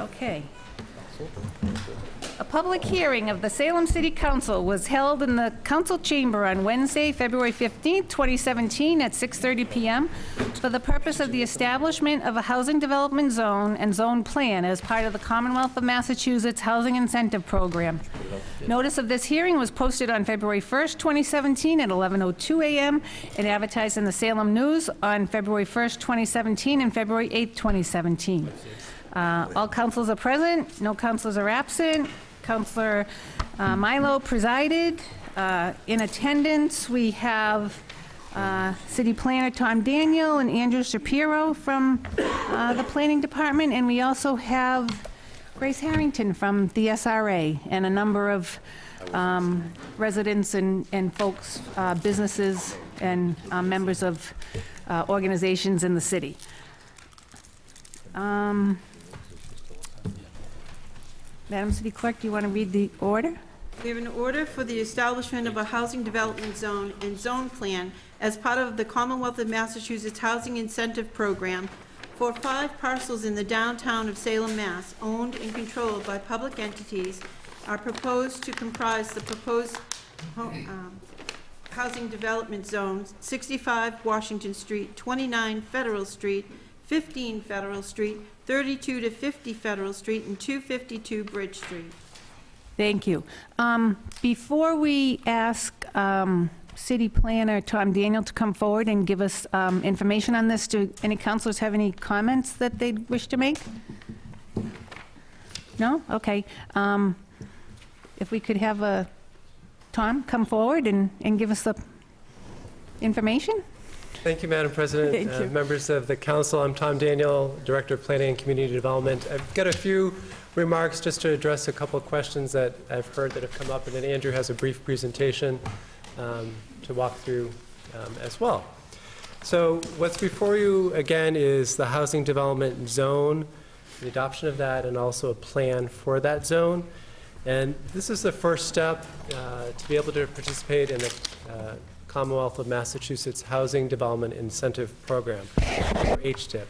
Okay. A public hearing of the Salem City Council was held in the council chamber on Wednesday, February 15th, 2017 at 6:30 PM for the purpose of the establishment of a housing development zone and zone plan as part of the Commonwealth of Massachusetts Housing Incentive Program. Notice of this hearing was posted on February 1st, 2017 at 11:02 a.m. and advertised in the Salem News on February 1st, 2017 and February 8th, 2017. All councils are present, no councils are absent. Councilor Milo presided. In attendance, we have City Planner Tom Daniel and Andrew Shapiro from the Planning Department, and we also have Grace Harrington from the SRA, and a number of residents and folks, businesses, and members of organizations in the city. Madam City Clerk, do you want to read the order? We have an order for the establishment of a housing development zone and zone plan as part of the Commonwealth of Massachusetts Housing Incentive Program for 5 parcels in the downtown of Salem, Mass, owned and controlled by public entities, are proposed to comprise the proposed housing development zones: 65 Washington Street, 29 Federal Street, 15 Federal Street, 32 to 50 Federal Street, and 252 Bridge Street. Thank you. Before we ask City Planner Tom Daniel to come forward and give us information on this, do any councilors have any comments that they wish to make? No? Okay. If we could have Tom come forward and give us the information? Thank you, Madam President. Thank you. Members of the council, I'm Tom Daniel, Director of Planning and Community Development. I've got a few remarks just to address a couple of questions that I've heard that have come up, and then Andrew has a brief presentation to walk through as well. So what's before you, again, is the housing development zone, the adoption of that, and also a plan for that zone. And this is the first step to be able to participate in the Commonwealth of Massachusetts Housing Development Incentive Program, or HDIP.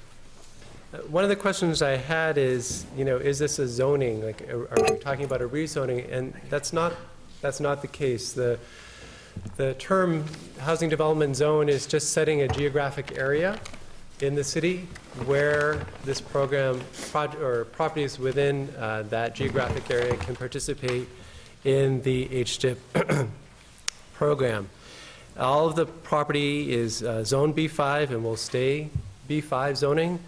One of the questions I had is, is this a zoning? Like, are we talking about a rezoning? And that's not the case. The term housing development zone is just setting a geographic area in the city where this program or properties within that geographic area can participate in the HDIP program. All of the property is Zone B5 and will stay B5 zoning.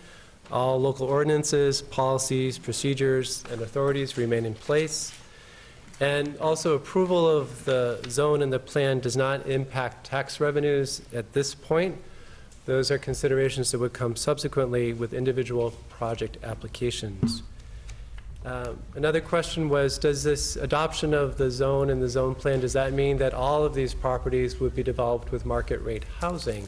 All local ordinances, policies, procedures, and authorities remain in place. And also, approval of the zone and the plan does not impact tax revenues at this point. Those are considerations that would come subsequently with individual project applications. Another question was, does this adoption of the zone and the zone plan, does that mean that all of these properties would be developed with market rate housing?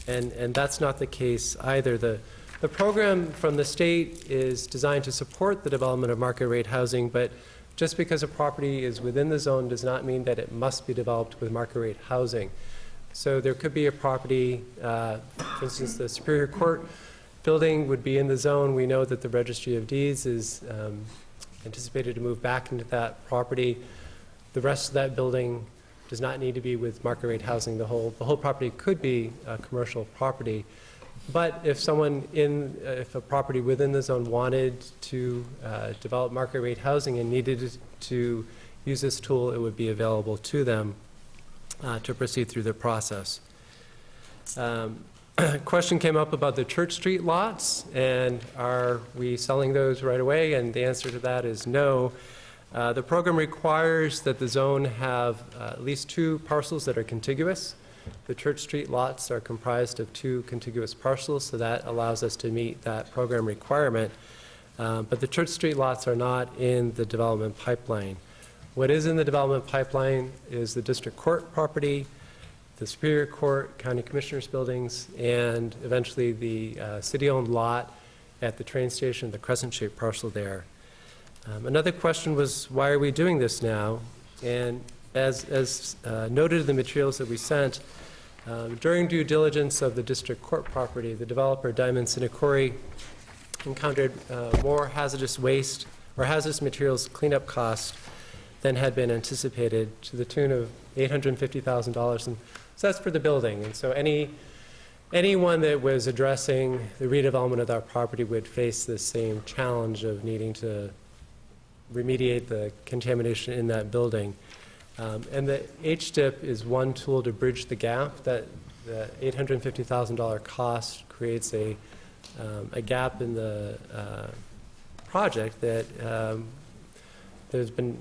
And that's not the case either. The program from the state is designed to support the development of market rate housing, but just because a property is within the zone does not mean that it must be developed with market rate housing. So there could be a property, for instance, the Superior Court building would be in the zone. We know that the Registry of Deeds is anticipated to move back into that property. The rest of that building does not need to be with market rate housing. The whole property could be a commercial property. But if if a property within the zone wanted to develop market rate housing and needed to use this tool, it would be available to them to proceed through the process. Question came up about the Church Street lots, and are we selling those right away? And the answer to that is no. The program requires that the zone have at least 2 parcels that are contiguous. The Church Street lots are comprised of 2 contiguous parcels, so that allows us to meet that program requirement. But the Church Street lots are not in the development pipeline. What is in the development pipeline is the District Court property, the Superior Court, County Commissioners buildings, and eventually the city-owned lot at the train station, the crescent-shaped parcel there. Another question was, why are we doing this now? And as noted in the materials that we sent, during due diligence of the District Court property, the developer, Diamond Sinacori, encountered more hazardous waste or hazardous materials cleanup cost than had been anticipated, to the tune of $850,000. And so that's for the building. And so anyone that was addressing the redevelopment of that property would face the same challenge of needing to remediate the contamination in that building. And the HDIP is one tool to bridge the gap. That the $850,000 cost creates a gap in the project that there's been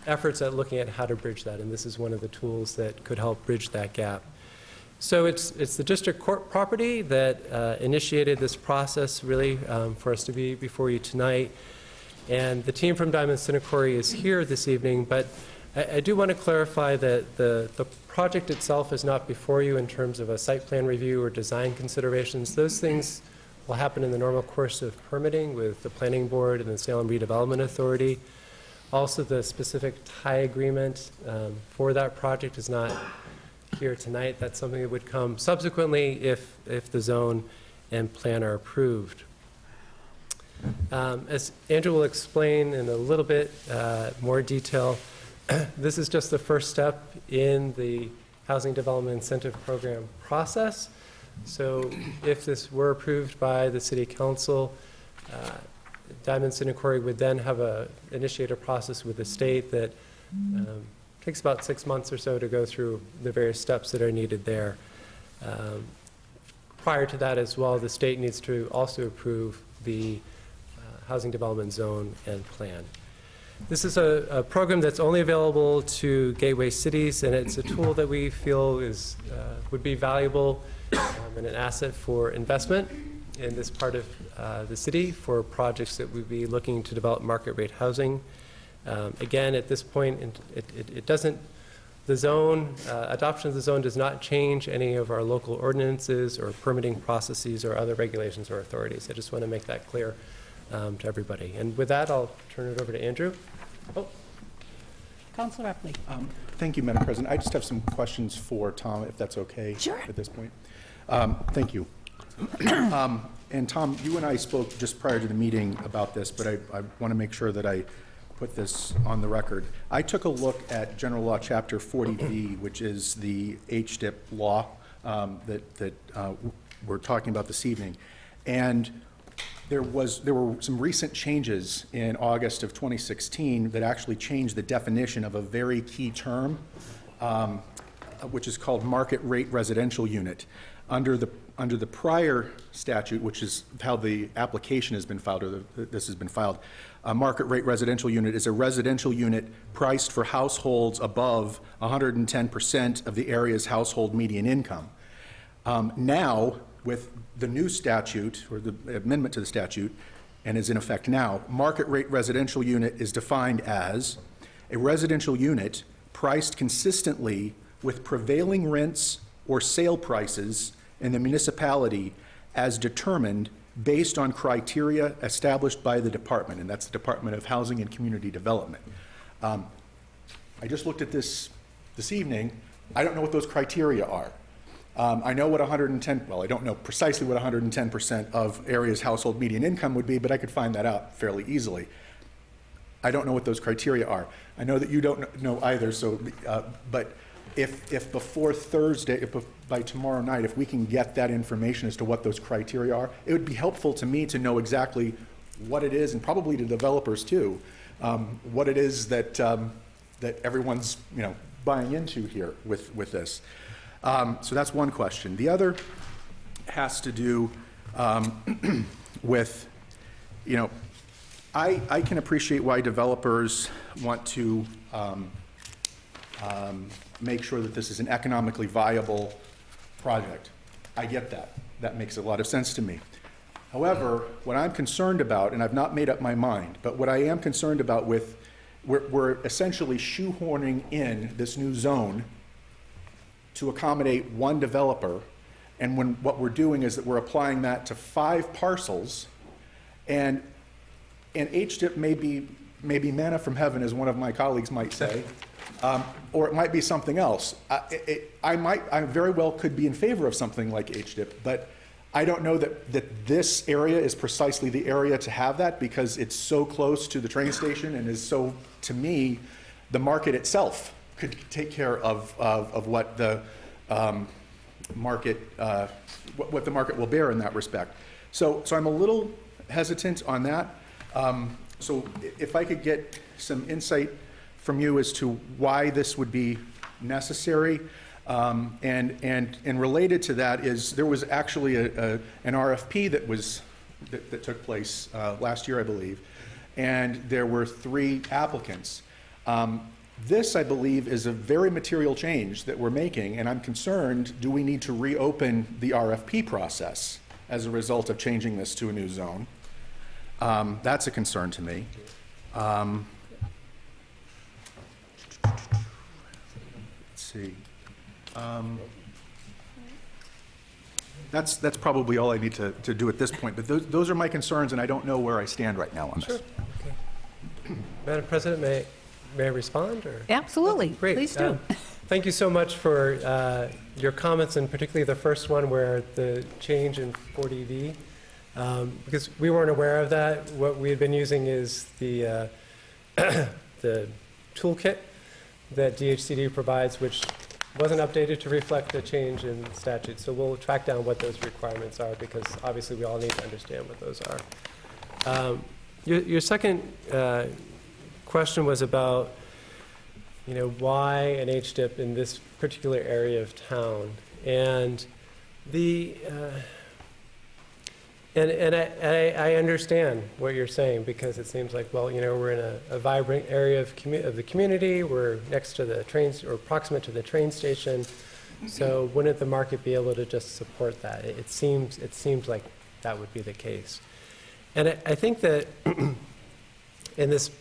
efforts at looking at how to bridge that, and this is one of the tools that could help bridge that gap. So it's the district court property that initiated this process, really, for us to be before you tonight. And the team from Diamond Cinnacory is here this evening, but I do want to clarify that the project itself is not before you in terms of a site plan review or design considerations. Those things will happen in the normal course of permitting with the Planning Board and the Salem Redevelopment Authority. Also, the specific tie agreement for that project is not here tonight. That's something that would come subsequently if the zone and plan are approved. As Andrew will explain in a little bit more detail, this is just the first step in the Housing Development Incentive Program process. So if this were approved by the City Council, Diamond Cinnacory would then have initiate a process with the state that takes about 6 months or so to go through the various steps that are needed there. Prior to that as well, the state needs to also approve the housing development zone and plan. This is a program that's only available to gateway cities, and it's a tool that we feel would be valuable and an asset for investment in this part of the city for projects that we'd be looking to develop market rate housing. Again, at this point, it doesn't, the zone, adoption of the zone does not change any of our local ordinances or permitting processes or other regulations or authorities. I just want to make that clear to everybody. And with that, I'll turn it over to Andrew. Oh. Councilor Epley. Thank you, Madam President. I just have some questions for Tom, if that's okay. Sure. At this point. Thank you. And Tom, you and I spoke just prior to the meeting about this, but I want to make sure that I put this on the record. I took a look at General Law Chapter 40B, which is the HDIP law that we're talking about this evening. And there were some recent changes in August of 2016 that actually changed the definition of a very key term, which is called market rate residential unit. Under the prior statute, which is how the application has been filed, or this has been filed, a market rate residential unit is a residential unit priced for households above 110% of the area's household median income. Now, with the new statute, or the amendment to the statute, and is in effect now, market rate residential unit is defined as a residential unit priced consistently with prevailing rents or sale prices in the municipality as determined based on criteria established by the department, and that's the Department of Housing and Community Development. I just looked at this evening. I don't know what those criteria are. I know what 110, well, I don't know precisely what 110% of area's household median income would be, but I could find that out fairly easily. I don't know what those criteria are. I know that you don't know either, so, but if before Thursday, by tomorrow night, if we can get that information as to what those criteria are, it would be helpful to me to know exactly what it is, and probably to developers too, what it is that that everyone's buying into here with this. So that's one question. The other has to do with, I can appreciate why developers want to make sure that this is an economically viable project. I get that. That makes a lot of sense to me. However, what I'm concerned about, and I've not made up my mind, but what I am concerned about with, we're essentially shoehorning in this new zone to accommodate one developer, and what we're doing is that we're applying that to 5 parcels, and HDIP may be manna from heaven, as one of my colleagues might say, or it might be something else. I very well could be in favor of something like HDIP, but I don't know that this area is precisely the area to have that because it's so close to the train station and is so, to me, the market itself could take care of what the market what the market will bear in that respect. So I'm a little hesitant on that. So if I could get some insight from you as to why this would be necessary. And related to that is there was actually an RFP that took place last year, I believe, and there were 3 applicants. This, I believe, is a very material change that we're making, and I'm concerned, do we need to reopen the RFP process as a result of changing this to a new zone? That's a concern to me. Let's see. That's probably all I need to do at this point, but those are my concerns, and I don't know where I stand right now on this. Sure. Okay. Madam President, may I respond? Or? Absolutely. Great. Please do. Thank you so much for your comments, and particularly the first one where the change in 40V, because we weren't aware of that. What we had been using is the the toolkit that DHCD provides, which wasn't updated to reflect the change in statute. So we'll track down what those requirements are, because obviously we all need to understand what those are. Your second question was about, why an HDIP in this particular area of town, and I understand what you're saying, because it seems like, well, we're in a vibrant area of the community. We're next to the trains, or proximate to the train station. So wouldn't the market be able to just support that? It seems like that would be the case. And I think that in this,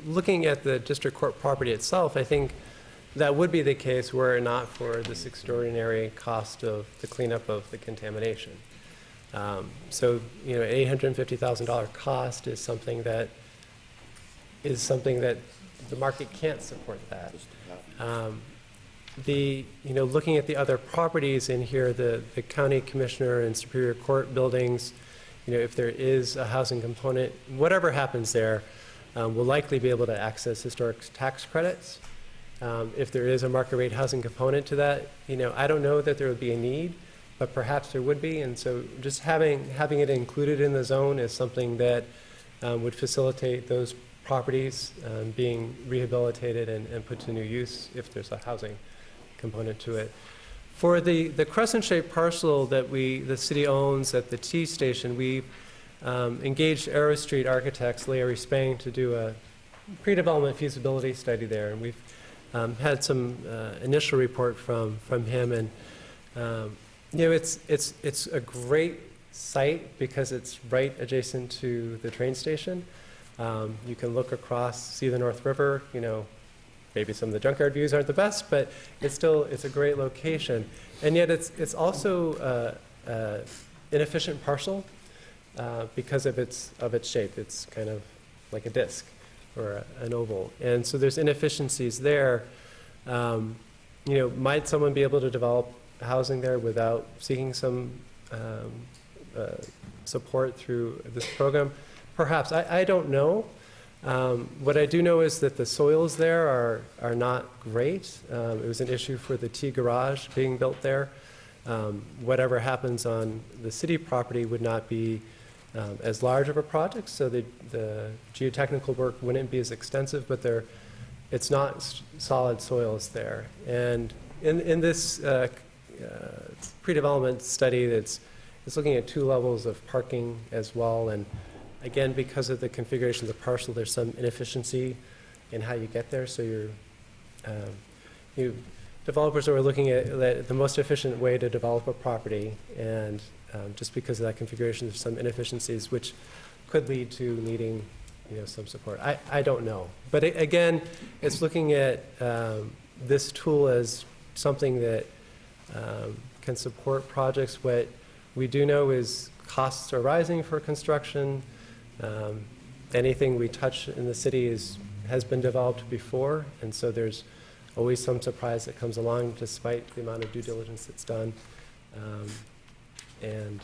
looking at the district court property itself, I think that would be the case were it not for this extraordinary cost of the cleanup of the contamination. So, $850,000 cost is something that the market can't support that. Looking at the other properties in here, the county commissioner and superior court buildings, if there is a housing component, whatever happens there, we'll likely be able to access historic tax credits. If there is a market rate housing component to that, I don't know that there would be a need, but perhaps there would be. And so just having it included in the zone is something that would facilitate those properties being rehabilitated and put to new use if there's a housing component to it. For the crescent-shaped parcel that the city owns at the T station, we engaged Arrow Street architects, Larry Spang, to do a pre-development feasibility study there. And we've had some initial report from him. And it's a great site because it's right adjacent to the train station. You can look across, see the North River. Maybe some of the junkyard views aren't the best, but it's a great location. And yet it's also an inefficient parcel because of its shape. It's kind of like a disc or an oval, and so there's inefficiencies there. Might someone be able to develop housing there without seeking some support through this program? Perhaps. I don't know. What I do know is that the soils there are not great. It was an issue for the T garage being built there. Whatever happens on the city property would not be as large of a project, so the geotechnical work wouldn't be as extensive, but it's not solid soils there. And in this pre-development study, it's looking at 2 levels of parking as well. And again, because of the configuration of the parcel, there's some inefficiency in how you get there. So developers are looking at the most efficient way to develop a property, and just because of that configuration, there's some inefficiencies which could lead to needing some support. I don't know. But again, it's looking at this tool as something that can support projects. What we do know is costs are rising for construction. Anything we touch in the city has been developed before, and so there's always some surprise that comes along despite the amount of due diligence that's done. And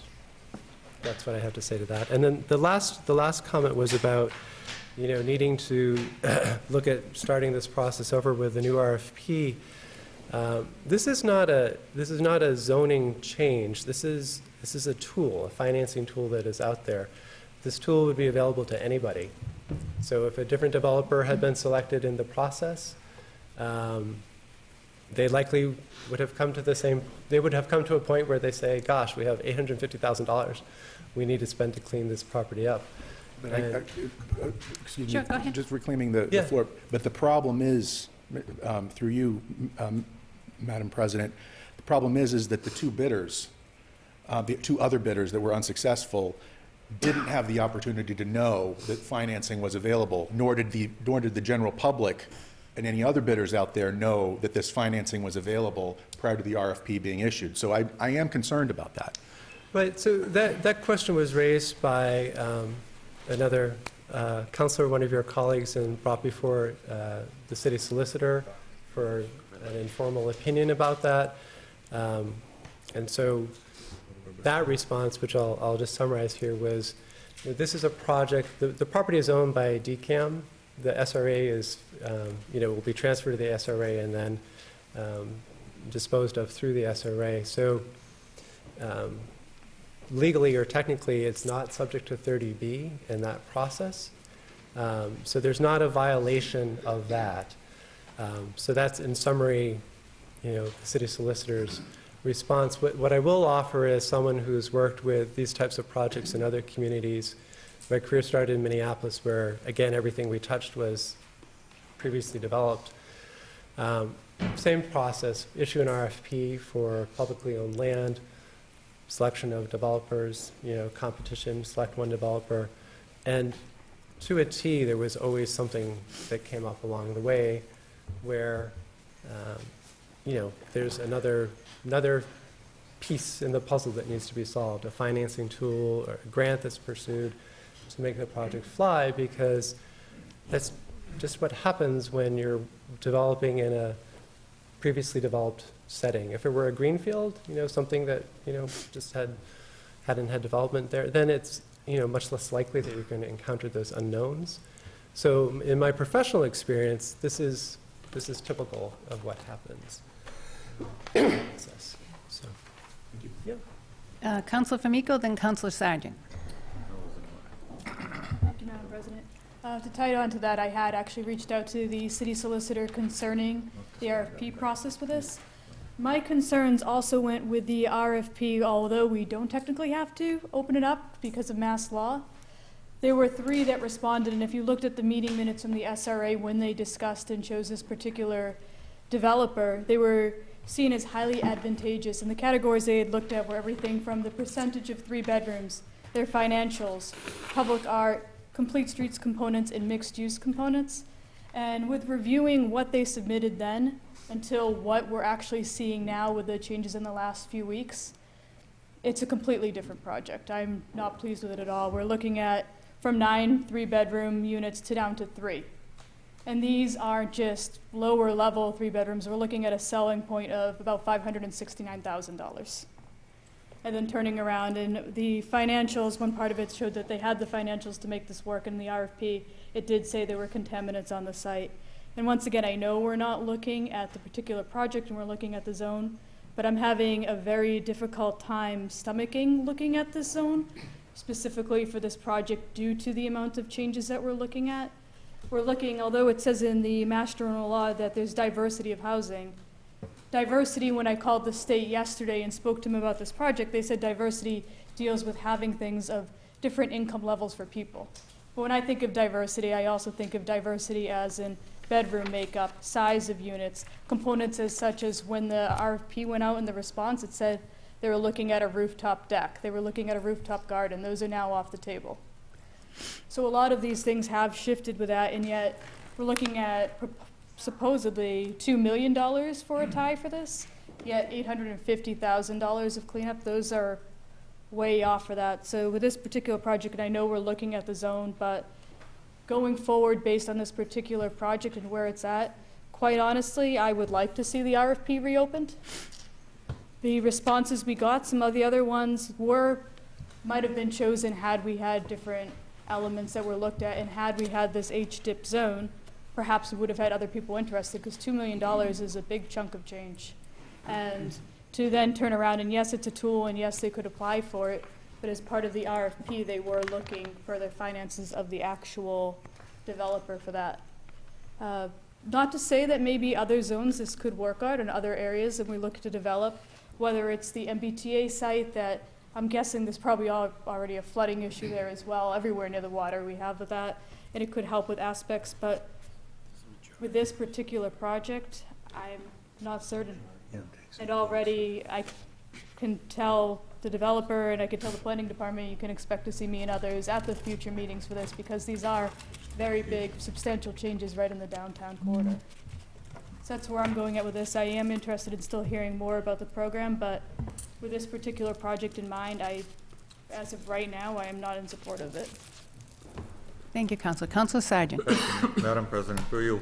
that's what I have to say to that. And then the last comment was about, needing to look at starting this process over with the new RFP. This is not a zoning change. This is a tool, a financing tool that is out there. This tool would be available to anybody. So if a different developer had been selected in the process, they likely would have come to they would have come to a point where they say, gosh, we have $850,000 we need to spend to clean this property up. But excuse Sure, me, go ahead. just reclaiming the Yeah. floor. But the problem is, through you, Madam President, the problem is that the two bidders, the two other bidders that were unsuccessful, didn't have the opportunity to know that financing was available, nor did the general public and any other bidders out there know that this financing was available prior to the RFP being issued. So I am concerned about that. Right, so that question was raised by another counselor, one of your colleagues, and brought before the city solicitor for an informal opinion about that. And so that response, which I'll just summarize here, was this is a project, the property is owned by DCAM. The SRA is, will be transferred to the SRA and then disposed of through the SRA. So legally or technically, it's not subject to 30B in that process. So there's not a violation of that. So that's, in summary, the city solicitor's response. What I will offer is someone who's worked with these types of projects in other communities. My career started in Minneapolis, where, again, everything we touched was previously developed. Same process, issue an RFP for publicly owned land, selection of developers, competition, select one developer. And to a T, there was always something that came up along the way where, there's another piece in the puzzle that needs to be solved, a financing tool or a grant that's pursued to make the project fly, because that's just what happens when you're developing in a previously developed setting. If it were a greenfield, something that, just hadn't had development there, then it's, much less likely that you're going to encounter those unknowns. So in my professional experience, this is typical of what happens. So, yeah. Councilor Famico, then Councilor Sargent. Thank you, Madam President. To tie on to that, I had actually reached out to the city solicitor concerning the RFP process for this. My concerns also went with the RFP, although we don't technically have to open it up because of mass law. There were 3 that responded, and if you looked at the meeting minutes from the SRA when they discussed and chose this particular developer, they were seen as highly advantageous. And the categories they had looked at were everything from the percentage of 3 bedrooms, their financials, public art, complete streets components, and mixed-use components. And with reviewing what they submitted then until what we're actually seeing now with the changes in the last few weeks, it's a completely different project. I'm not pleased with it at all. We're looking at from 9 3-bedroom units to down to 3. And these aren't just lower level 3 bedrooms. We're looking at a selling point of about $569,000. And then turning around, and the financials, one part of it showed that they had the financials to make this work. In the RFP, it did say there were contaminants on the site. And once again, I know we're not looking at the particular project and we're looking at the zone, but I'm having a very difficult time stomaching looking at this zone, specifically for this project due to the amount of changes that we're looking at. We're looking, although it says in the Mass General Law that there's diversity of housing, diversity, when I called the state yesterday and spoke to them about this project, they said diversity deals with having things of different income levels for people. But when I think of diversity, I also think of diversity as in bedroom makeup, size of units, components as such as when the RFP went out in the response, it said they were looking at a rooftop deck, they were looking at a rooftop garden. Those are now off the table. So a lot of these things have shifted with that, and yet we're looking at supposedly $2 million for a tie for this, yet $850,000 of cleanup. Those are way off for that. So with this particular project, and I know we're looking at the zone, but going forward based on this particular project and where it's at, quite honestly, I would like to see the RFP reopened. the responses we got, some of the other ones might have been chosen had we had different elements that were looked at, and had we had this HDIP zone, perhaps we would have had other people interested, because $2 million is a big chunk of change. And to then turn around, and yes, it's a tool, and yes, they could apply for it, but as part of the RFP, they were looking for the finances of the actual developer for that. Not to say that maybe other zones this could work out in other areas, and we look to develop, whether it's the MBTA site that I'm guessing there's probably already a flooding issue there as well. Everywhere near the water we have that, and it could help with aspects, but with this particular project, I'm not certain. And already I can tell the developer, and I can tell the planning department, you can expect to see me and others at the future meetings for this, because these are very big, substantial changes right in the downtown corridor. So that's where I'm going at with this. I am interested in still hearing more about the program, but with this particular project in mind, as of right now, I am not in support of it. Thank you, Councilor. Councilor Sargent. Madam President, through you.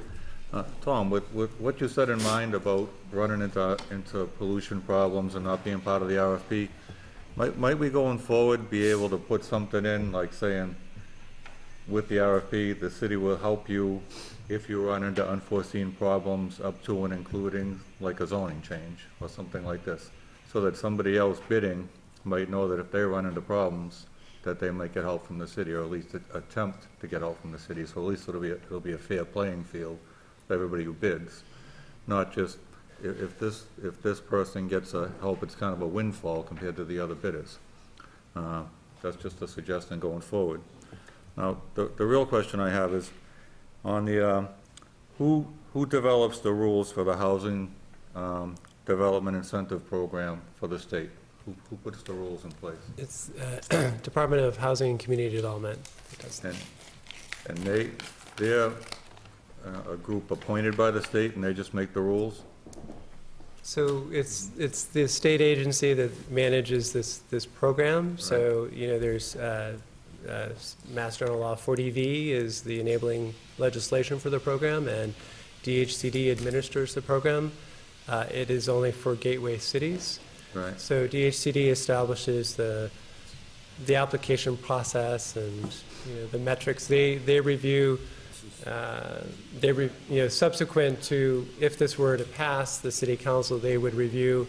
Tom, with what you said in mind about running into pollution problems and not being part of the RFP, might we going forward be able to put something in, like saying, with the RFP, the city will help you if you run into unforeseen problems up to and including like a zoning change or something like this, so that somebody else bidding might know that if they run into problems, that they might get help from the city, or at least attempt to get help from the city. So at least it'll be a fair playing field for everybody who bids, not just if this person gets help, it's kind of a windfall compared to the other bidders. That's just a suggestion going forward. Now, the real question I have is on the who develops the rules for the housing development incentive program for the state? Who puts the rules in place? It's Department of Housing and Community Development. And they're a group appointed by the state, and they just make the rules? So it's the state agency that manages this program. Right. So, there's Mass General Law 40V is the enabling legislation for the program, and DHCD administers the program. It is only for gateway cities. Right. So DHCD establishes the application process and the metrics. They review. Subsequent to, if this were to pass the city council, they would review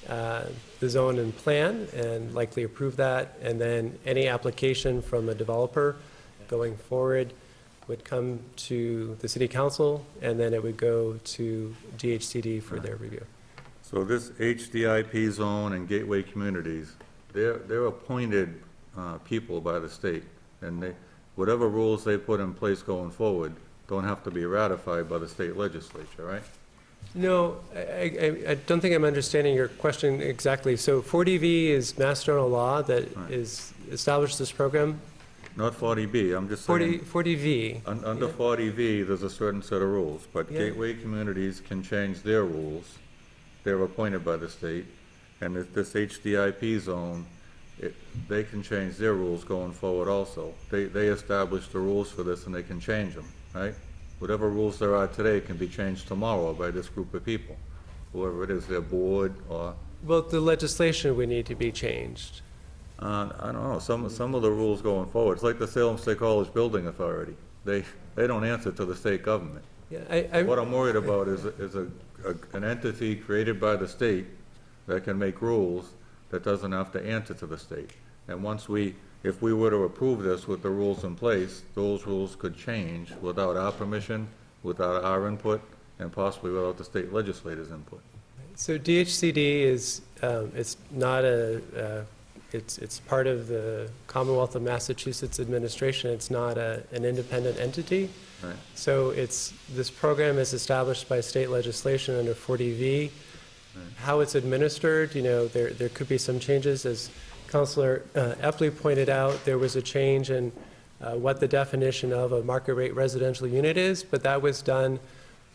the zone and plan and likely approve that, and then any application from a developer going forward would come to the city council, and then it would go to DHCD for their review. So this HDIP zone and gateway communities, they're appointed people by the state, and whatever rules they put in place going forward don't have to be ratified by the state legislature, right? No, I don't think I'm understanding your question exactly. So 40V is Mass General Law that Right. is established this program. Not 40B, I'm just saying. 40V. Under 40V, there's a certain set of rules, but Yeah. gateway communities can change their rules. They're appointed by the state, and if this HDIP zone, they can change their rules going forward also. They establish the rules for this, and they can change them, right? Whatever rules there are today can be changed tomorrow by this group of people, whoever it is, their board or, Well, the legislation would need to be changed. I don't know, some of the rules going forward. It's like the Salem State College Building Authority. They don't answer to the state government. Yeah, What I'm worried about is an entity created by the state that can make rules that doesn't have to answer to the state. And if we were to approve this with the rules in place, those rules could change without our permission, without our input, and possibly without the state legislators' input. So DHCD is, it's not it's part of the Commonwealth of Massachusetts administration. It's not an independent entity. Right. So this program is established by state legislation under 40V. How it's administered, there could be some changes. As Councilor Epley pointed out, there was a change in what the definition of a market rate residential unit is, but that was done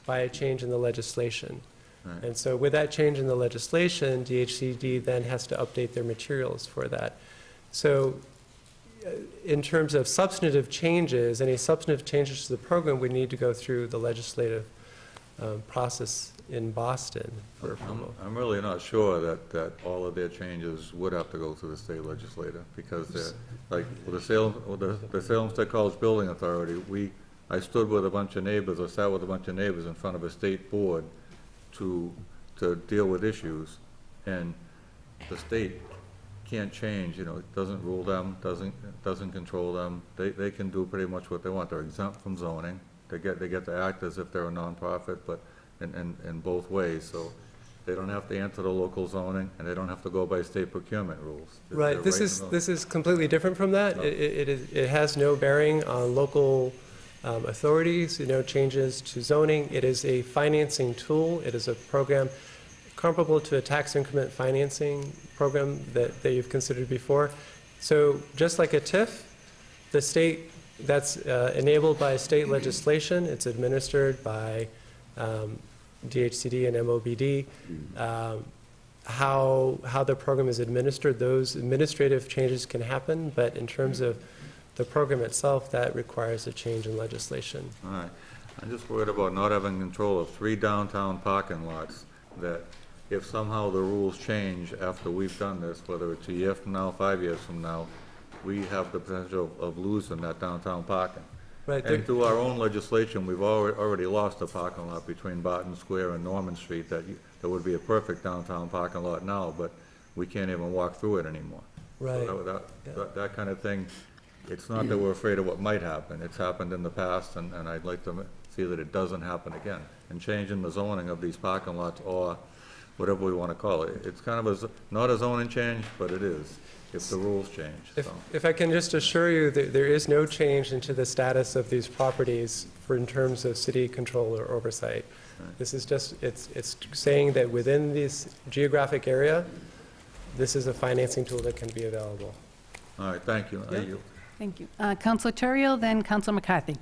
by a change in the legislation. Right. And so with that change in the legislation, DHCD then has to update their materials for that. So in terms of substantive changes, any substantive changes to the program would need to go through the legislative process in Boston for approval. I'm really not sure that all of their changes would have to go through the state legislature, because they're, like, with the Salem State College Building Authority, I stood with a bunch of neighbors, or sat with a bunch of neighbors in front of a state board to deal with issues, and the state can't change, it doesn't rule them, doesn't control them. They can do pretty much what they want. They're exempt from zoning. They get to act as if they're a nonprofit, but in both ways, so they don't have to answer the local zoning, and they don't have to go by state procurement rules. Right, They're this is completely different from that. No. It has no bearing on local authorities, changes to zoning. It is a financing tool. It is a program comparable to a tax increment financing program that you've considered before. So just like a TIF, the state, that's enabled by state legislation. It's administered by DHCD and MOBD. How the program is administered, those administrative changes can happen, but in terms of the program itself, that requires a change in legislation. All right. I'm just worried about not having control of 3 downtown parking lots, that if somehow the rules change after we've done this, whether it's a year from now, 5 years from now, we have the potential of losing that downtown parking. Right. And through our own legislation, we've already lost a parking lot between Barton Square and Norman Street that would be a perfect downtown parking lot now, but we can't even walk through it anymore. Right. So that kind of thing, it's not that we're afraid of what might happen. It's happened in the past, and I'd like to see that it doesn't happen again. And changing the zoning of these parking lots, or whatever we want to call it, it's kind of not a zoning change, but it is, if the rules change. If I can just assure you that there is no change into the status of these properties in terms of city control or oversight. Right. This is just, it's saying that within this geographic area, this is a financing tool that can be available. All right, thank you. I yield. Thank you. Councilor Terrio, then Councilor McCarthy.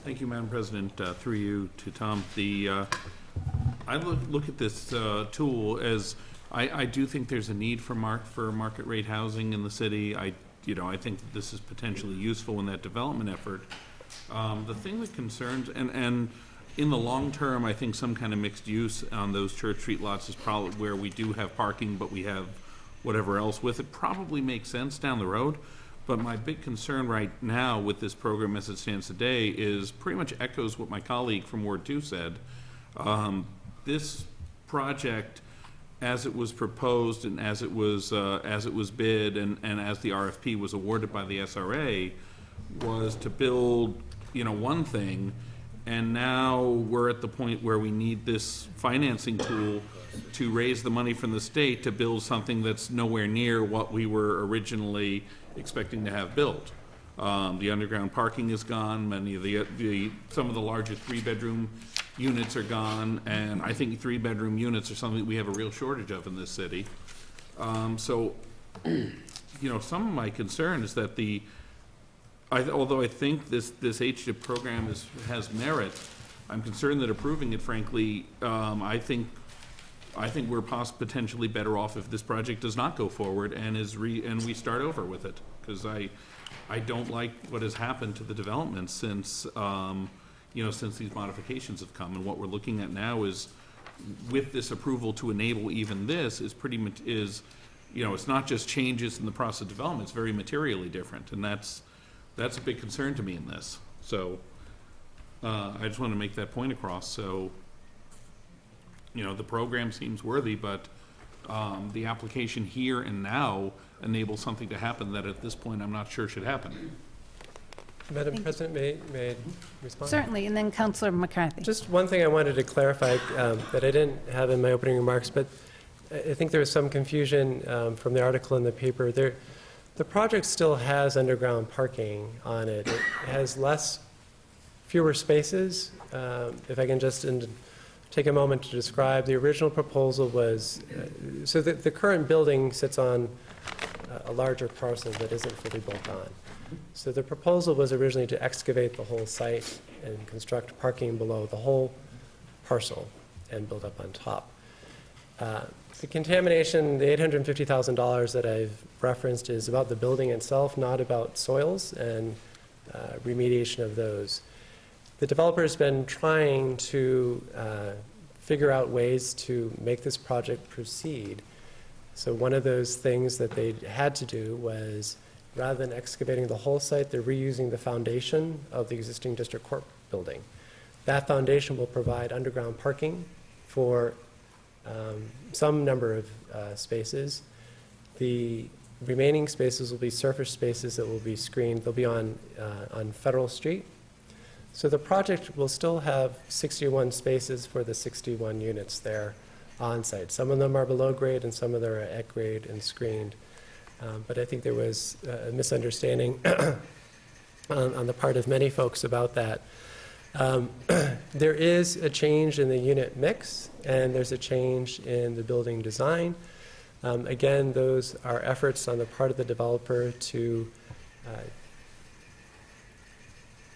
Thank you, Madam President. Through you to Tom. I look at this tool as, I do think there's a need for market rate housing in the city. I think that this is potentially useful in that development effort. The thing that concerns, and in the long term, I think some kind of mixed use on those Church Street lots is probably where we do have parking, but we have whatever else with it. Probably makes sense down the road. But my big concern right now with this program as it stands today is pretty much echoes what my colleague from Ward 2 said. This project, as it was proposed and as it was bid and as the RFP was awarded by the SRA, was to build, one thing, and now we're at the point where we need this financing tool to raise the money from the state to build something that's nowhere near what we were originally expecting to have built. The underground parking is gone. Many of some of the larger 3-bedroom units are gone, and I think 3-bedroom units are something we have a real shortage of in this city. So, some of my concern is that although I think this HDIP program has merit, I'm concerned that approving it, frankly, I think we're potentially better off if this project does not go forward and we start over with it, because I don't like what has happened to the development since since these modifications have come. And what we're looking at now is, with this approval to enable even this, it's not just changes in the process of development, it's very materially different, and that's a big concern to me in this. So I just want to make that point across. So the program seems worthy, but the application here and now enables something to happen that at this point I'm not sure should happen. Madam President, may I respond? Certainly, and then Councilor McCarthy. Just one thing I wanted to clarify that I didn't have in my opening remarks, but I think there was some confusion from the article in the paper. The project still has underground parking on it. It has fewer spaces. If I can just take a moment to describe, the original proposal was, so the current building sits on a larger parcel that isn't fully built on. So the proposal was originally to excavate the whole site and construct parking below the whole parcel and build up on top. The contamination, the $850,000 that I've referenced, is about the building itself, not about soils and remediation of those. the developer's been trying to figure out ways to make this project proceed. So one of those things that they had to do was, rather than excavating the whole site, they're reusing the foundation of the existing district court building. That foundation will provide underground parking for some number of spaces. The remaining spaces will be surface spaces that will be screened. They'll be on Federal Street. So the project will still have 61 spaces for the 61 units there on site. Some of them are below grade and some of them are at grade and screened. But I think there was a misunderstanding on the part of many folks about that. There is a change in the unit mix, and there's a change in the building design. Again, those are efforts on the part of the developer to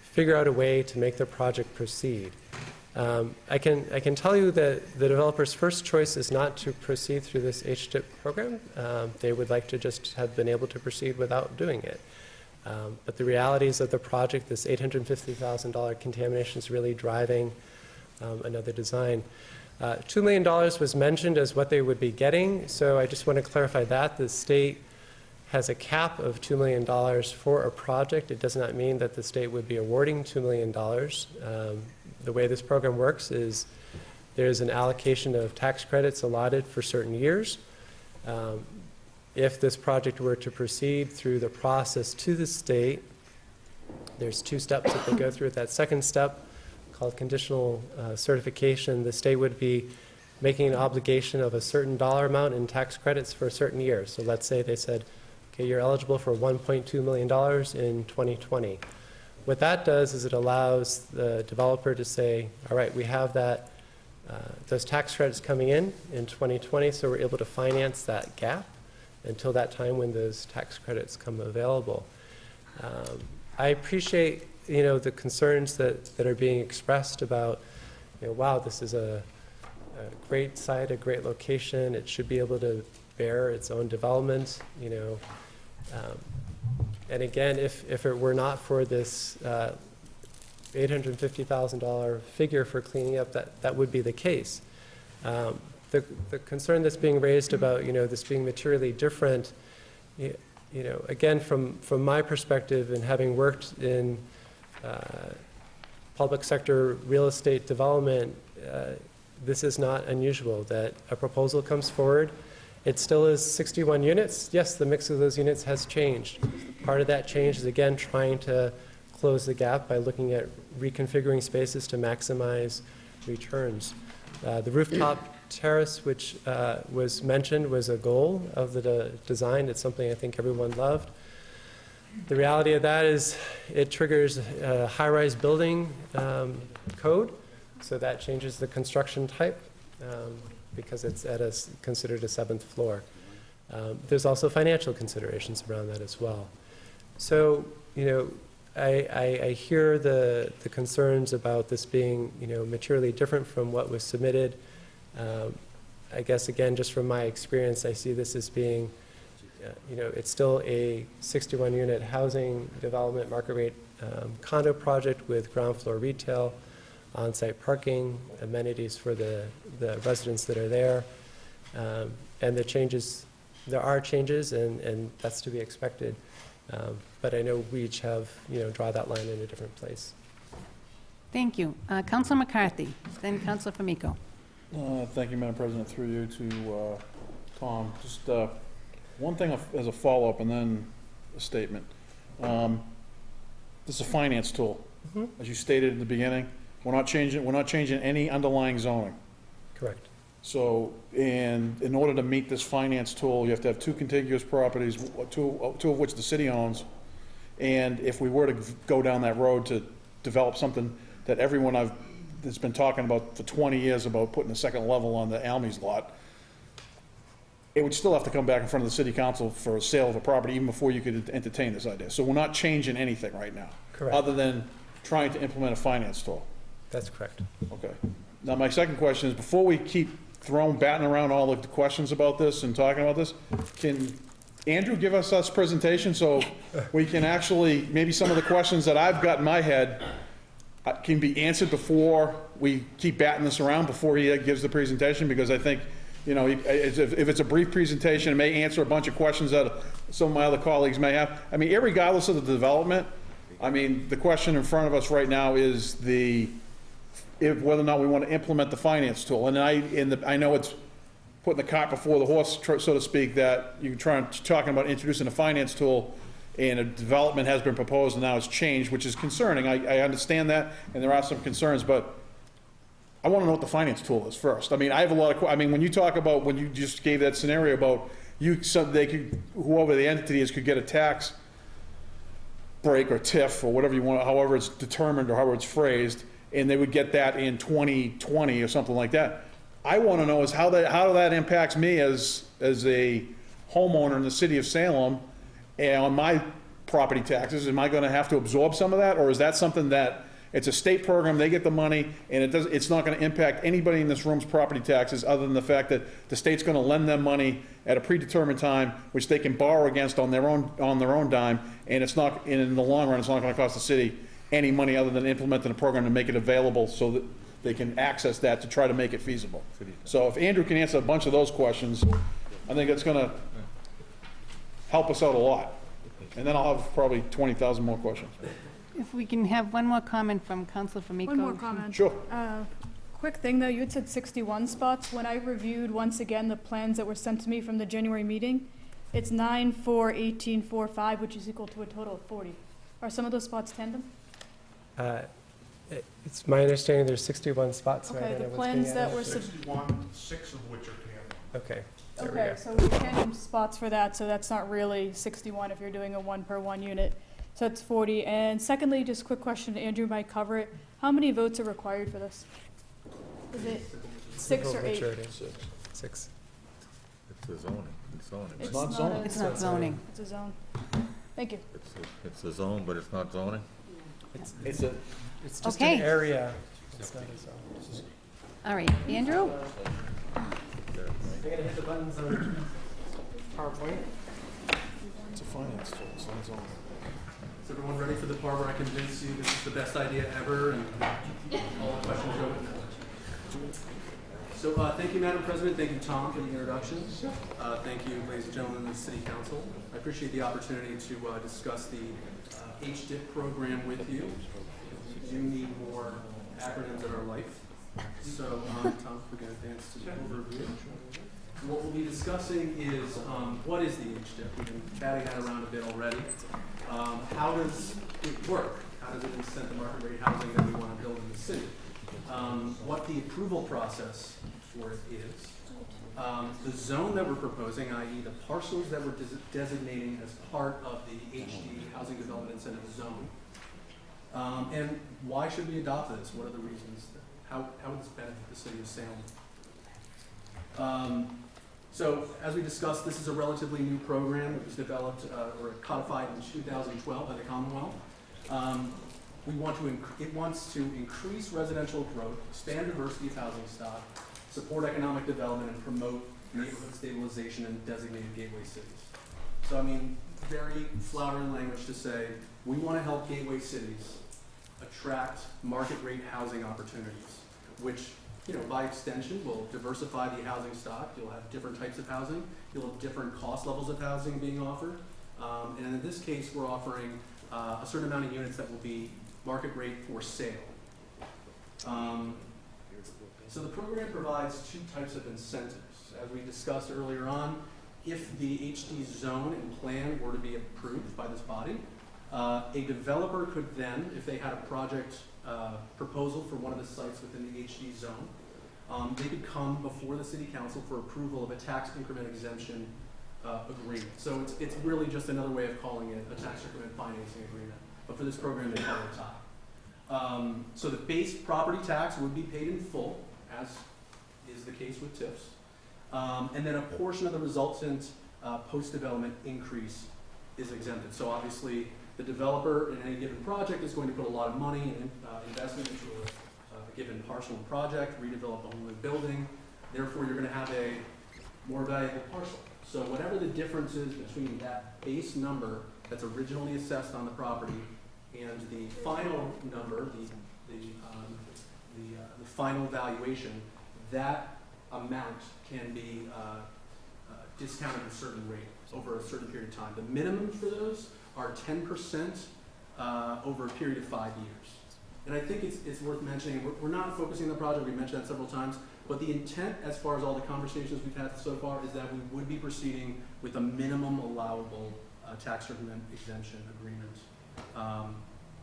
figure out a way to make the project proceed. I can tell you that the developer's first choice is not to proceed through this HTIP program. They would like to just have been able to proceed without doing it. But the realities of the project, this $850,000 contamination is really driving another design. $2 million was mentioned as what they would be getting, so I just want to clarify that. The state has a cap of $2 million for a project. It does not mean that the state would be awarding $2 million. The way this program works is there's an allocation of tax credits allotted for certain years. If this project were to proceed through the process to the state, there's 2 steps that they go through. That second step, called conditional certification, the state would be making an obligation of a certain dollar amount in tax credits for certain years. So let's say they said, okay, you're eligible for $1.2 million in 2020. What that does is it allows the developer to say, all right, we have that, those tax credits coming in 2020, so we're able to finance that gap until that time when those tax credits come available. I appreciate, the concerns that are being expressed about, wow, this is a great site, a great location. It should be able to bear its own development, and again, if it were not for this $850,000 figure for cleaning up, that would be the case. The concern that's being raised about, this being materially different, again, from my perspective and having worked in public sector real estate development, this is not unusual that a proposal comes forward. It still is 61 units. Yes, the mix of those units has changed. Part of that change is, again, trying to close the gap by looking at reconfiguring spaces to maximize returns. The rooftop terrace, which was mentioned, was a goal of the design. It's something I think everyone loved. The reality of that is it triggers a high-rise building code, so that changes the construction type because it's considered a 7th floor. There's also financial considerations around that as well. So, I hear the concerns about this being, materially different from what was submitted. I guess, again, just from my experience, I see this as being, it's still a 61-unit housing development market rate condo project with ground floor retail, on-site parking, amenities for the residents that are there. And there are changes, and that's to be expected. But I know we each have, draw that line in a different place. Thank you. Councilor McCarthy, then Councilor Famico. Thank you, Madam President. Through you to Tom. Just one thing as a follow-up and then a statement. This is a finance tool. Mm-hmm. As you stated in the beginning, we're not changing any underlying zoning. Correct. So, in order to meet this finance tool, you have to have 2 contiguous properties, two of which the city owns. And if we were to go down that road to develop something that everyone that's been talking about for 20 years about putting a second level on the Almies lot, it would still have to come back in front of the city council for a sale of a property even before you could entertain this idea. So we're not changing anything right now. Correct. Other than trying to implement a finance tool. That's correct. Okay. Now, my second question is, before we keep batting around all of the questions about this and talking about this, can Andrew give us this presentation so we can actually, maybe some of the questions that I've got in my head, can be answered before we keep batting this around, before he gives the presentation, because I think, you know, if it's a brief presentation, it may answer a bunch of questions that some of my other colleagues may have. I mean, irregardless of the development, I mean, the question in front of us right now is whether or not we want to implement the finance tool. And I know it's putting the cart before the horse, so to speak, that you're talking about introducing a finance tool, and a development has been proposed and now it's changed, which is concerning. I understand that, and there are some concerns, but I want to know what the finance tool is first. I mean, I have a lot of, when you talk about, when you just gave that scenario about whoever the entity is could get a tax break or TIF or whatever you want, however it's determined or however it's phrased, and they would get that in 2020 or something like that. I want to know is how that impacts me as a homeowner in the city of Salem, and on my property taxes. Am I going to have to absorb some of that, or is that something that it's a state program, they get the money, and it's not going to impact anybody in this room's property taxes, other than the fact that the state's going to lend them money at a predetermined time, which they can borrow against on their own dime, and in the long run, it's not going to cost the city any money other than implementing a program to make it available so that they can access that to try to make it feasible. So if Andrew can answer a bunch of those questions, I think it's going to help us out a lot. And then I'll have probably 20,000 more questions. If we can have one more comment from Councilor Famico. One more comment. Sure. Quick thing though, you had said 61 spots. When I reviewed once again the plans that were sent to me from the January meeting, it's 9, 4, 18, 4, 5, which is equal to a total of 40. Are some of those spots tandem? It's my understanding there's 61 spots. So I Okay, don't the know what's plans being that added. were, 61, 6 of which are tandem. Okay, there we okay, go. so the tandem spots for that, so that's not really 61 if you're doing a 1 per 1 unit. So it's 40. And secondly, just quick question, Andrew might cover it. How many votes are required for this? Is it 6 or 8? Majority. 6. It's a zoning, it's zoning. It's not zoning. It's not zoning. It's a zone. Thank you. It's a zone, but it's not zoning? It's just Okay. an area. It's not a zone. All right, Andrew? I'm gonna hit the buttons on PowerPoint. It's a finance tool, it's not zoning. Is everyone ready for the part where I convince you this is the best idea ever and all the questions go with that? So thank you, Madam President. Thank you, Tom, for the introduction. Thank you, ladies and gentlemen of the City Council. I appreciate the opportunity to discuss the HDIP program with you. We do need more acronyms in our life. So, Tom, if we can advance to the overview. What we'll be discussing is what is the HDIP? We've been batting that around a bit already. How does it work? How does it incent the market rate housing that we want to build in the city? What the approval process for it is. The zone that we're proposing, i.e. the parcels that we're designating as part of the HD Housing Development Incentive Zone. And why should we adopt this? What are the reasons? How would this benefit the city of Salem? So as we discussed, this is a relatively new program. It was developed or codified in 2012 by the Commonwealth. It wants to increase residential growth, expand diversity of housing stock, support economic development, and promote neighborhood stabilization in designated gateway cities. So I mean, very flowery language to say, we want to help gateway cities attract market rate housing opportunities, which, you know, by extension will diversify the housing stock. You'll have different types of housing. You'll have different cost levels of housing being offered. And in this case, we're offering a certain amount of units that will be market rate for sale. So the program provides two types of incentives. As we discussed earlier on, if the HD zone and plan were to be approved by this body, a developer could then, if they had a project proposal for one of the sites within the HD zone, they could come before the City Council for approval of a tax increment exemption agreement. So it's really just another way of calling it a tax increment financing agreement. But for this program, they call it TIE. So the base property tax would be paid in full, as is the case with TIFs. And then a portion of the resultant post-development increase is exempted. So obviously, the developer in any given project is going to put a lot of money and investment into a given parcel and project, redevelop a whole new building. Therefore, you're going to have a more valuable parcel. So whatever the difference is between that base number that's originally assessed on the property and the final number, the the final valuation, that amount can be discounted at a certain rate over a certain period of time. The minimum for those are 10% over a period of 5 years. And I think it's worth mentioning, we're not focusing on the project, we mentioned that several times, but the intent, as far as all the conversations we've had so far, is that we would be proceeding with a minimum allowable tax exemption agreement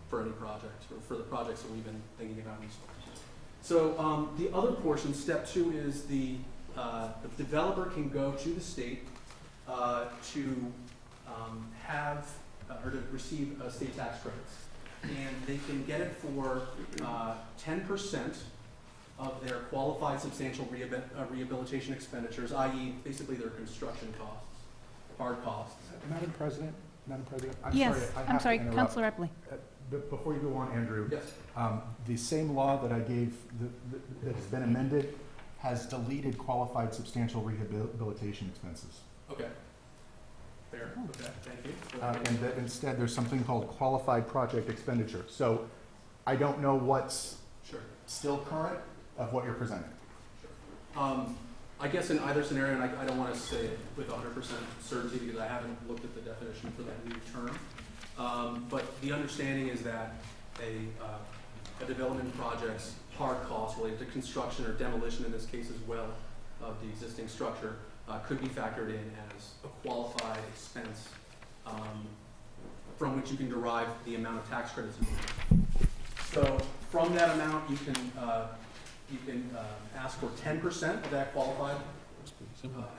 for any project, or for the projects that we've been thinking about recently. So the other portion, step 2, is the developer can go to the state to have or to receive state tax credits. And they can get it for 10% of their qualified substantial rehabilitation expenditures, i.e. basically their construction costs, hard costs. Madam President, Yes, I'm sorry, Councilor Epley. Before you go on, Andrew. Yes. The same law that I gave, that has been amended, has deleted qualified substantial rehabilitation expenses. Okay. Fair. Okay, thank you. And that instead, there's something called qualified project expenditure. So I don't know what's Sure. still current of what you're presenting. I guess in either scenario, and I don't want to say it with 100% certainty because I haven't looked at the definition for that new term. But the understanding is that a development project's hard costs related to construction or demolition in this case as well of the existing structure could be factored in as a qualified expense from which you can derive the amount of tax credits you need. So from that amount, you can ask for 10% of that qualified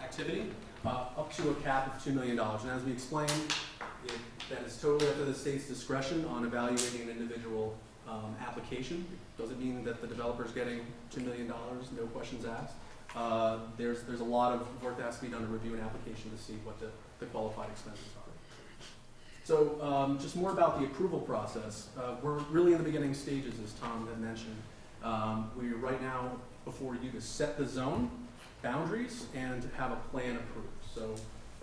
activity, up to a cap of $2 million. And as we explained, that is totally up to the state's discretion on evaluating an individual application. Doesn't mean that the developer's getting $2 million, no questions asked. There's a lot of work that has to be done to review an application to see what the qualified expenses are. So just more about the approval process. We're really in the beginning stages, as Tom had mentioned. We're right now before you to set the zone boundaries and have a plan approved. So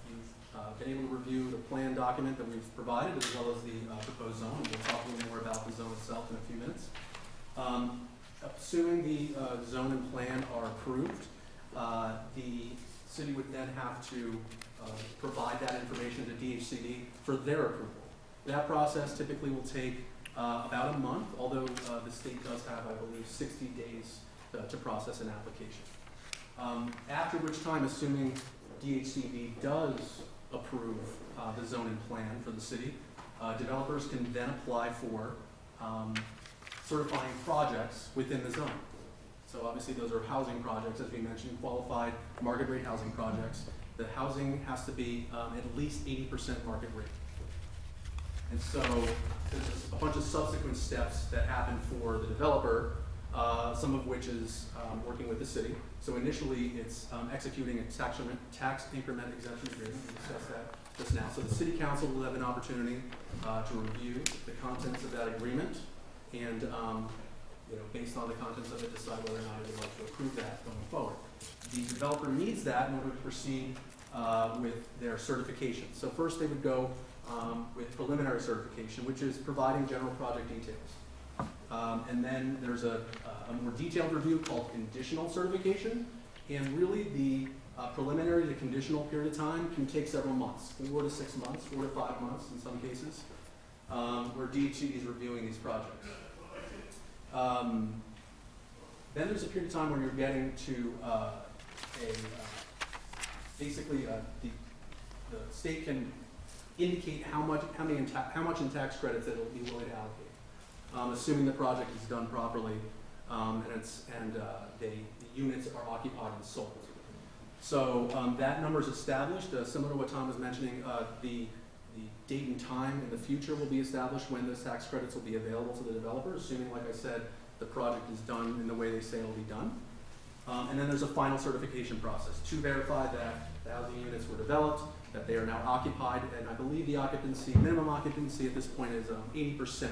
you've been able to review the plan document that we've provided as well as the proposed zone. We'll talk a little more about the zone itself in a few minutes. Assuming the zone and plan are approved, the city would then have to provide that information to DHCD for their approval. That process typically will take about a month, although the state does have, I believe, 60 days to process an application. After which time, assuming DHCD does approve the zoning plan for the city, developers can then apply for certifying projects within the zone. So obviously those are housing projects, as we mentioned, qualified market rate housing projects. The housing has to be at least 80% market rate. And so there's a bunch of subsequent steps that happen for the developer, some of which is working with the city. So initially it's executing a tax increment exemption agreement. We discussed that just now. So the city council will have an opportunity to review the contents of that agreement and based on the contents of it, decide whether or not they would like to approve that going forward. The developer needs that in order to proceed with their certification. So first they would go with preliminary certification, which is providing general project details. And then there's a more detailed review called conditional certification. And really the preliminary to conditional period of time can take several months, 4 to 6 months, 4 to 5 months in some cases, where DHCD is reviewing these projects. Then there's a period of time when you're getting to basically the state can indicate how much in tax credits that it'll be willing to allocate, assuming the project is done properly and the units are occupied and sold. So that number is established, similar to what Tom was mentioning. The date and time in the future will be established when those tax credits will be available to the developer, assuming, like I said, the project is done in the way they say it'll be done. And then there's a final certification process to verify that the housing units were developed, that they are now occupied, and I believe the minimum occupancy at this point is 80%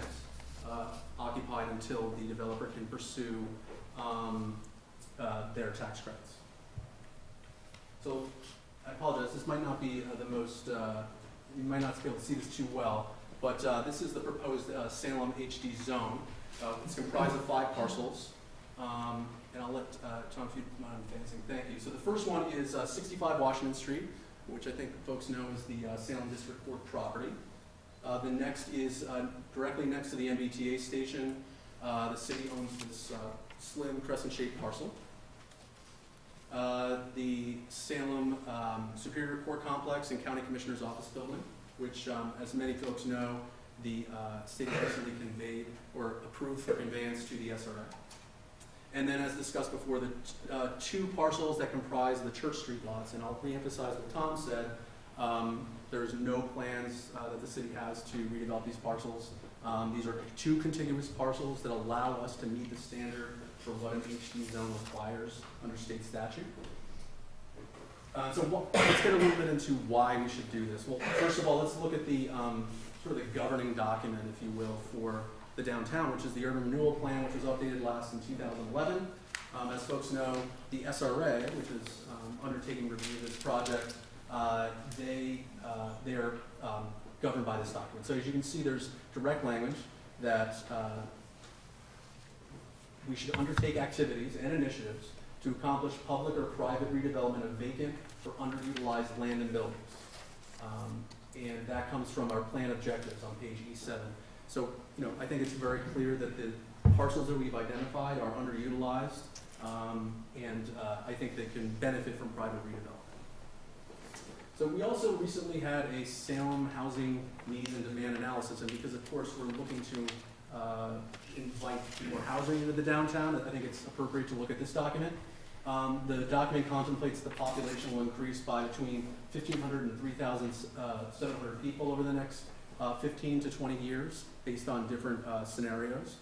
occupied until the developer can pursue their tax credits. So I apologize, this might not be the most, you might not be able to see this too well, but this is the proposed Salem HD zone. It's comprised of 5 parcels. And I'll let Tom, if you mind advancing. Thank you. So the first one is 65 Washington Street, which I think folks know is the Salem District Court property. The next is directly next to the MBTA station. The city owns this slim crescent-shaped parcel. The Salem Superior Court Complex and County Commissioner's Office building, which, as many folks know, the state recently conveyed or approved for conveyance to the SRA. And then, as discussed before, the 2 parcels that comprise the Church Street lots, and I'll reemphasize what Tom said. There's no plans that the city has to redevelop these parcels. These are 2 contiguous parcels that allow us to meet the standard for what an HD zone requires under state statute. Let's get a little bit into why we should do this. Well, first of all, let's look at the sort of the governing document, if you will, for the downtown, which is the Urban Renewal Plan, which was updated last in 2011. As folks know, the SRA, which is undertaking review of this project, they are governed by this document. So as you can see, there's direct language that we should undertake activities and initiatives to accomplish public or private redevelopment of vacant or underutilized land and buildings. And that comes from our plan objectives on page E7. So, I think it's very clear that the parcels that we've identified are underutilized, and I think they can benefit from private redevelopment. So we also recently had a Salem housing needs and demand analysis, and because of course we're looking to invite more housing into the downtown, I think it's appropriate to look at this document. The document contemplates the population will increase by between 1,500 and 3,700 people over the next 15 to 20 years, based on different scenarios.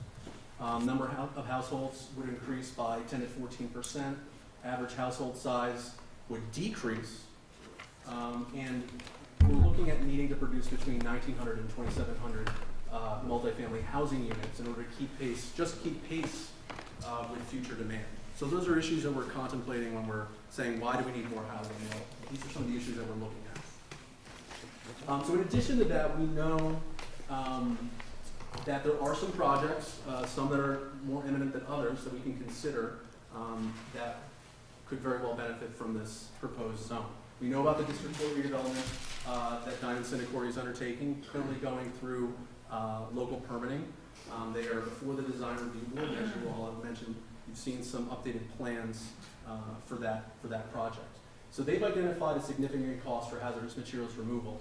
Number of households would increase by 10 to 14%. Average household size would decrease. And we're looking at needing to produce between 1,900 and 2,700 multifamily housing units in order to keep pace with future demand. So those are issues that we're contemplating when we're saying, why do we need more housing? Well, these are some of the issues that we're looking at. So in addition to that, we know that there are some projects, some that are more imminent than others, that we can consider that could very well benefit from this proposed zone. We know about the district court redevelopment that Diamond Syndicory is undertaking, currently going through local permitting. They are before the design review board, as you all have mentioned. You've seen some updated plans for that project. So they've identified a significant cost for hazardous materials removal.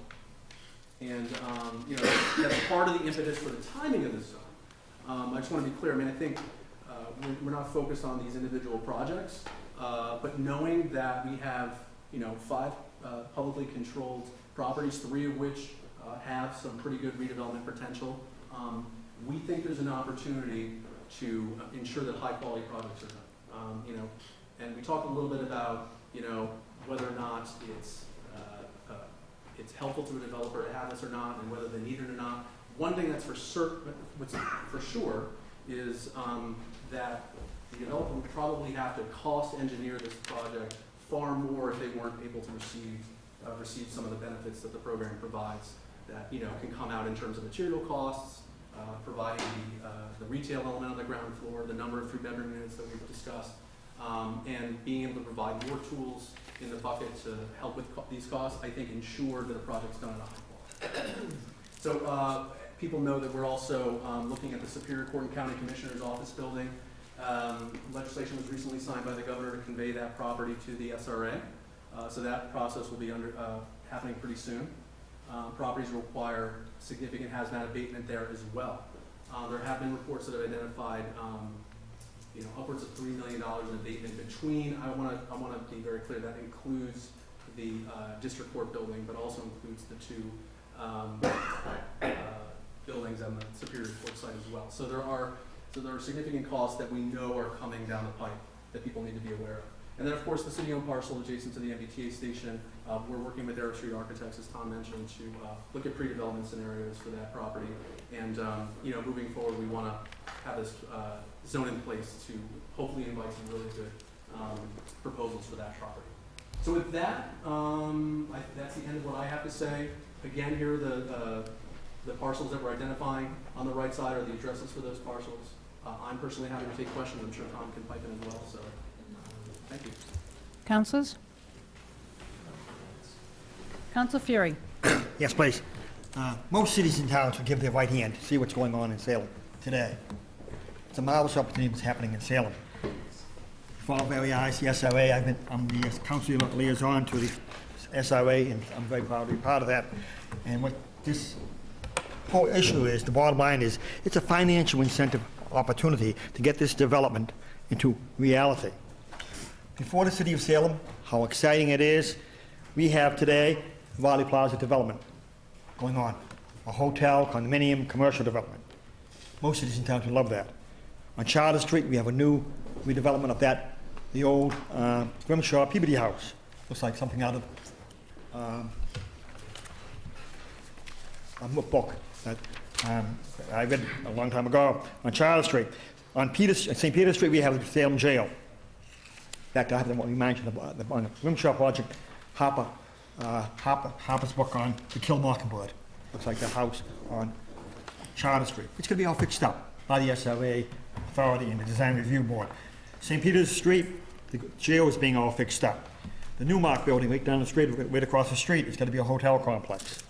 And that's part of the impetus for the timing of this zone. I just want to be clear. I mean, I think we're not focused on these individual projects, but knowing that we have 5 publicly controlled properties, 3 of which have some pretty good redevelopment potential, we think there's an opportunity to ensure that high-quality projects are done. And we talked a little bit about whether or not it's helpful to a developer to have this or not, and whether they need it or not. One thing that's for sure is that the developer would probably have to cost engineer this project far more if they weren't able to receive some of the benefits that the program provides that can come out in terms of material costs, providing the retail element on the ground floor, the number of 3-bedroom units that we've discussed, and being able to provide more tools in the bucket to help with these costs, I think ensure that a project's done at a high quality. So people know that we're also looking at the Superior Court and County Commissioner's Office building. Legislation was recently signed by the governor to convey that property to the SRA. So that process will be happening pretty soon. Properties require significant hazmat abatement there as well. There have been reports that have identified upwards of $3 million in abatement between, I want to be very clear, that includes the district court building, but also includes the 2 buildings on the Superior Court site as well. So there are significant costs that we know are coming down the pipe that people need to be aware of. And then, of course, the city-owned parcel adjacent to the MBTA station, we're working with Arrow Street Architects, as Tom mentioned, to look at pre-development scenarios for that property. And, moving forward, we want to have this zone in place to hopefully invite some really good proposals for that property. So with that, that's the end of what I have to say. Again, here are the The parcels that we're identifying on the right side are the addresses for those parcels. I'm personally happy to take questions. I'm sure Tom can pipe in as well, so thank you. Councilors? Council Fury. Yes, please. Most cities and towns would give their right hand to see what's going on in Salem today. It's a marvelous opportunity what's happening in Salem. For all very eyes, the SRA, I'm the council liaison to the SRA, and I'm very proud to be part of that. And what this whole issue is, the bottom line is, it's a financial incentive opportunity to get this development into reality. Before the city of Salem, how exciting it is, we have today Valley Plaza development going on. A hotel, condominium, commercial development. Most cities and towns would love that. On Charter Street, we have a new redevelopment of that, the old Grimshaw Peabody House. Looks like something out of a book that I read a long time ago. On Charter Street. On St. Peter Street, we have the Salem Jail. In fact, I have what we mentioned on the Grimshaw project, Harper's book on To Kill Mockingbird. Looks like the house on Charter Street. It's going to be all fixed up by the SRA Authority and the Design Review Board. St. Peter's Street, the jail is being all fixed up. The Newmark building right down the street, right across the street, is going to be a hotel complex.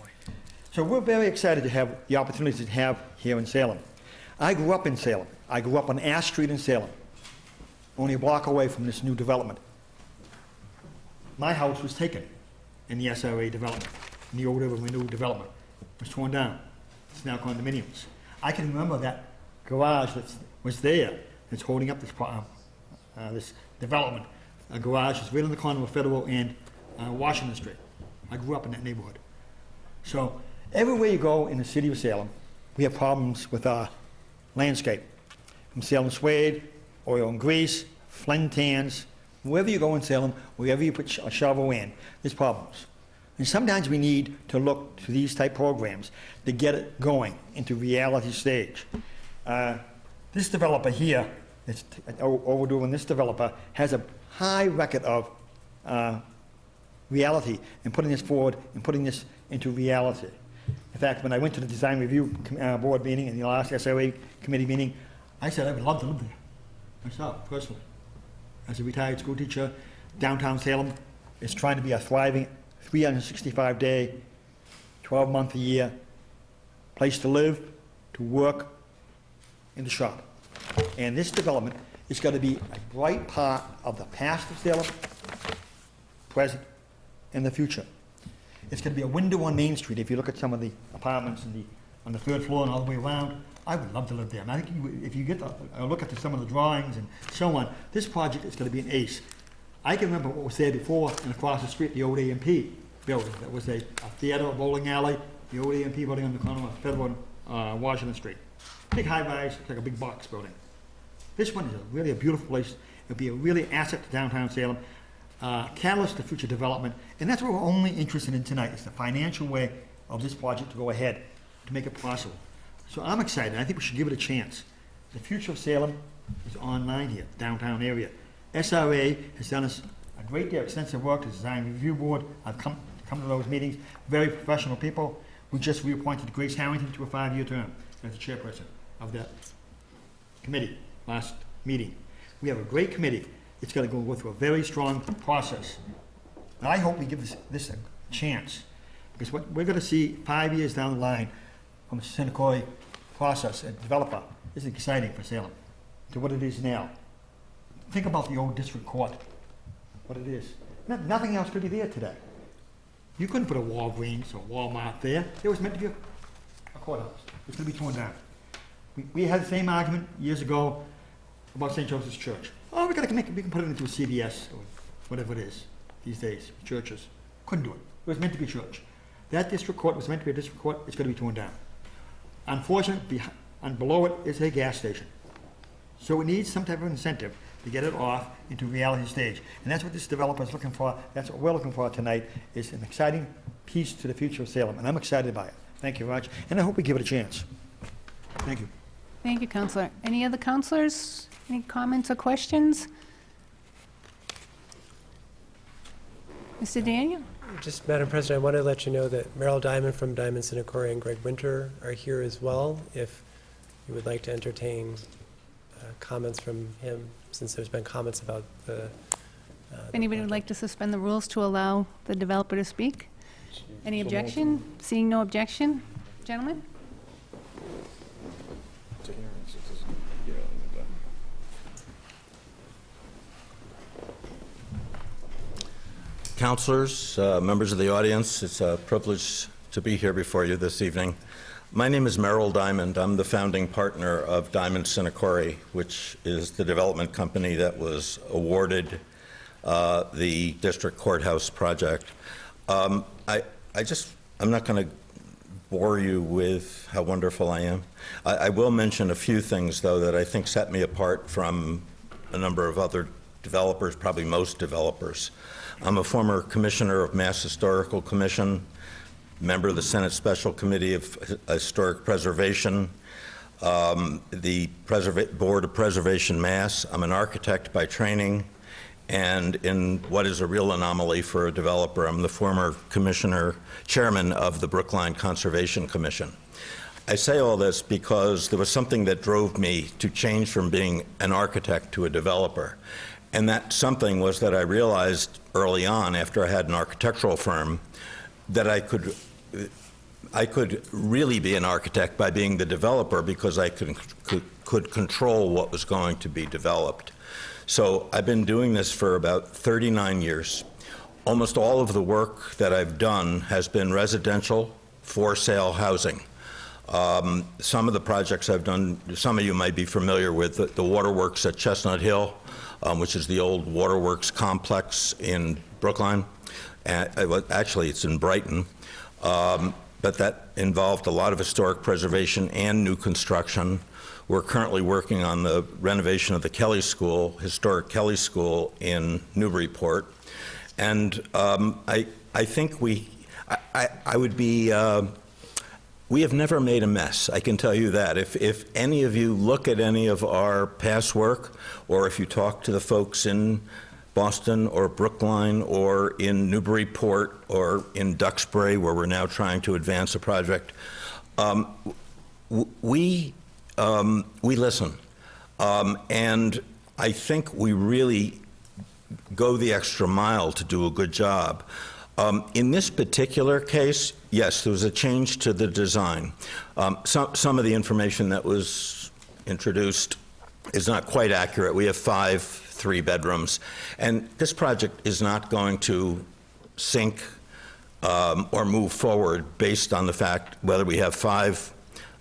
So we're very excited to have the opportunities to have here in Salem. I grew up in Salem. I grew up on Ash Street in Salem, only a block away from this new development. My house was taken in the SRA development, in the old River development. It was torn down. It's now condominiums. I can remember that garage that was there that's holding up this development. A garage is right on the corner of Federal and Washington Street. I grew up in that neighborhood. So everywhere you go in the city of Salem, we have problems with our landscape. From Salem Suede, oil and grease, Flint tans, wherever you go in Salem, wherever you put a shovel in, there's problems. And sometimes we need to look to these type programs to get it going into reality stage. This developer here, that's overdoing this developer, has a high record of reality and putting this forward and putting this into reality. In fact, when I went to the Design Review Board meeting and the last SRA committee meeting, I said I would love to live there, myself, personally. As a retired school teacher, downtown Salem is trying to be a thriving 365-day, 12-month-a-year place to live, to work, and to shop. And this development is going to be a bright part of the past of Salem, present, and the future. It's going to be a window on Main Street. If you look at some of the apartments on the third floor and all the way around, I would love to live there. And I think if you get a look at some of the drawings and so on, this project is going to be an ace. I can remember what was there before and across the street, the old A&P building. That was a theater, a bowling alley, the old A&P building on the corner of Federal and Washington Street. Big high-rise, it's like a big box building. This one is really a beautiful place. It'll be a really asset to downtown Salem, catalyst to future development, and that's what we're only interested in tonight, is the financial way of this project to go ahead, to make it possible. So I'm excited. I think we should give it a chance. The future of Salem is online here, downtown area. SRA has done us a great deal of extensive work, the Design Review Board. I've come to those meetings, very professional people. We just reappointed Grace Harrington to a 5-year term as the chairperson of that committee last meeting. We have a great committee. It's going to go through a very strong process. And I hope we give this a chance, because what we're going to see 5 years down the line from a Senecoy process and developer is exciting for Salem to what it is now. Think about the old district court, what it is. Nothing else could be there today. You couldn't put a Walgreens or Walmart there. It was meant to be a courthouse. It's going to be torn down. We had the same argument years ago about St. Joseph's Church. Oh, we can put it into a CVS or whatever it is these days, churches. Couldn't do it. It was meant to be church. That district court was meant to be a district court. It's going to be torn down. Unfortunately, and below it is a gas station. So it needs some type of incentive to get it off into reality stage. And that's what this developer is looking for. That's what we're looking for tonight, is an exciting piece to the future of Salem. And I'm excited by it. Thank you very much. And I hope we give it a chance. Thank you. Thank you, Councilor. Any other councilors? Any comments or questions? Mr. Daniel? Just, Madam President, I want to let you know that Merrill Diamond from Diamond Sinacori and Greg Winter are here as well, if you would like to entertain comments from him, since there's been comments about the... If anybody would like to suspend the rules to allow the developer to speak? Any objection? Seeing no objection, gentlemen? Councilors, members of the audience, it's a privilege to be here before you this evening. My name is Merrill Diamond. I'm the founding partner of Diamond Sinacori, which is the development company that was awarded the district courthouse project. I'm not going to bore you with how wonderful I am. I will mention a few things, though, that I think set me apart from a number of other developers, probably most developers. I'm a former commissioner of Mass Historical Commission, member of the Senate Special Committee of Historic Preservation, the Board of Preservation Mass. I'm an architect by training, and in what is a real anomaly for a developer, I'm the former chairman of the Brookline Conservation Commission. I say all this because there was something that drove me to change from being an architect to a developer. And that something was that I realized early on, after I had an architectural firm, that I could really be an architect by being the developer, because I could control what was going to be developed. So I've been doing this for about 39 years. Almost all of the work that I've done has been residential, for sale housing. Some of the projects I've done, some of you might be familiar with the waterworks at Chestnut Hill, which is the old waterworks complex in Brookline. Actually, it's in Brighton. But that involved a lot of historic preservation and new construction. We're currently working on the renovation of the Kelly School, historic Kelly School in Newburyport. And I think we have never made a mess, I can tell you that. If any of you look at any of our past work, or if you talk to the folks in Boston or Brookline or in Newburyport or in Duxbury, where we're now trying to advance a project, we listen. And I think we really go the extra mile to do a good job. In this particular case, yes, there was a change to the design. Some of the information that was introduced is not quite accurate. We have 5 3-bedrooms, and this project is not going to sink or move forward based on the fact whether we have 5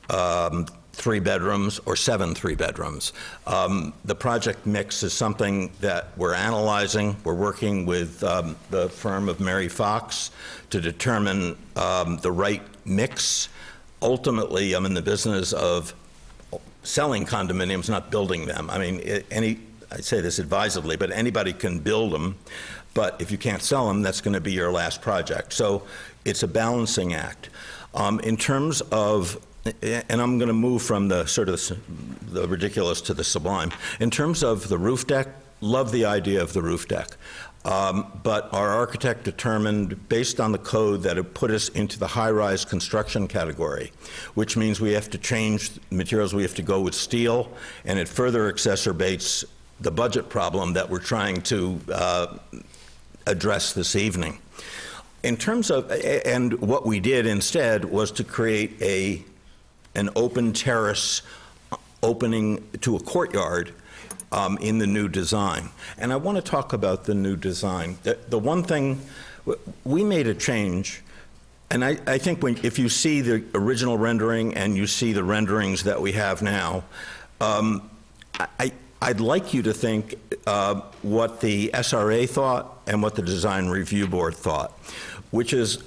3-bedrooms or 7 3-bedrooms. The project mix is something that we're analyzing. We're working with the firm of Mary Fox to determine the right mix. Ultimately, I'm in the business of selling condominiums, not building them. I mean, I say this advisedly, but anybody can build them. But if you can't sell them, that's going to be your last project. So it's a balancing act. In terms of, and I'm going to move from the sort of the ridiculous to the sublime. In terms of the roof deck, love the idea of the roof deck. But our architect determined, based on the code, that it put us into the high-rise construction category, which means we have to change materials. We have to go with steel, and it further exacerbates the budget problem that we're trying to address this evening. In terms of, and what we did instead was to create an open terrace opening to a courtyard in the new design. And I want to talk about the new design. The one thing, we made a change, and I think if you see the original rendering and you see the renderings that we have now, I'd like you to think what the SRA thought and what the Design Review Board thought, which is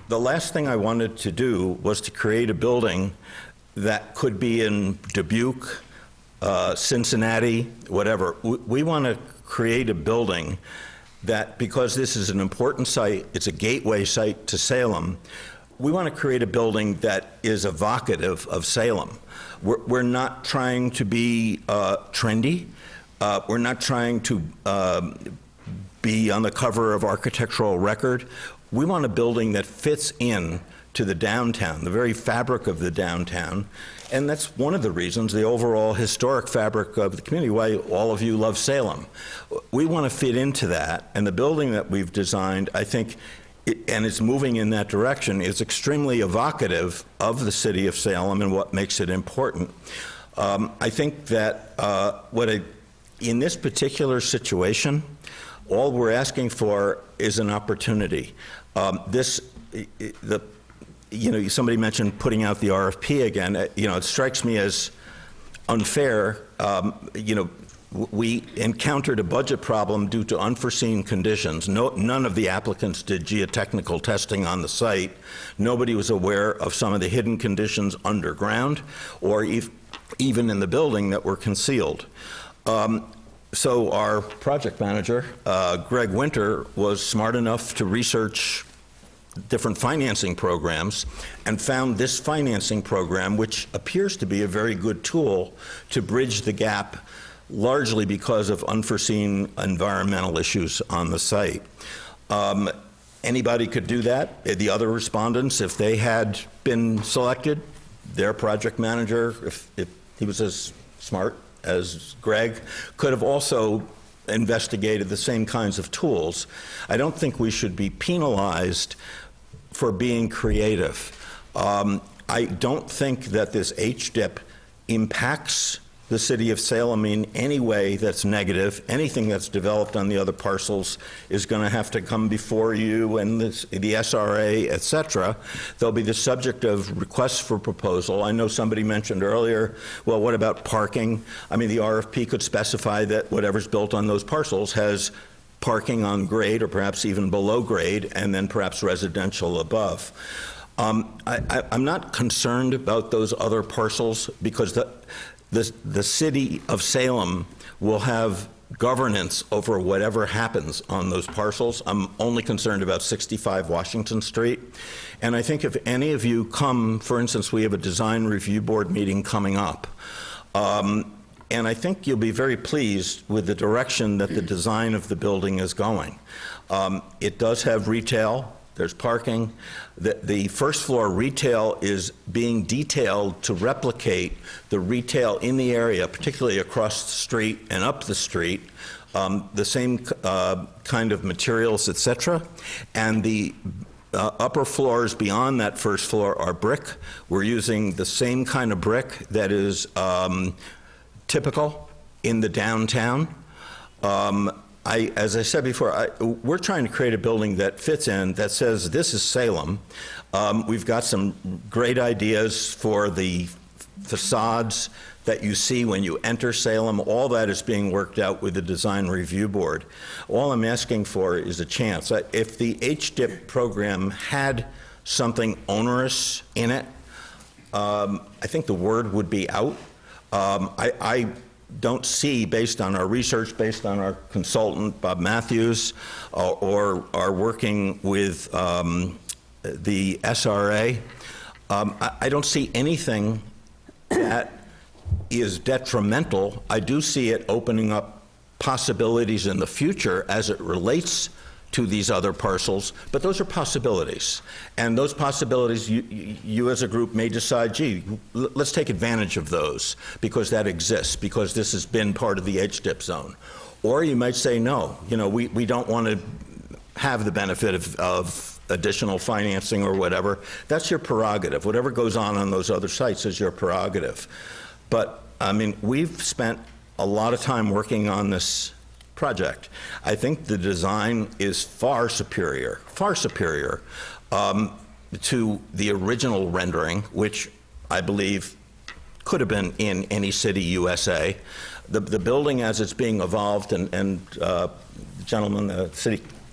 the last thing I wanted to do was to create a building that could be in Dubuque, Cincinnati, whatever. We want to create a building that, because this is an important site, it's a gateway site to Salem, we want to create a building that is evocative of Salem. We're not trying to be trendy. We're not trying to be on the cover of Architectural Record. We want a building that fits in to the downtown, the very fabric of the downtown. And that's one of the reasons, the overall historic fabric of the community, why all of you love Salem. We want to fit into that, and the building that we've designed, I think, and it's moving in that direction, is extremely evocative of the city of Salem and what makes it important. I think that in this particular situation, all we're asking for is an opportunity. Somebody mentioned putting out the RFP again. It strikes me as unfair. We encountered a budget problem due to unforeseen conditions. None of the applicants did geotechnical testing on the site. Nobody was aware of some of the hidden conditions underground or even in the building that were concealed. So our project manager, Greg Winter, was smart enough to research different financing programs and found this financing program, which appears to be a very good tool to bridge the gap, largely because of unforeseen environmental issues on the site. Anybody could do that. The other respondents, if they had been selected, their project manager, if he was as smart as Greg, could have also investigated the same kinds of tools. I don't think we should be penalized for being creative. I don't think that this HDIP impacts the city of Salem in any way that's negative. Anything that's developed on the other parcels is going to have to come before you and the SRA, et cetera. They'll be the subject of requests for proposal. I know somebody mentioned earlier, well, what about parking? I mean, the RFP could specify that whatever's built on those parcels has parking on grade or perhaps even below grade, and then perhaps residential above. I'm not concerned about those other parcels because the city of Salem will have governance over whatever happens on those parcels. I'm only concerned about 65 Washington Street. And I think if any of you come, for instance, we have a design review board meeting coming up. And I think you'll be very pleased with the direction that the design of the building is going. It does have retail. There's parking. The first floor retail is being detailed to replicate the retail in the area, particularly across the street and up the street, the same kind of materials, et cetera. And the upper floors beyond that first floor are brick. We're using the same kind of brick that is typical in the downtown. As I said before, we're trying to create a building that fits in, that says this is Salem. We've got some great ideas for the facades that you see when you enter Salem. All that is being worked out with the design review board. All I'm asking for is a chance. If the HDIP program had something onerous in it, I think the word would be out. I don't see, based on our research, based on our consultant, Bob Matthews, or our working with the SRA, I don't see anything that is detrimental. I do see it opening up possibilities in the future as it relates to these other parcels, but those are possibilities. And those possibilities, you as a group may decide, gee, let's take advantage of those because that exists, because this has been part of the HDIP zone. Or you might say, no, we don't want to have the benefit of additional financing or whatever. That's your prerogative. Whatever goes on those other sites is your prerogative. But, I mean, we've spent a lot of time working on this project. I think the design is far superior to the original rendering, which I believe could have been in any city USA. The building as it's being evolved, and the gentleman, the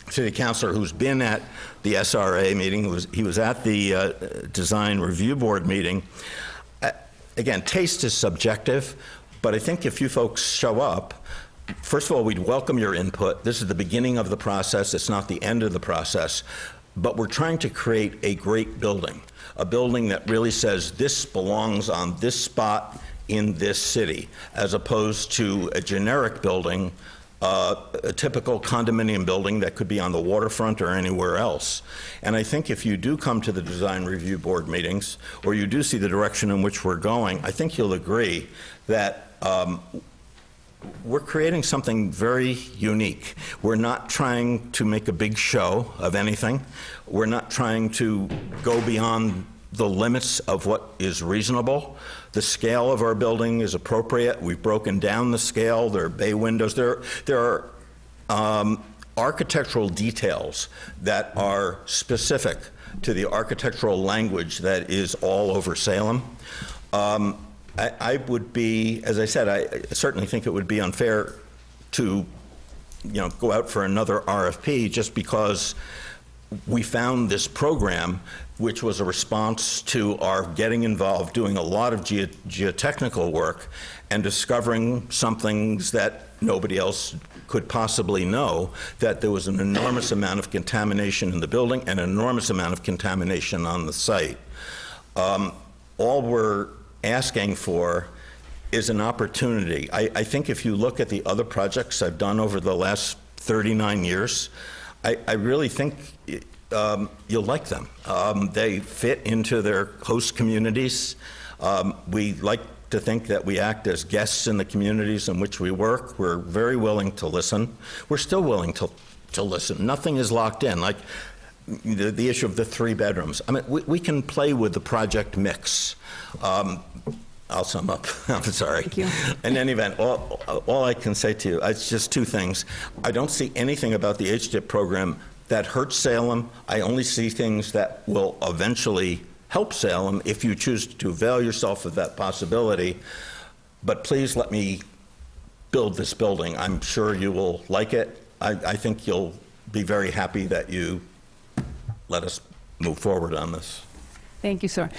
city councilor who's been at the SRA meeting, he was at the design review board meeting. Again, taste is subjective, but I think if you folks show up, first of all, we'd welcome your input. This is the beginning of the process. It's not the end of the process. But we're trying to create a great building, a building that really says this belongs on this spot in this city, as opposed to a generic building a typical condominium building that could be on the waterfront or anywhere else. And I think if you do come to the design review board meetings, or you do see the direction in which we're going, I think you'll agree that we're creating something very unique. We're not trying to make a big show of anything. We're not trying to go beyond the limits of what is reasonable. The scale of our building is appropriate. We've broken down the scale. There are bay windows. There are architectural details that are specific to the architectural language that is all over Salem. I would be, as I said, I certainly think it would be unfair to, go out for another RFP just because we found this program, which was a response to our getting involved, doing a lot of geotechnical work, and discovering some things that nobody else could possibly know, that there was an enormous amount of contamination in the building and an enormous amount of contamination on the site. All we're asking for is an opportunity. I think if you look at the other projects I've done over the last 39 years, I really think you'll like them. They fit into their host communities. We like to think that we act as guests in the communities in which we work. We're very willing to listen. We're still willing to listen. Nothing is locked in. Like the issue of the 3 bedrooms. I mean, we can play with the project mix. I'll sum up. I'm sorry. Thank you. In any event, all I can say to you, it's just 2 things. I don't see anything about the HDIP program that hurts Salem. I only see things that will eventually help Salem if you choose to avail yourself of that possibility. But please let me build this building. I'm sure you will like it. I think you'll be very happy that you let us move forward on this. Thank you, sir.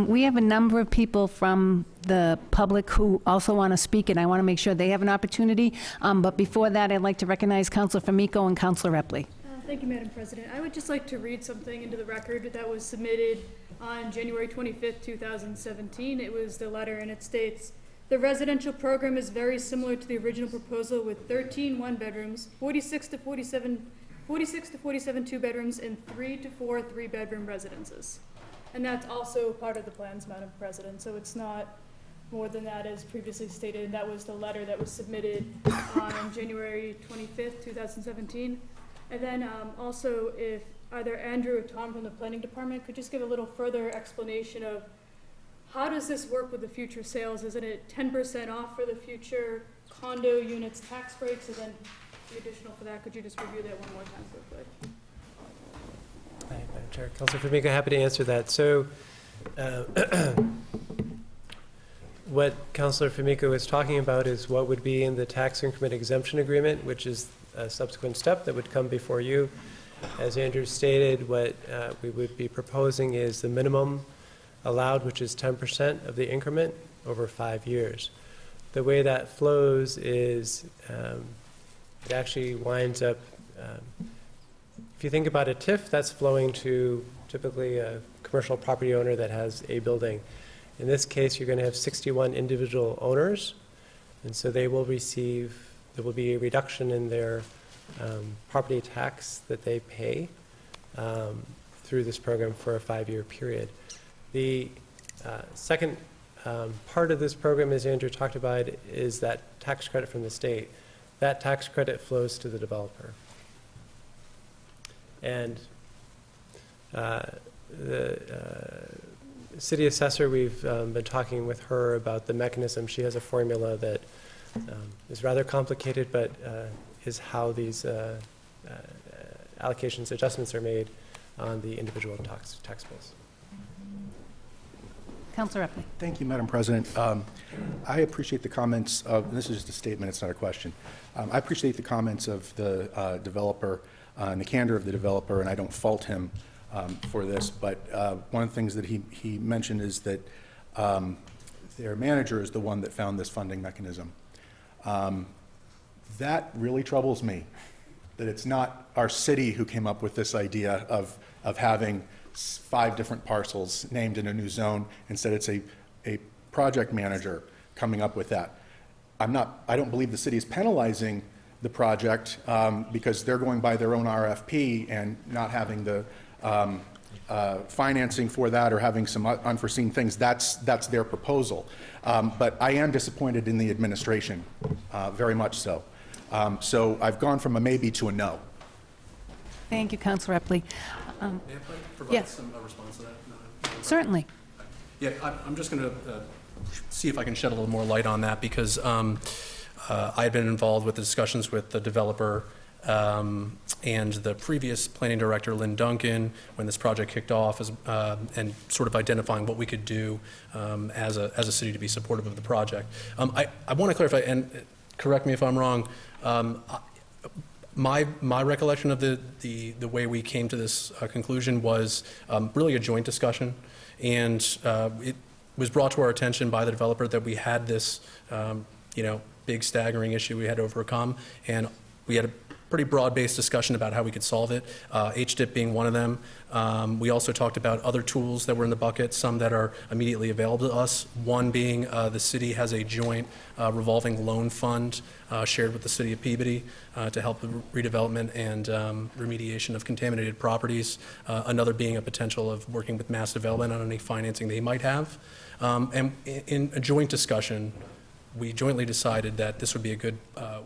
We have a number of people from the public who also want to speak, and I want to make sure they have an opportunity. But before that, I'd like to recognize Councilor Famico and Councilor Repley. Thank you, Madam President. I would just like to read something into the record that was submitted on January 25th, 2017. It was the letter, and it states, "The residential program is very similar to the original proposal with 13 one-bedrooms, 46 to 47 two-bedrooms, and 3 to 4 three-bedroom residences." And that's also part of the plans, Madam President, so it's not more than that as previously stated. That was the letter that was submitted on January 25th, 2017. And then also, if either Andrew or Tom from the Planning Department could just give a little further explanation of how does this work with the future sales? Isn't it 10% off for the future condo units tax breaks? And then the additional for that, could you just review that one more time real quick? Madam Chair, Councilor Famico, happy to answer that. So what Councilor Famico is talking about is what would be in the tax increment exemption agreement, which is a subsequent step that would come before you. As Andrew stated, what we would be proposing is the minimum allowed, which is 10% of the increment over 5 years. The way that flows is it actually winds up, if you think about a TIF, that's flowing to typically a commercial property owner that has a building. In this case, you're going to have 61 individual owners, and so they will receive, there will be a reduction in their property tax that they pay through this program for a 5-year period. The second part of this program, as Andrew talked about, is that tax credit from the state. That tax credit flows to the developer. And the city assessor, we've been talking with her about the mechanism. She has a formula that is rather complicated, but is how these allocations, adjustments are made on the individual tax bills. Councilor Repley. Thank you, Madam President. I appreciate the comments of, and this is just a statement, it's not a question. I appreciate the comments of the developer and the candor of the developer, and I don't fault him for this, but one of the things that he mentioned is that their manager is the one that found this funding mechanism. That really troubles me, that it's not our city who came up with this idea of having 5 different parcels named in a new zone. Instead, it's a project manager coming up with that. I don't believe the city is penalizing the project because they're going by their own RFP and not having the financing for that or having some unforeseen things. That's their proposal. But I am disappointed in the administration, very much so. So I've gone from a maybe to a no. Thank you, Councilor Epley. May I provide Yes. some response to that? Certainly. Yeah, I'm just going to see if I can shed a little more light on that, because I've been involved with the discussions with the developer and the previous planning director, Lynn Duncan, when this project kicked off, and sort of identifying what we could do as a city to be supportive of the project. I want to clarify, and correct me if I'm wrong, my recollection of the way we came to this conclusion was really a joint discussion, and it was brought to our attention by the developer that we had this, big staggering issue we had to overcome, and we had a pretty broad-based discussion about how we could solve it, HDIP being one of them. We also talked about other tools that were in the bucket, some that are immediately available to us, one being the city has a joint revolving loan fund shared with the city of Peabody to help the redevelopment and remediation of contaminated properties, another being a potential of working with Mass Development on any financing they might have. And in a joint discussion, we jointly decided that this would be a good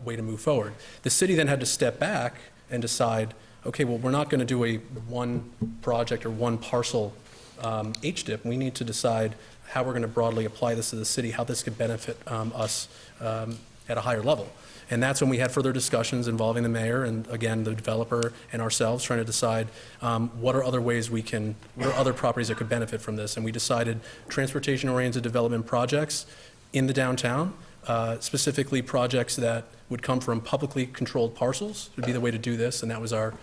way to move forward. The city then had to step back and decide, okay, well, we're not going to do a one project or one parcel HDIP. We need to decide how we're going to broadly apply this to the city, how this could benefit us at a higher level. And that's when we had further discussions involving the mayor and, again, the developer and ourselves, trying to decide what are other ways what are other properties that could benefit from this. And we decided transportation-oriented development projects in the downtown, specifically projects that would come from publicly controlled parcels would be the way to do this, and that was our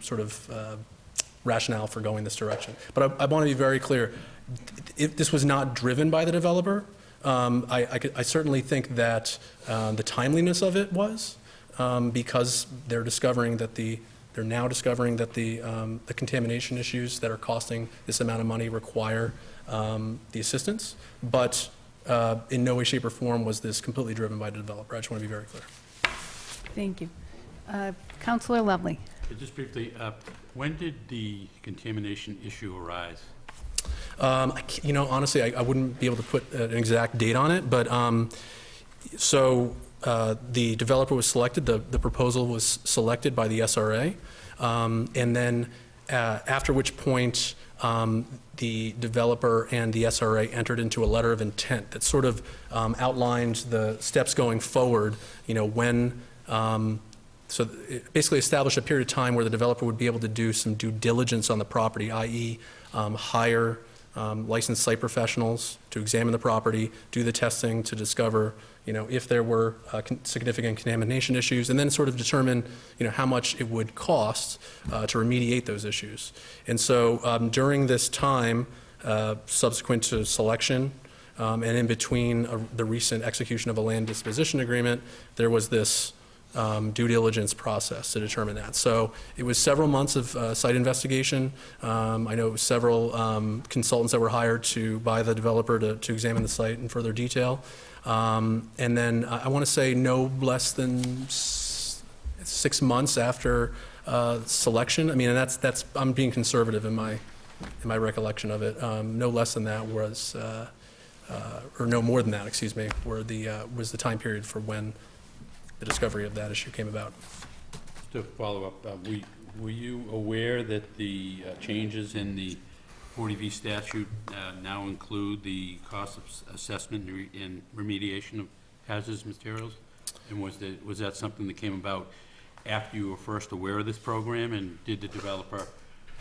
sort of rationale for going this direction. But I want to be very clear, this was not driven by the developer. I certainly think that the timeliness of it was, because they're now discovering that the contamination issues that are costing this amount of money require the assistance, but in no way, shape, or form was this completely driven by the developer. I just want to be very clear. Thank you. Councilor Lovely. Just briefly, when did the contamination issue arise? Honestly, I wouldn't be able to put an exact date on it, but the developer was selected, the proposal was selected by the SRA, and then after which point the developer and the SRA entered into a letter of intent that sort of outlined the steps going forward, so it basically established a period of time where the developer would be able to do some due diligence on the property, i.e. Hire licensed site professionals to examine the property, do the testing to discover, if there were significant contamination issues, and then sort of determine, how much it would cost to remediate those issues. And so during this time, subsequent to selection, and in between the recent execution of a land disposition agreement, there was this due diligence process to determine that. So it was several months of site investigation. I know it was several consultants that were hired by the developer to examine the site in further detail. And then I want to say no less than 6 months after selection. I mean, and that's I'm being conservative in my recollection of it. No less than that was, or no more than that, excuse me, was the time period for when the discovery of that issue came about. To follow up, were you aware that the changes in the 40V statute now include the cost of assessment and remediation of hazardous materials? And was that something that came about after you were first aware of this program? And did the developer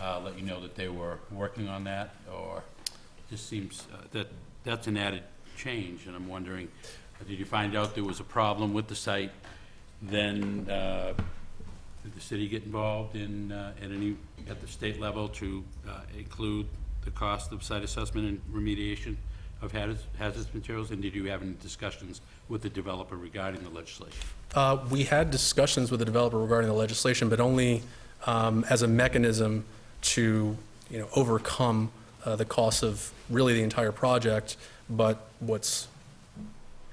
let you know that they were working on that? Or it just seems that that's an added change, and I'm wondering, did you find out there was a problem with the site? Then did the city get involved at the state level to include the cost of site assessment and remediation of hazardous materials? And did you have any discussions with the developer regarding the legislation? We had discussions with the developer regarding the legislation, but only as a mechanism to overcome the cost of really the entire project. But what's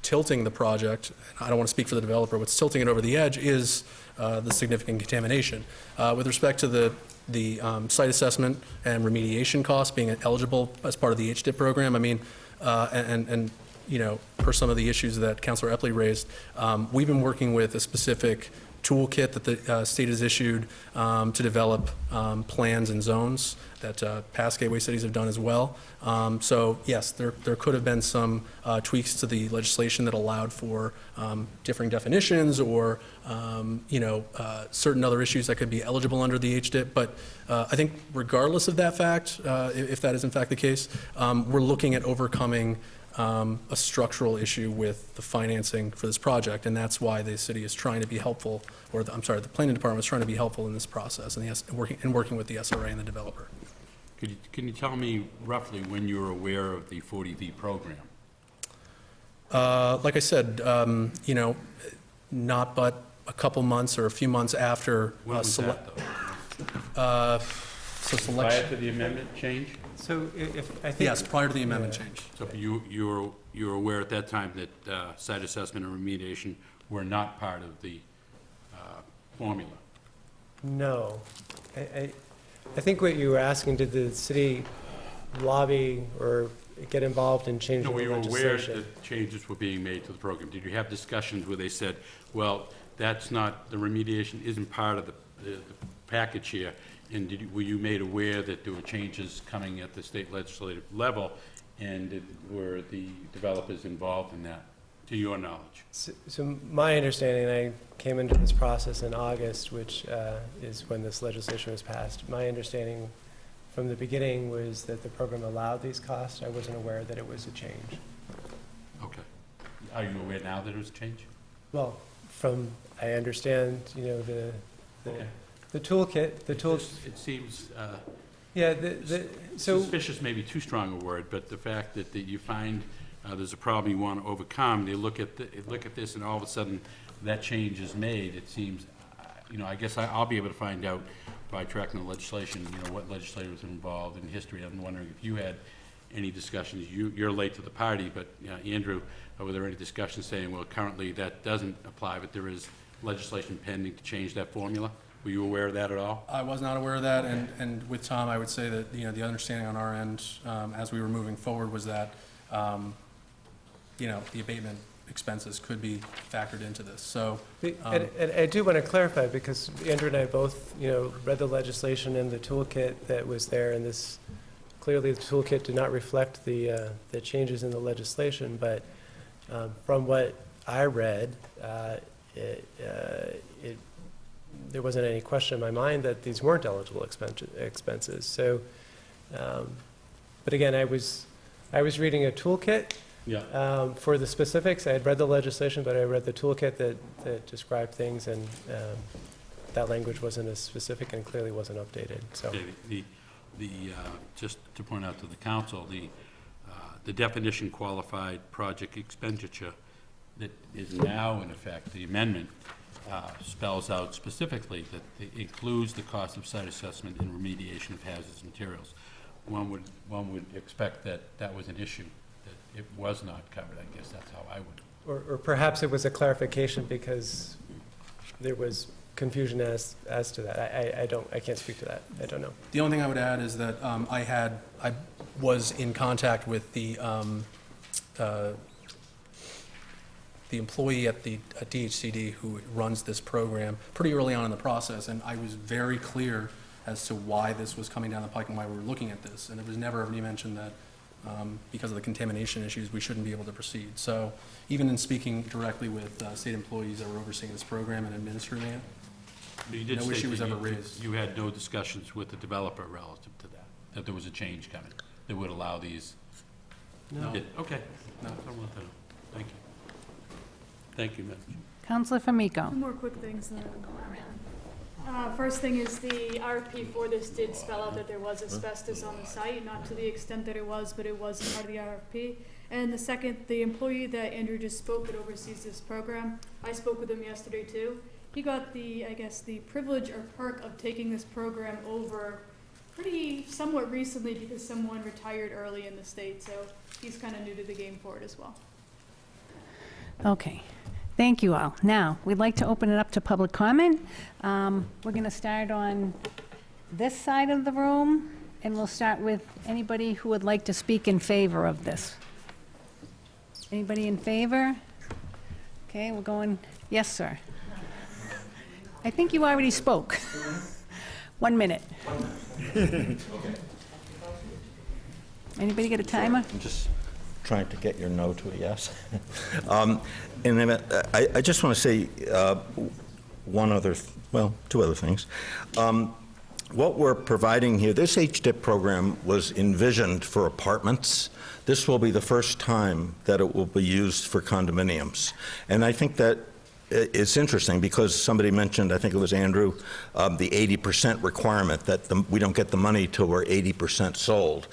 tilting the project, I don't want to speak for the developer, what's tilting it over the edge is the significant contamination. With respect to the site assessment and remediation costs being eligible as part of the HDIP program, I mean, and you know, per some of the issues that Councilor Epley raised, we've been working with a specific toolkit that the state has issued to develop plans and zones that past gateway cities have done as well. So yes, there could have been some tweaks to the legislation that allowed for differing definitions or you know, certain other issues that could be eligible under the HDIP. But I think regardless of that fact, if that is in fact the case, we're looking at overcoming a structural issue with the financing for this project, and that's why the city is trying to be helpful, or the planning department is trying to be helpful in this process and working with the SRA and the developer. Can you tell me roughly when you were aware of the 40V program? Like I said, you know, not but a couple months or a few months after. When was that, though? So Prior selection. to the amendment change? So if, I think. Yes, prior to the amendment change. So you were aware at that time that site assessment and remediation were not part of the formula? No. I think what you were asking, did the city lobby or get involved in changing No, the were you aware legislation? that changes were being made to the program? Did you have discussions where they said, well, that's not, the remediation isn't part of the package here? And were you made aware that there were changes coming at the state legislative level, and were the developers involved in that, to your knowledge? So my understanding, I came into this process in August, which is when this legislation was passed. My understanding from the beginning was that the program allowed these costs. I wasn't aware that it was a change. Okay. Are you aware now that it was a change? Well, I understand, you know, the Okay. the toolkit, It seems yeah, so. suspicious, maybe too strong a word, but the fact that you find there's a problem you want to overcome, they look at this, and all of a sudden that change is made. It seems, you know, I guess I'll be able to find out by tracking the legislation, you know, what legislators are involved in history. I'm wondering if you had any discussions. You're late to the party, but Andrew, were there any discussions saying, well, currently that doesn't apply, but there is legislation pending to change that formula? Were you aware of that at all? I was not aware of that, and with Tom, I would say that, you know, the understanding on our end, as we were moving forward, was that, you know, the abatement expenses could be factored into this, so. And I do want to clarify, because Andrew and I both, you know, read the legislation and the toolkit that was there, and this, clearly the toolkit did not reflect the changes in the legislation, but from what I read, there wasn't any question in my mind that these weren't eligible expenses. So, but again, I was reading a toolkit for the specifics. I had read the legislation, but I read the toolkit that described things, and that language wasn't as specific and clearly wasn't updated. So, Okay, just to point out to the council, the definition qualified project expenditure that is now in effect, the amendment, spells out specifically that it includes the cost of site assessment and remediation of hazardous materials. One would expect that that was an issue, that it was not covered. I guess that's how I would. or perhaps it was a clarification because there was confusion as to that. I can't speak to that. I don't know. The only thing I would add is that I was in contact with the employee at DHCD who runs this program pretty early on in the process, and I was very clear as to why this was coming down the pike and why we were looking at this. And it was never ever mentioned that because of the contamination issues, we shouldn't be able to proceed. So even in speaking directly with state employees that were overseeing this program and administering it, You did no state issue was that ever raised. You had no discussions with the developer relative to that there was a change coming that would allow these? No. Okay. No, I want to know. Thank you. Thank you, Madam Chair. Counselor Two Famico. more quick things. Then first thing is the RFP for this did spell out that there was asbestos on the site, not to the extent that it was, but it was part of the RFP. And the second, the employee that Andrew just spoke that oversees this program, I spoke with him yesterday too. He got the privilege or perk of taking this program over somewhat recently because someone retired early in the state, so he's kind of new to the game for it as well. Okay, thank you all. Now, we'd like to open it up to public comment. We're going to start on this side of the room, and we'll start with anybody who would like to speak in favor of this. Anybody in favor? Okay, we're going, yes, sir. I think you already spoke. 1 minute. Anybody get a timer? I'm just trying to get your no to a yes. And then, I just want to say two other things. What we're providing here, this HDIP program was envisioned for apartments. This will be the first time that it will be used for condominiums. And I think that it's interesting because somebody mentioned, I think it was Andrew, the 80% requirement that we don't get the money till we're 80% sold.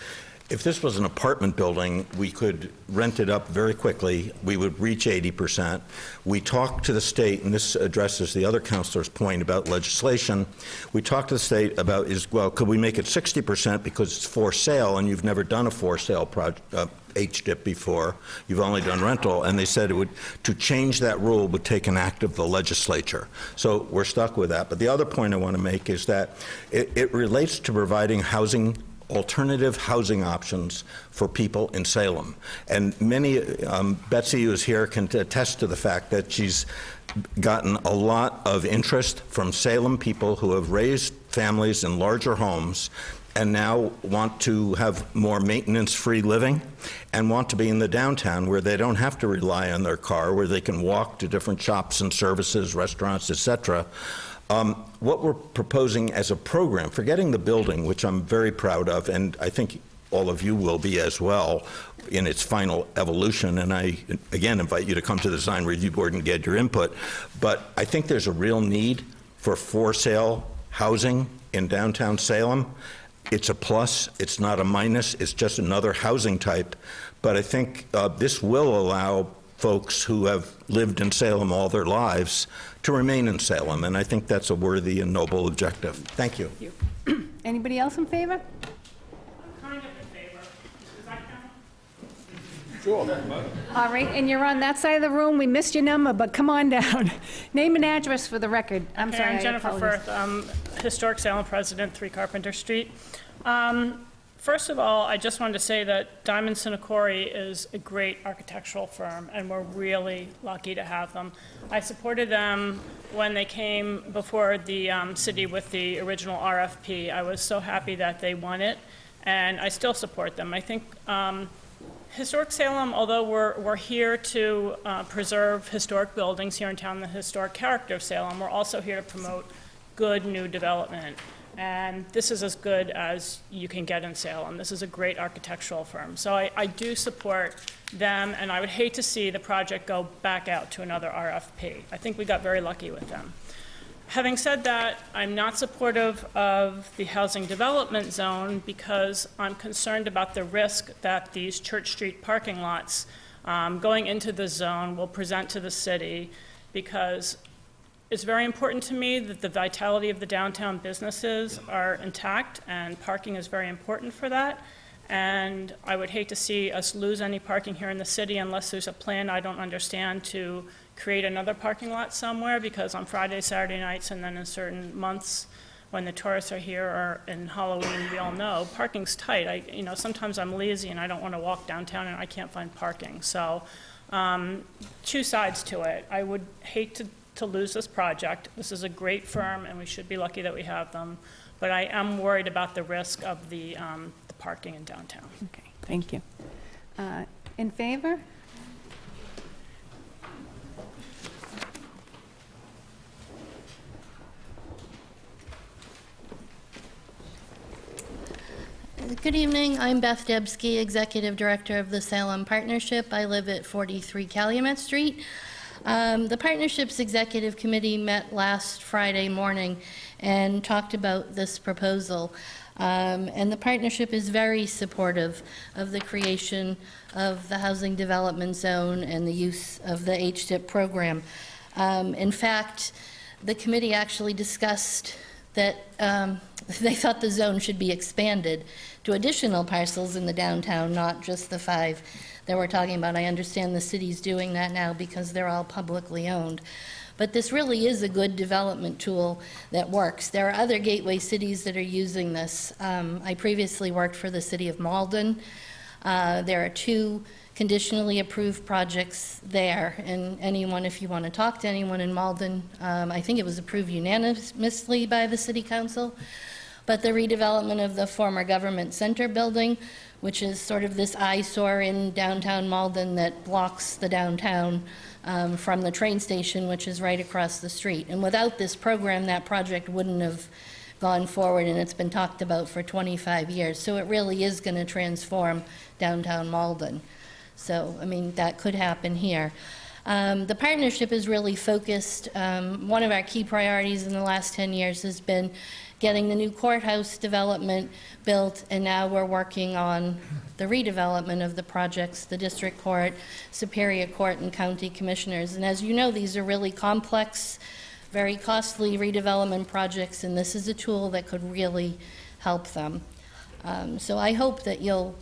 If this was an apartment building, we could rent it up very quickly. We would reach 80%. We talked to the state, and this addresses the other counselor's point about legislation. We talked to the state about, could we make it 60% because it's for sale, and you've never done a for sale HDIP before. You've only done rental, and they said to change that rule would take an act of the legislature. So we're stuck with that. But the other point I want to make is that it relates to providing alternative housing options for people in Salem. And many, Betsy, who's here, can attest to the fact that she's gotten a lot of interest from Salem people who have raised families in larger homes and now want to have more maintenance-free living and want to be in the downtown where they don't have to rely on their car, where they can walk to different shops and services, restaurants, et cetera. What we're proposing as a program, forgetting the building, which I'm very proud of, and I think all of you will be as well in its final evolution, and I, again, invite you to come to the design review board and get your input, but I think there's a real need for sale housing in downtown Salem. It's a plus, it's not a minus, it's just another housing type, but I think this will allow folks who have lived in Salem all their lives to remain in Salem, and I think that's a worthy and noble objective. Thank you. Anybody else in favor? I'm kind of in favor. Does that count? Sure. All right, and you're on that side of the room. We missed your number, but come on down. Name and address for the record. I'm sorry. I'm Jennifer apologize. Firth. I'm Historic Salem President, 3 Carpenter Street. First of all, I just wanted to say that Diamond Cinnacore is a great architectural firm, and we're really lucky to have them. I supported them when they came before the city with the original RFP. I was so happy that they won it, and I still support them. I think Historic Salem, although we're here to preserve historic buildings here in town, the historic character of Salem, we're also here to promote good new development. And this is as good as you can get in Salem. This is a great architectural firm. So I do support them, and I would hate to see the project go back out to another RFP. I think we got very lucky with them. Having said that, I'm not supportive of the housing development zone because I'm concerned about the risk that these Church Street parking lots going into the zone will present to the city, because it's very important to me that the vitality of the downtown businesses are intact, and parking is very important for that. And I would hate to see us lose any parking here in the city unless there's a plan I don't understand to create another parking lot somewhere, because on Friday, Saturday nights, and then in certain months when the tourists are here or in Halloween, we all know, parking's tight. Sometimes I'm lazy and I don't want to walk downtown and I can't find parking. So two sides to it. I would hate to lose this project. This is a great firm, and we should be lucky that we have them. But I am worried about the risk of the parking in downtown. Okay, thank you. In favor? Good evening. I'm Beth Debsky, Executive Director of the Salem Partnership. I live at 43 Calumet Street. The Partnership's Executive Committee met last Friday morning and talked about this proposal. And the Partnership is very supportive of the creation of the Housing Development Zone and the use of the HDIP program. In fact, the committee actually discussed that they thought the zone should be expanded to additional parcels in the downtown, not just the 5 that we're talking about. I understand the city's doing that now because they're all publicly owned. But this really is a good development tool that works. There are other gateway cities that are using this. I previously worked for the city of Malden. There are 2 conditionally approved projects there, and anyone, if you want to talk to anyone in Malden, I think it was approved unanimously by the city council. But the redevelopment of the former government center building, which is sort of this eyesore in downtown Malden that blocks the downtown from the train station, which is right across the street. And without this program, that project wouldn't have gone forward, and it's been talked about for 25 years. So it really is going to transform downtown Malden. So, I mean, that could happen here. The partnership is really focused. One of our key priorities in the last 10 years has been getting the new courthouse development built, and now we're working on the redevelopment of the projects, the district court, superior court, and county commissioners. And as you know, these are really complex, very costly redevelopment projects, and this is a tool that could really help them. So I hope that you'll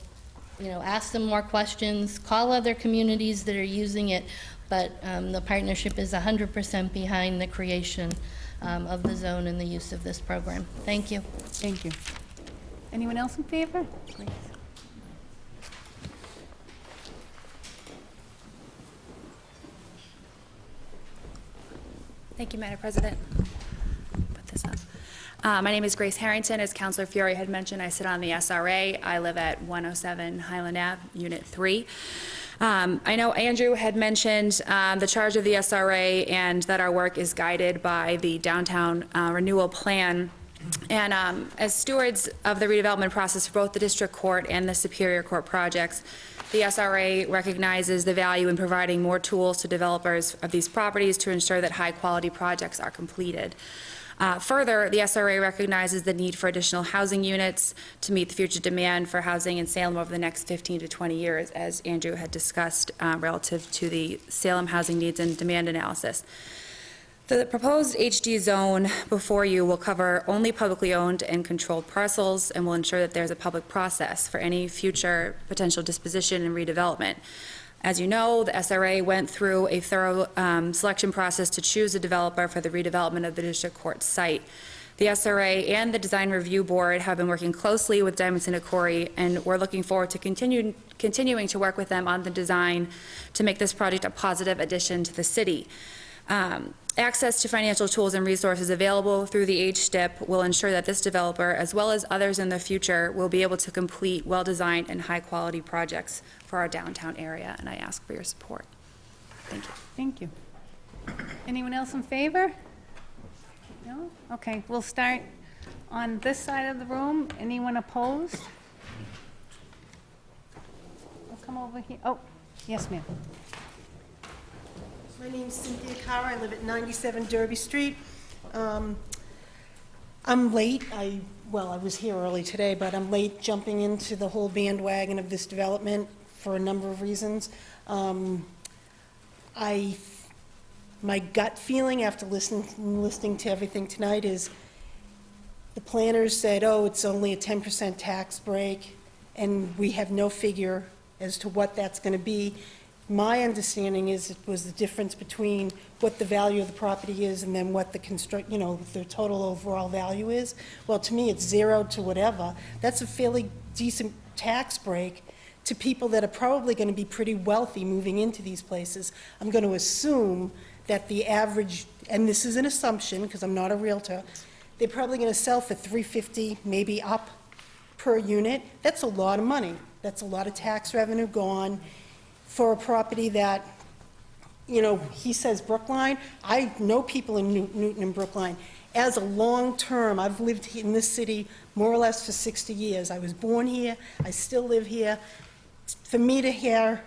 ask them more questions, call other communities that are using it, but the partnership is 100% behind the creation of the zone and the use of this program. Thank you. Thank you. Anyone else in favor? Please. Thank you, Madam President. Put this up. My name is Grace Harrington. As Councilor Fiore had mentioned, I sit on the SRA. I live at 107 Highland Ave, Unit 3. I know Andrew had mentioned the charge of the SRA and that our work is guided by the downtown renewal plan. And as stewards of the redevelopment process for both the district court and the superior court projects, the SRA recognizes the value in providing more tools to developers of these properties to ensure that high-quality projects are completed. Further, the SRA recognizes the need for additional housing units to meet the future demand for housing in Salem over the next 15 to 20 years, as Andrew had discussed relative to the Salem housing needs and demand analysis. The proposed HD zone before you will cover only publicly owned and controlled parcels and will ensure that there's a public process for any future potential disposition and redevelopment. As you know, the SRA went through a thorough selection process to choose a developer for the redevelopment of the district court site. The SRA and the Design Review Board have been working closely with Diamond Corey, and we're looking forward to continuing to work with them on the design to make this project a positive addition to the city. Access to financial tools and resources available through the HDIP will ensure that this developer, as well as others in the future, will be able to complete well-designed and high-quality projects for our downtown area, and I ask for your support. Thank you. Thank you. Anyone else in favor? No? Okay, we'll start on this side of the room. Anyone opposed? We'll come over here. Oh, yes, ma'am. My name's Cynthia Carr. I live at 97 Derby Street. I'm late. I was here early today, but I'm late jumping into the whole bandwagon of this development for a number of reasons. My gut feeling after listening to everything tonight is the planners said, oh, it's only a 10% tax break, and we have no figure as to what that's going to be. My understanding is it was the difference between what the value of the property is and then what the the total overall value is. Well, to me, it's zero to whatever. That's a fairly decent tax break to people that are probably going to be pretty wealthy moving into these places. I'm going to assume that the average, and this is an assumption because I'm not a realtor, they're probably going to sell for $350, maybe up per unit. That's a lot of money. That's a lot of tax revenue gone for a property that, he says Brookline. I know people in Newton and Brookline. As a long-term, I've lived in this city more or less for 60 years. I was born here. I still live here. For me to hear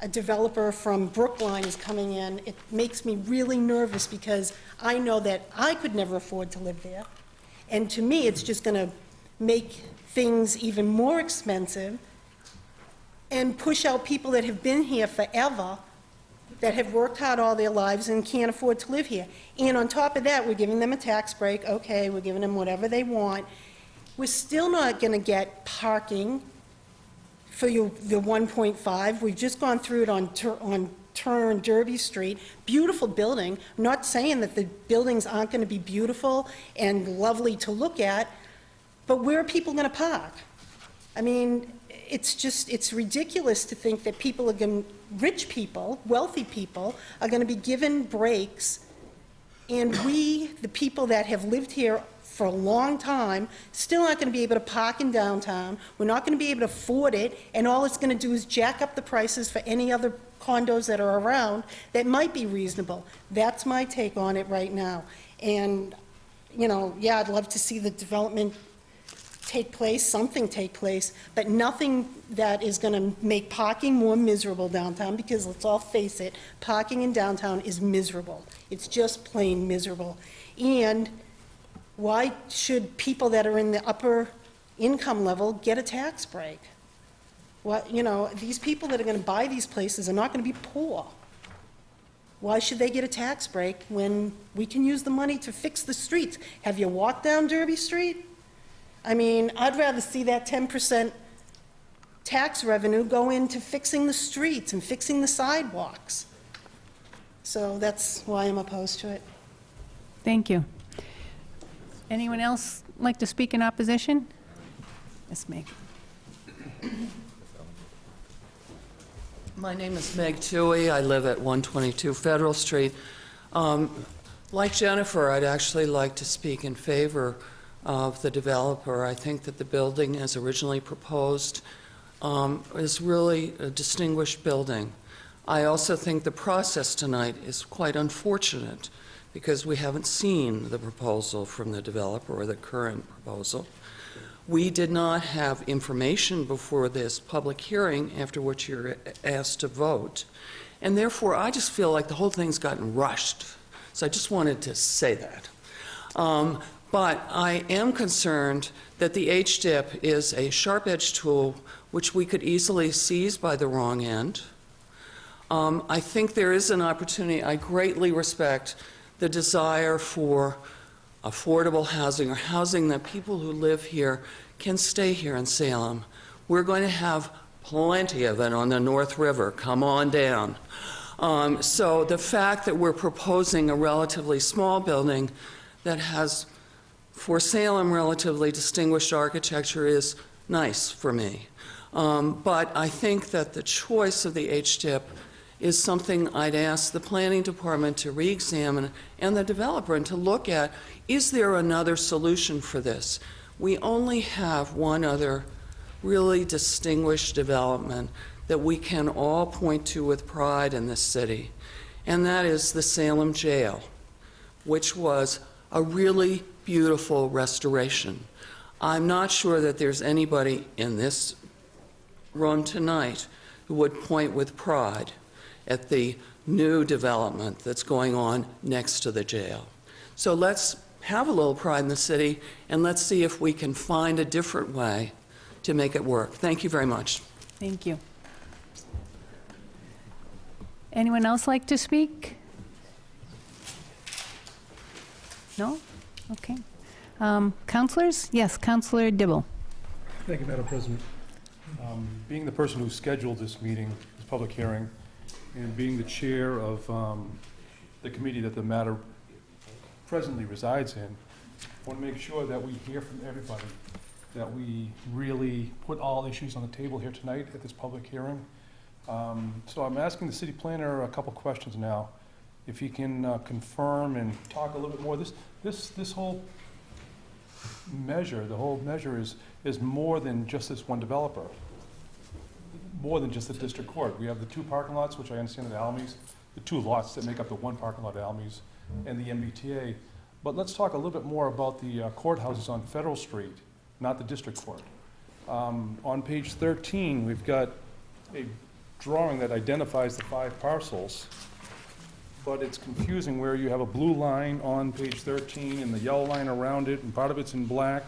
a developer from Brookline is coming in, it makes me really nervous because I know that I could never afford to live there. And to me, it's just going to make things even more expensive and push out people that have been here forever that have worked hard all their lives and can't afford to live here. And on top of that, we're giving them a tax break, okay, we're giving them whatever they want. We're still not gonna get parking for the 1.5. We've just gone through it on Turner and Derby Street. Beautiful building. I'm not saying that the buildings aren't gonna be beautiful and lovely to look at, but where are people gonna park? I mean, it's ridiculous to think that people are going, rich people, wealthy people, are going to be given breaks, and we, the people that have lived here for a long time, still aren't going to be able to park in downtown. We're not going to be able to afford it, and all it's going to do is jack up the prices for any other condos that are around that might be reasonable. That's my take on it right now. And, you know, yeah, I'd love to see the development take place, something take place, but nothing that is going to make parking more miserable downtown, because let's all face it, parking in downtown is miserable. It's just plain miserable. And why should people that are in the upper income level get a tax break? Well, you know, these people that are going to buy these places are not going to be poor. Why should they get a tax break when we can use the money to fix the streets? Have you walked down Derby Street? I mean, I'd rather see that 10% tax revenue go into fixing the streets and fixing the sidewalks. So that's why I'm opposed to it. Thank you. Anyone else like to speak in opposition? Yes, Meg. My name is Meg Toohey. I live at 122 Federal Street. Like Jennifer, I'd actually like to speak in favor of the developer. I think that the building as originally proposed is really a distinguished building. I also think the process tonight is quite unfortunate because we haven't seen the proposal from the developer or the current proposal. We did not have information before this public hearing after which you're asked to vote. And therefore, I just feel like the whole thing's gotten rushed. So I just wanted to say that. But I am concerned that the HDIP is a sharp-edged tool which we could easily seize by the wrong end. I think there is an opportunity. I greatly respect the desire for affordable housing or housing that people who live here can stay here in Salem. We're going to have plenty of it on the North River. Come on down. So the fact that we're proposing a relatively small building that has, for Salem, relatively distinguished architecture is nice for me. But I think that the choice of the HDIP is something I'd ask the planning department to re-examine and the developer and to look at, is there another solution for this? We only have one other really distinguished development that we can all point to with pride in this city, and that is the Salem Jail, which was a really beautiful restoration. I'm not sure that there's anybody in this room tonight who would point with pride at the new development that's going on next to the jail. So let's have a little pride in the city, and let's see if we can find a different way to make it work. Thank you very much. Thank you. Anyone else like to speak? No? Okay. Councilors? Yes, Councilor Dibble. Thank you, Madam President. Being the person who scheduled this meeting, this public hearing, and being the chair of the committee that the matter presently resides in, I want to make sure that we hear from everybody, that we really put all issues on the table here tonight at this public hearing. So I'm asking the city planner a couple questions now. If he can confirm and talk a little bit more. This whole measure, the whole measure is more than just this one developer, more than just the district court. We have the two parking lots, which I understand are the Alamis, the two lots that make up the one parking lot at Alamis, and the MBTA. But let's talk a little bit more about the courthouses on Federal Street, not the district court. On page 13, we've got a drawing that identifies the 5 parcels, but it's confusing where you have a blue line on page 13 and the yellow line around it, and part of it's in black.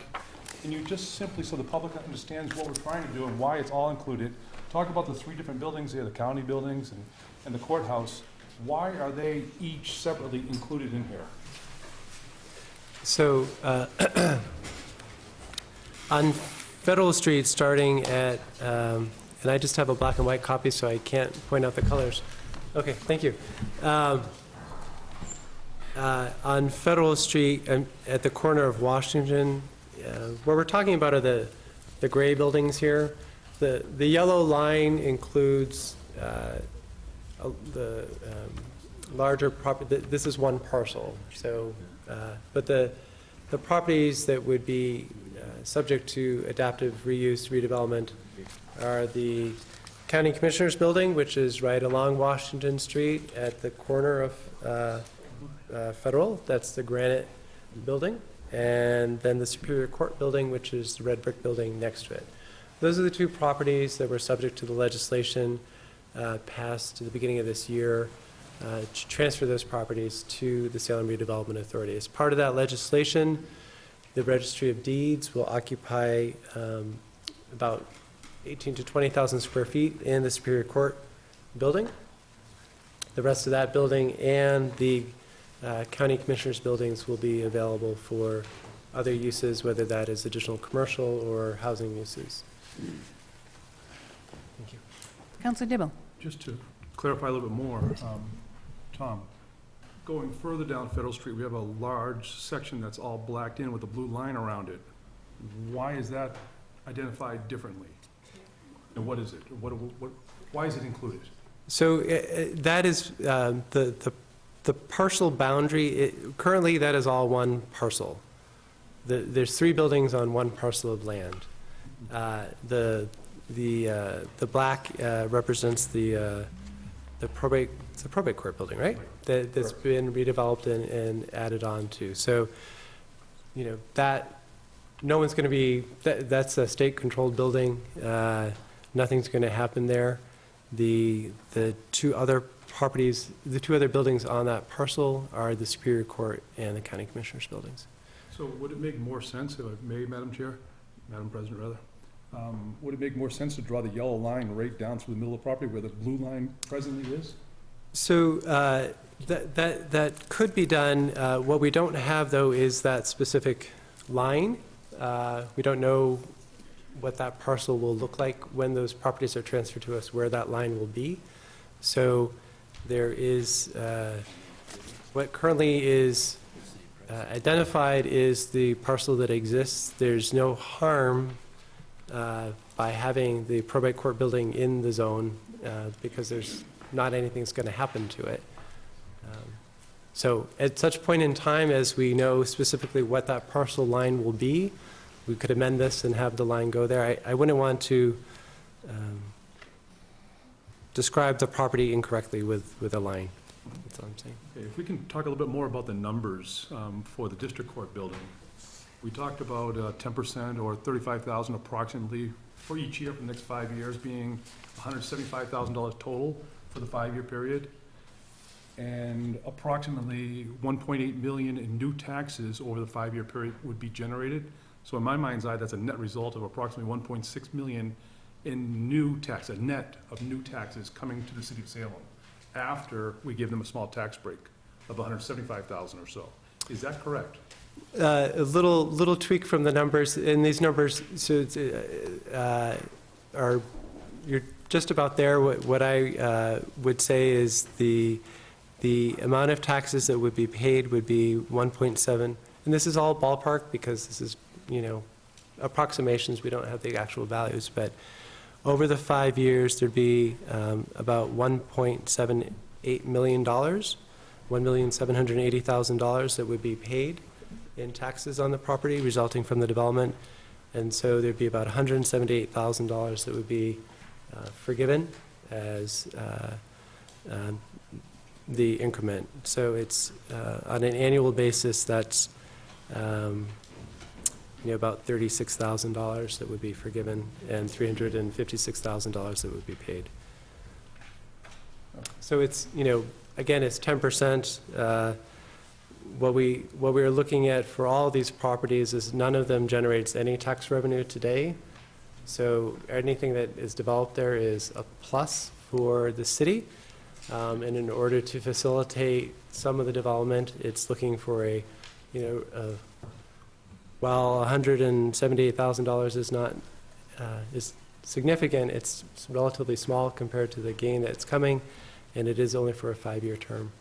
Can you just simply, so the public understands what we're trying to do and why it's all included, talk about the 3 different buildings here, the county buildings and the courthouse, Why are they each separately included in here? So on Federal Street, starting at, and I just have a black and white copy, so I can't point out the colors. Okay, thank you. On Federal Street, at the corner of Washington, what we're talking about are the gray buildings here. The yellow line includes the larger property. This is one parcel. So, but the properties that would be subject to adaptive reuse redevelopment are the County Commissioners Building, which is right along Washington Street at the corner of Federal. That's the granite building. And then the Superior Court Building, which is the red brick building next to it. Those are the two properties that were subject to the legislation passed at the beginning of this year to transfer those properties to the Salem Redevelopment Authority. As part of that legislation, the Registry of Deeds will occupy about 18 to 20,000 square feet in the Superior Court building. The rest of that building and the County Commissioners buildings will be available for other uses, whether that is additional commercial or housing uses. Thank you. Councilor Dibble. Just to clarify a little bit more, Tom, going further down Federal Street, we have a large section that's all blacked in with a blue line around it. Why is that identified differently? And what is it? Why is it included? So that is the parcel boundary. Currently, that is all one parcel. There's 3 buildings on one parcel of land. The black represents the probate. It's the probate court building, right? That's been redeveloped and added on to. So, you know, that no one's going to be. That's a state-controlled building. Nothing's going to happen there. The 2 other properties, the 2 other buildings on that parcel are the Superior Court and the County Commissioners buildings. So would it make more sense, if I may, Madam Chair, Madam President, rather, would it make more sense to draw the yellow line right down through the middle of the property where the blue line presently is? So that could be done. What we don't have, though, is that specific line. We don't know what that parcel will look like when those properties are transferred to us, where that line will be. So there is, what currently is identified is the parcel that exists. There's no harm by having the probate court building in the zone because there's not anything that's going to happen to it. So at such point in time as we know specifically what that parcel line will be, we could amend this and have the line go there. I wouldn't want to describe the property incorrectly with a line. That's all I'm saying. Okay, if we can talk a little bit more about the numbers for the district court building. We talked about 10% or $35,000 approximately for each year for the next 5 years being $175,000 total for the 5-year period. And approximately 1.8 million in new taxes over the 5-year period would be generated. So in my mind's eye, that's a net result of approximately 1.6 million in new tax, a net of new taxes coming to the city of Salem after we give them a small tax break of 175,000 or so. Is that correct? A little tweak from the numbers, and these numbers are, you're just about there. What I would say is the amount of taxes that would be paid would be 1.7, and this is all ballpark because this is, you know, approximations. We don't have the actual values, but over the 5 years there'd be about $1.78 million, $1,780,000 that would be paid in taxes on the property resulting from the development, and so there'd be about $178,000 that would be forgiven as the increment. So it's on an annual basis, that's about $36,000 that would be forgiven and $356,000 that would be paid. So it's, again, it's 10%. What we are looking at for all these properties is none of them generates any tax revenue today. So anything that is developed there is a plus for the city. And in order to facilitate some of the development, it's looking for while $178,000 is not, is significant, it's relatively small compared to the gain that's coming, and it is only for a 5-year term.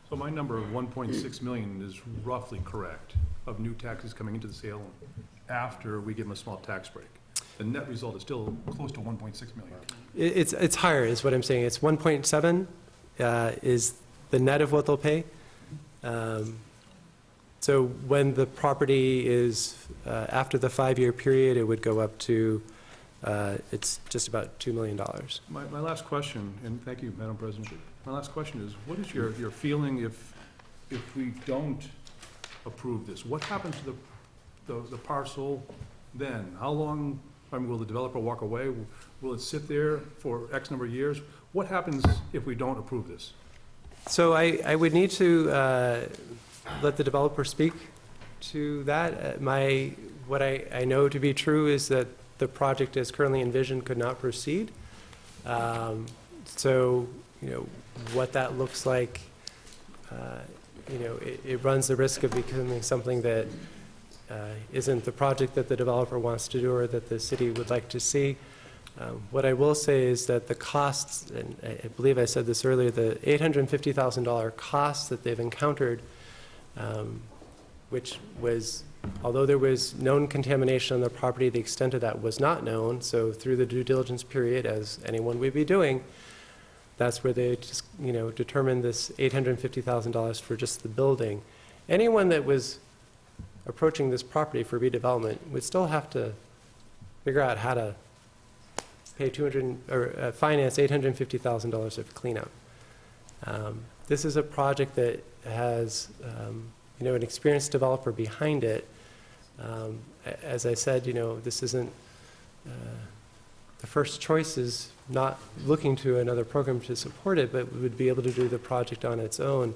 So my number of 1.6 million is roughly correct, of new taxes coming into the Salem after we give them a small tax break. The net result is still close to 1.6 million. It's higher, is what I'm saying. It's 1.7 is the net of what they'll pay. So when the property is, after the 5-year period, it would go up to, it's just about $2 million. My last question, and thank you, Madam President. My last question is, what is your feeling if we don't approve this? What happens to the parcel then? How long, I mean, will the developer walk away? Will it sit there for X number of years? What happens if we don't approve this? So I would need to let the developer speak to that. What I know to be true is that the project as currently envisioned could not proceed. So, what that looks like, it runs the risk of becoming something that isn't the project that the developer wants to do or that the city would like to see. What I will say is that the costs, and I believe I said this earlier, the $850,000 costs that they've encountered, which was, although there was known contamination on the property, the extent of that was not known. So through the due diligence period, as anyone would be doing, that's where they just, determined this $850,000 for just the building. Anyone that was approaching this property for redevelopment would still have to figure out how to pay finance $850,000 of cleanup. This is a project that has, an experienced developer behind it. As I said, this isn't, the first choice is not looking to another program to support it, but would be able to do the project on its own.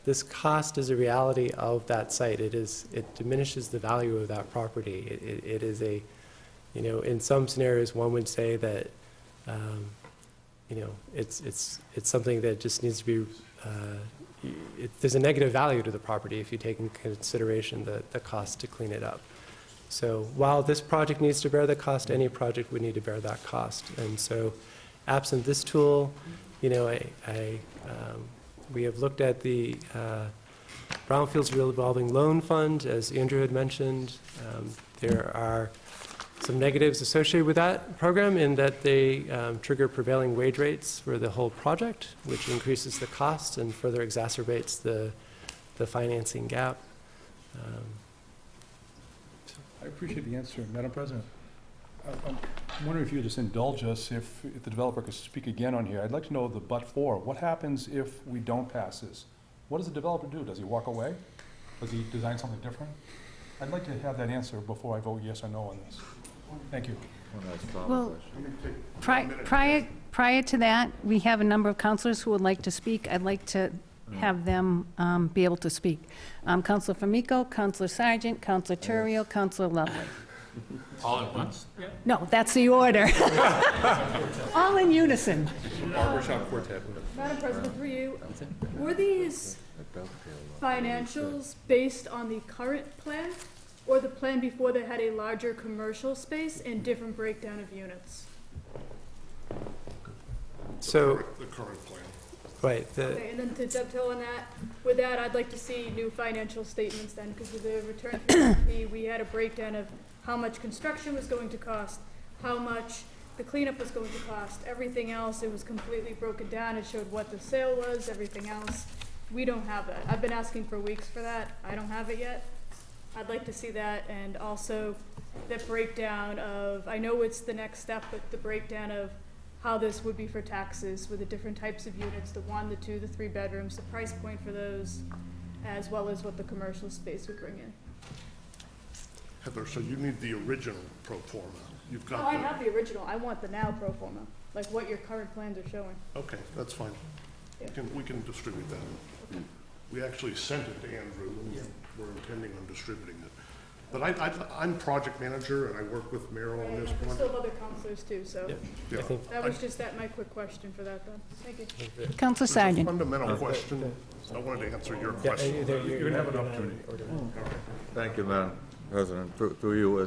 This cost is a reality of that site. It diminishes the value of that property. It is a, in some scenarios, one would say that, it's something that just needs to be, there's a negative value to the property if you take into consideration the cost to clean it up. So while this project needs to bear the cost, any project would need to bear that cost. And so absent this tool, we have looked at the Brownfields Revolving Loan Fund, as Andrew had mentioned. There are some negatives associated with that program in that they trigger prevailing wage rates for the whole project, which increases the cost and further exacerbates the financing gap. I appreciate the answer, Madam President. I'm wondering if you would just indulge us, if the developer could speak again on here. I'd like to know the but-for. What happens if we don't pass this? What does the developer do? Does he walk away? Does he design something different? I'd like to have that answer before I vote yes or no on this. Thank you. Well, prior to that, we have a number of counselors who would like to speak. I'd like to have them be able to speak. Counselor Famico, Counselor Sargent, Counselor Terrio, Counselor Lovely. All at once? No, that's the order. All in unison. Barbershop quartet. Madam President, through you, were these financials based on the current plan or the plan before that had a larger commercial space and different breakdown of units? So, The current plan. right, Okay, and then to dovetail on that, with that, I'd like to see new financial statements then, because with the return to RFP, we had a breakdown of how much construction was going to cost, how much the cleanup was going to cost, everything else, it was completely broken down. It showed what the sale was, everything else. We don't have that. I've been asking for weeks for that. I don't have it yet. I'd like to see that, and also the breakdown of, I know it's the next step, but the breakdown of how this would be for taxes with the different types of units, the 1, the 2, the 3 bedrooms, the price point for those, as well as what the commercial space would bring in. Heather, so you need the original pro forma. You've got Oh, I have the original. I want the now pro forma, like what your current plans are showing. Okay, that's fine. We can distribute that. We actually sent it to Andrew, and we're intending on distributing it. But I'm project manager, and I work with Merrill on this We one. still have other counselors too, so Yeah. that was just my quick question for that then. Thank you. Counselor There's a Sargent. fundamental question. I wanted to answer your Yeah, question. you're going to have an opportunity. Thank you, Madam President. Through you,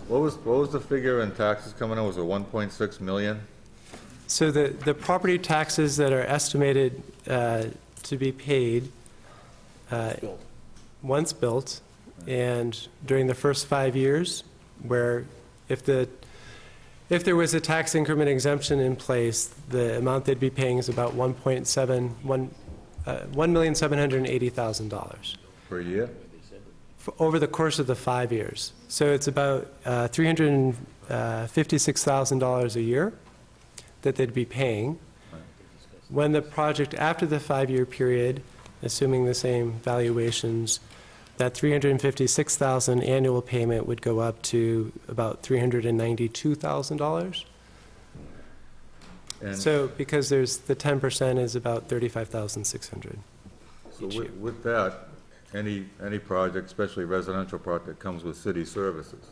what was the figure in taxes coming in? Was it 1.6 million? So the property taxes that are estimated to be paid once built, and during the first 5 years, where if there was a tax increment exemption in place, the amount they'd be paying is about $1,780,000 Per year? over the course of the 5 years. So it's about $356,000 a year that they'd be paying. When the project, after the 5-year period, assuming the same valuations, that $356,000 annual payment would go up to about $392,000. And So because there's the 10% is about $35,600. so with that, any project, especially residential project, comes with city services.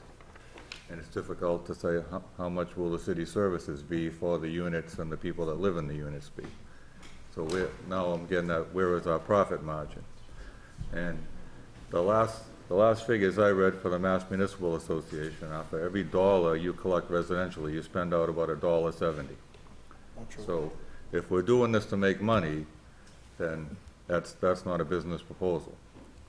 And it's difficult to say how much will the city services be for the units and the people that live in the units be. So now I'm getting at, where is our profit margin? And the last figures I read for the Mass Municipal Association are for every dollar you collect residentially, you spend out about $1.70. So if we're doing this to make money, then that's not a business proposal.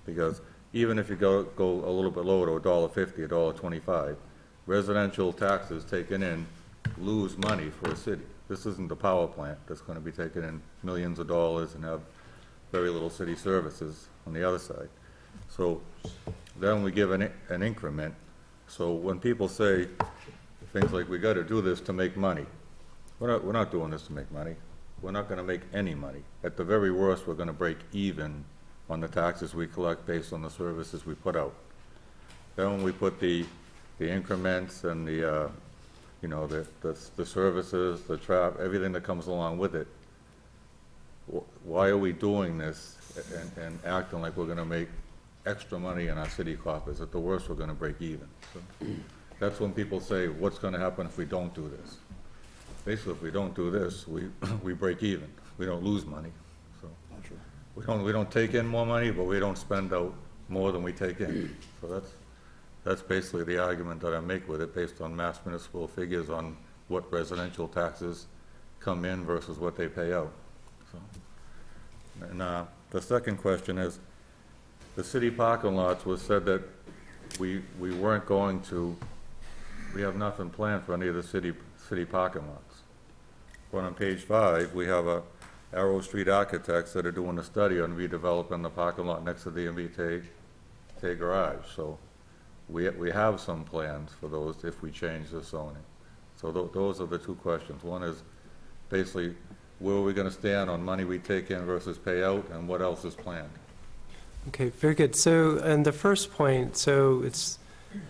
Because even if you go a little bit lower to $1.50, $1.25, residential taxes taken in lose money for a city. This isn't the power plant that's going to be taking in millions of dollars and have very little city services on the other side. So then we give an increment. So when people say things like, we got to do this to make money, we're not doing this to make money. We're not going to make any money. At the very worst, we're going to break even on the taxes we collect based on the services we put out. Then when we put the increments and the services, the everything that comes along with it, why are we doing this and acting like we're going to make extra money in our city coffers? At the worst, we're going to break even. So that's when people say, what's going to happen if we don't do this? Basically, if we don't do this, we break even. We don't lose money. So we don't take in more money, but we don't spend out more than we take in. So that's basically the argument that I make with it, based on Mass Municipal figures on what residential taxes come in versus what they pay out. So, and the second question is, the city parking lots was said that we weren't going to, we have nothing planned for any of the city parking lots. But on page 5, we have Arrow Street architects that are doing a study on redeveloping the parking lot next to the MBTA garage. So we have some plans for those if we change the zoning. So those are the two questions. One is basically, where are we going to stand on money we take in versus pay out, and what else is planned? Okay, very good. So, and the first point, so it's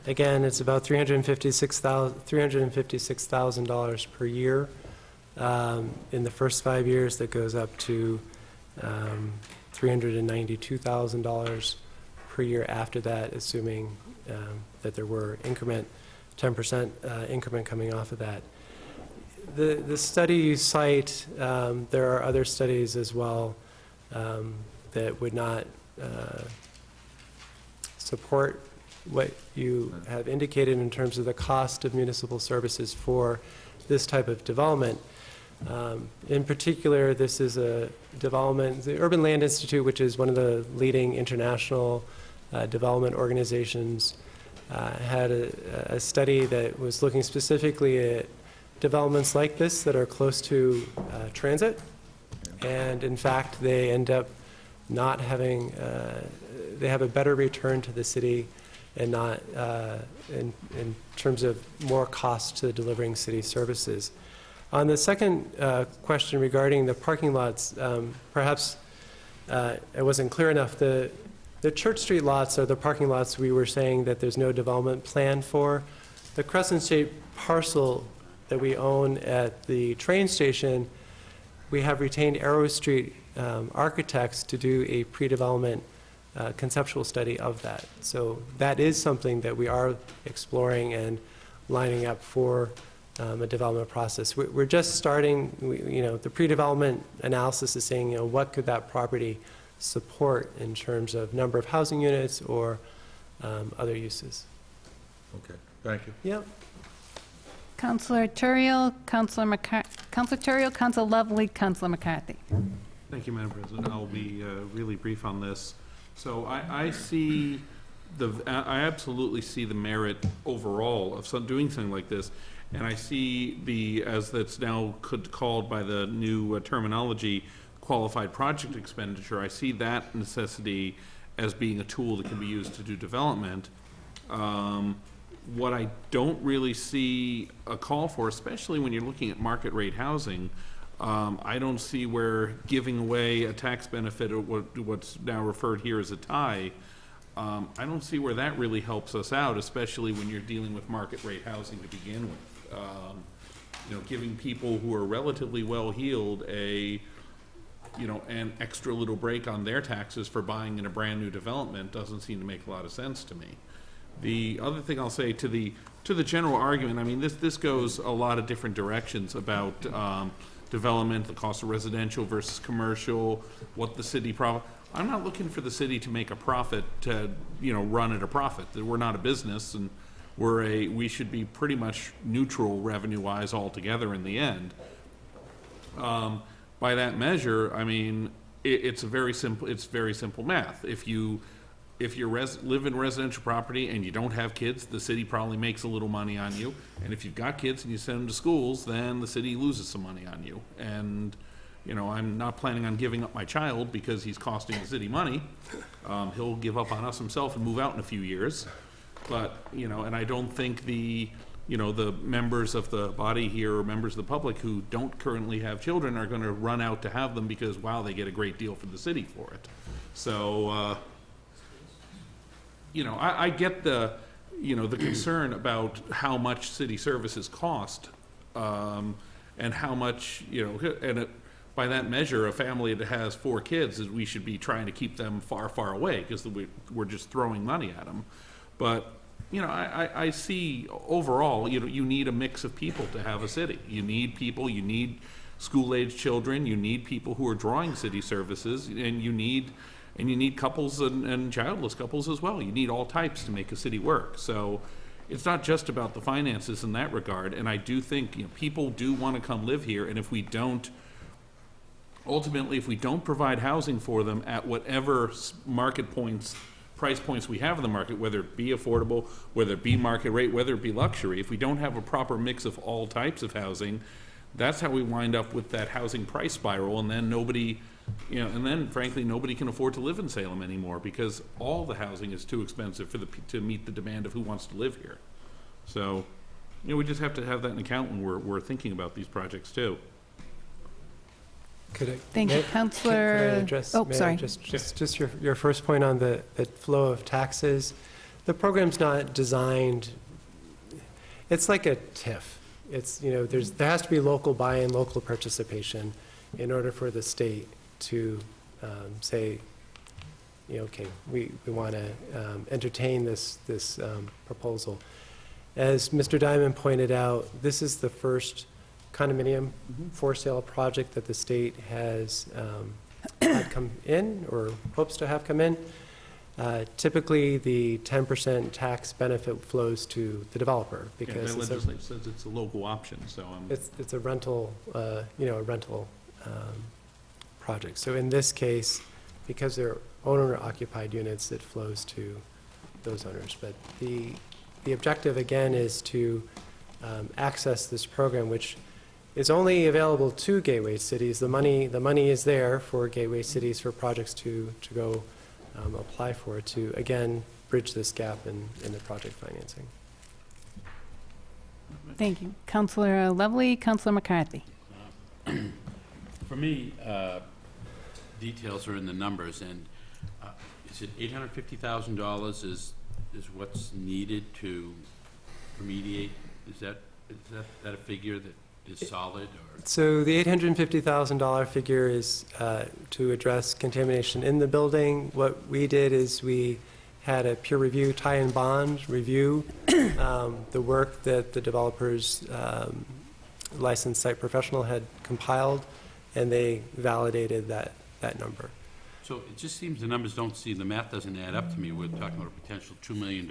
about $356,000 per year in the first 5 years. That goes up to $392,000 per year after that, assuming that there were 10% increment coming off of that. The study you cite, there are other studies as well that would not support what you have indicated in terms of the cost of municipal services for this type of development. In particular, this is a development, the Urban Land Institute, which is one of the leading international development organizations, had a study that was looking specifically at developments like this that are close to transit. And in fact, they end up not having, they have a better return to the city and not in terms of more cost to delivering city services. On the second question regarding the parking lots, perhaps it wasn't clear enough. The Church Street lots are the parking lots we were saying that there's no development plan for. The crescent-shaped parcel that we own at the train station, we have retained Arrow Street architects to do a pre-development conceptual study of that. So that is something that we are exploring and lining up for a development process. We're just starting, the pre-development analysis is saying, what could that property support in terms of number of housing units or other uses. Okay, thank you. Yep. Councillor Turiel, Councillor Turiel, Councillor Lovely, Councillor McCarthy. Thank you, Madam President. I'll be really brief on this. So I see I absolutely see the merit overall of doing something like this. And I see as that's now called by the new terminology, qualified project expenditure, I see that necessity as being a tool that can be used to do development. What I don't really see a call for, especially when you're looking at market rate housing, I don't see where giving away a tax benefit, or what's now referred here as a tie, I don't see where that really helps us out, especially when you're dealing with market rate housing to begin with. Giving people who are relatively well-heeled an extra little break on their taxes for buying in a brand new development doesn't seem to make a lot of sense to me. The other thing I'll say to the general argument, I mean, this goes a lot of different directions about development, the cost of residential versus commercial, what the city I'm not looking for the city to make a profit to, run at a profit. We're not a business, and we should be pretty much neutral revenue-wise altogether in the end. By that measure, I mean, it's very simple math. If you live in residential property and you don't have kids, the city probably makes a little money on you. And if you've got kids and you send them to schools, then the city loses some money on you. And, I'm not planning on giving up my child because he's costing the city money. He'll give up on us himself and move out in a few years. But, and I don't think the members of the body here or members of the public who don't currently have children are going to run out to have them because, wow, they get a great deal from the city for it. So, I get the concern about how much city services cost, and how much, by that measure, a family that has 4 kids, we should be trying to keep them far, far away because we're just throwing money at them. But, I see overall, you need a mix of people to have a city. You need people, you need school-age children, you need people who are drawing city services, and you need couples and childless couples as well. You need all types to make a city work. So it's not just about the finances in that regard. And I do think people do want to come live here. And if we don't provide housing for them at whatever price points we have in the market, whether it be affordable, whether it be market rate, whether it be luxury, if we don't have a proper mix of all types of housing, that's how we wind up with that housing price spiral. And then frankly, nobody can afford to live in Salem anymore because all the housing is too expensive to meet the demand of who wants to live here. So, we just have to have that in account when we're thinking about these projects too. Thank you, Councillor. Sorry. Just your first point on the flow of taxes. The program's not designed, it's like a TIF. It's, there has to be local buy-in, local participation in order for the state to say, okay, we want to entertain this proposal. As Mr. Diamond pointed out, this is the first condominium for sale project that the state has had come in or hopes to have come in. Typically, the 10% tax benefit flows to the developer because the legislation says it's a local option. So it's a rental, project. So in this case, because they're owner-occupied units, it flows to those owners. But the objective again is to access this program, which is only available to gateway cities. The money is there for gateway cities for projects to go apply for, to again bridge this gap in the project financing. Thank you. Councillor Lovely, Councillor McCarthy. For me, details are in the numbers, and is it $850,000 is what's needed to remediate? Is that a figure that is solid, or? So the $850,000 figure is to address contamination in the building. What we did is we had a peer review, tie and bond review the work that the developer's licensed site professional had compiled, and they validated that number. So it just seems the numbers the math doesn't add up to me. We're talking about a potential $2 million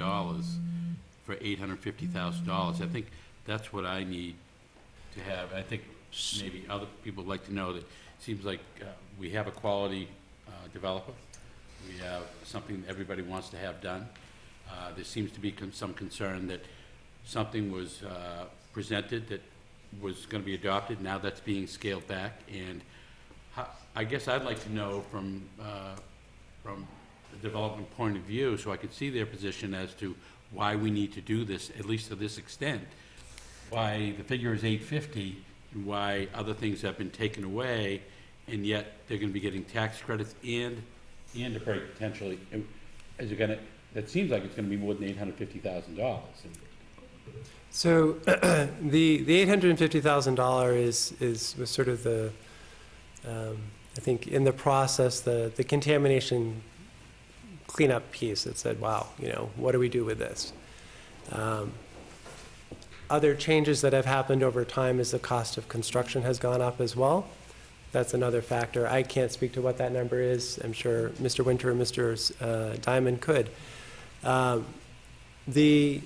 for $850,000. I think that's what I need to have. I think maybe other people would like to know that it seems like we have a quality developer. We have something that everybody wants to have done. There seems to be some concern that something was presented that was going to be adopted. Now that's being scaled back. And I guess I'd like to know from the development point of view, so I could see their position as to why we need to do this, at least to this extent. Why the figure is 850, and why other things have been taken away, and yet they're going to be getting tax credits and a break potentially. Is it going to? That seems like it's going to be more than $850,000. So the $850,000 was sort of the I think in the process the contamination cleanup piece that said, wow, what do we do with this? Other changes that have happened over time is the cost of construction has gone up as well. That's another factor. I can't speak to what that number is. I'm sure Mr. Winter or Mr. Diamond could. The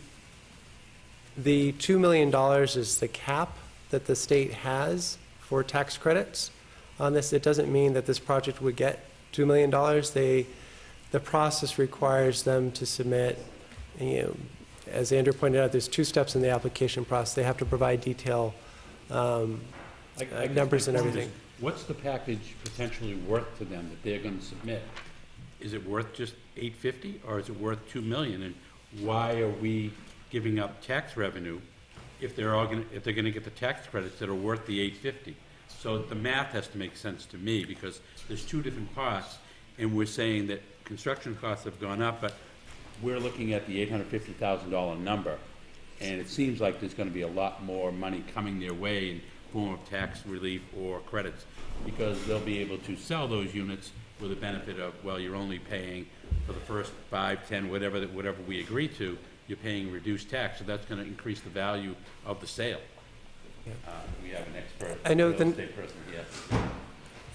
$2 million is the cap that the state has for tax credits on this. It doesn't mean that this project would get $2 million. The process requires them to submit, as Andrew pointed out, there's 2 steps in the application process. They have to provide detail numbers and everything. What's the package potentially worth to them that they're going to submit? Is it worth just $850,000 or is it worth $2 million? And why are we giving up tax revenue if they're going to get the tax credits that are worth the $850,000? So the math has to make sense to me, because there's 2 different costs, and we're saying that construction costs have gone up, but we're looking at the $850,000 number, and it seems like there's going to be a lot more money coming their way in form of tax relief or credits, because they'll be able to sell those units with the benefit of, well, you're only paying for the first 5, 10, whatever we agree to, you're paying reduced tax, so that's going to increase the value of the sale. We have an expert real estate person here.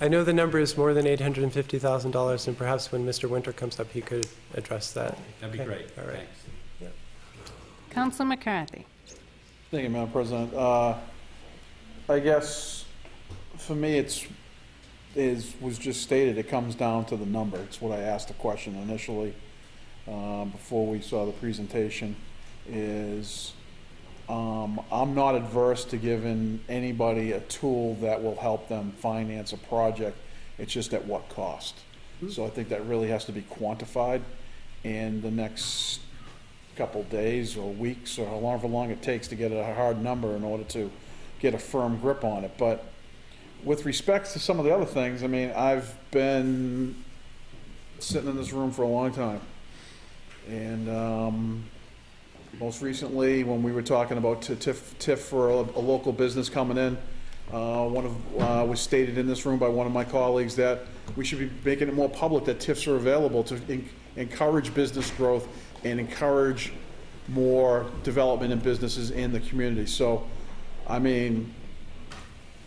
I know the number is more than $850,000, and perhaps when Mr. Winter comes up, he could address that. That'd be great. All right. Thanks. Yeah. Councilor McCarthy. Thank you, Madam President. I guess for me, was just stated, it comes down to the number. It's what I asked the question initially before we saw the presentation. I'm not adverse to giving anybody a tool that will help them finance a project. It's just at what cost. So I think that really has to be quantified in the next couple days or weeks, or however long it takes to get a hard number in order to get a firm grip on it. But with respect to some of the other things, I mean, I've been sitting in this room for a long time. And most recently, when we were talking about TIF for a local business coming in, was stated in this room by one of my colleagues that we should be making it more public that TIFs are available to encourage business growth and encourage more development in businesses in the community. So, I mean,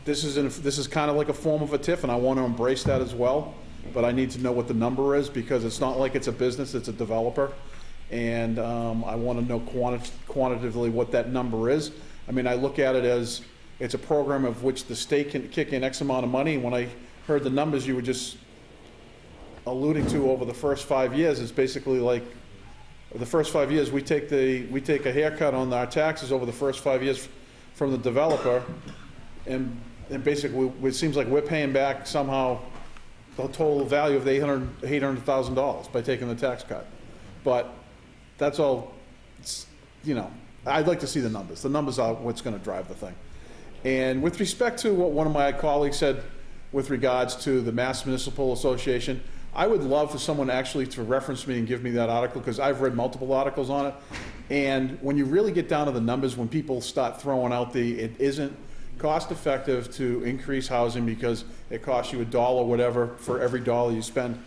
this is kind of like a form of a TIF, and I want to embrace that as well. But I need to know what the number is, because it's not like it's a business; it's a developer. And I want to know quantitatively what that number is. I mean, I look at it as it's a program of which the state can kick in X amount of money. And when I heard the numbers you were just alluding to over the first 5 years, it's basically like the first 5 years we take a haircut on our taxes over the first 5 years from the developer, and basically it seems like we're paying back somehow the total value of the $800,000 by taking the tax cut. But that's all, I'd like to see the numbers. The numbers are what's going to drive the thing. And with respect to what one of my colleagues said with regards to the Mass Municipal Association, I would love for someone actually to reference me and give me that article, because I've read multiple articles on it. And when you really get down to the numbers, when people start throwing out it isn't, cost effective to increase housing because it costs you $1 whatever for every dollar you spend.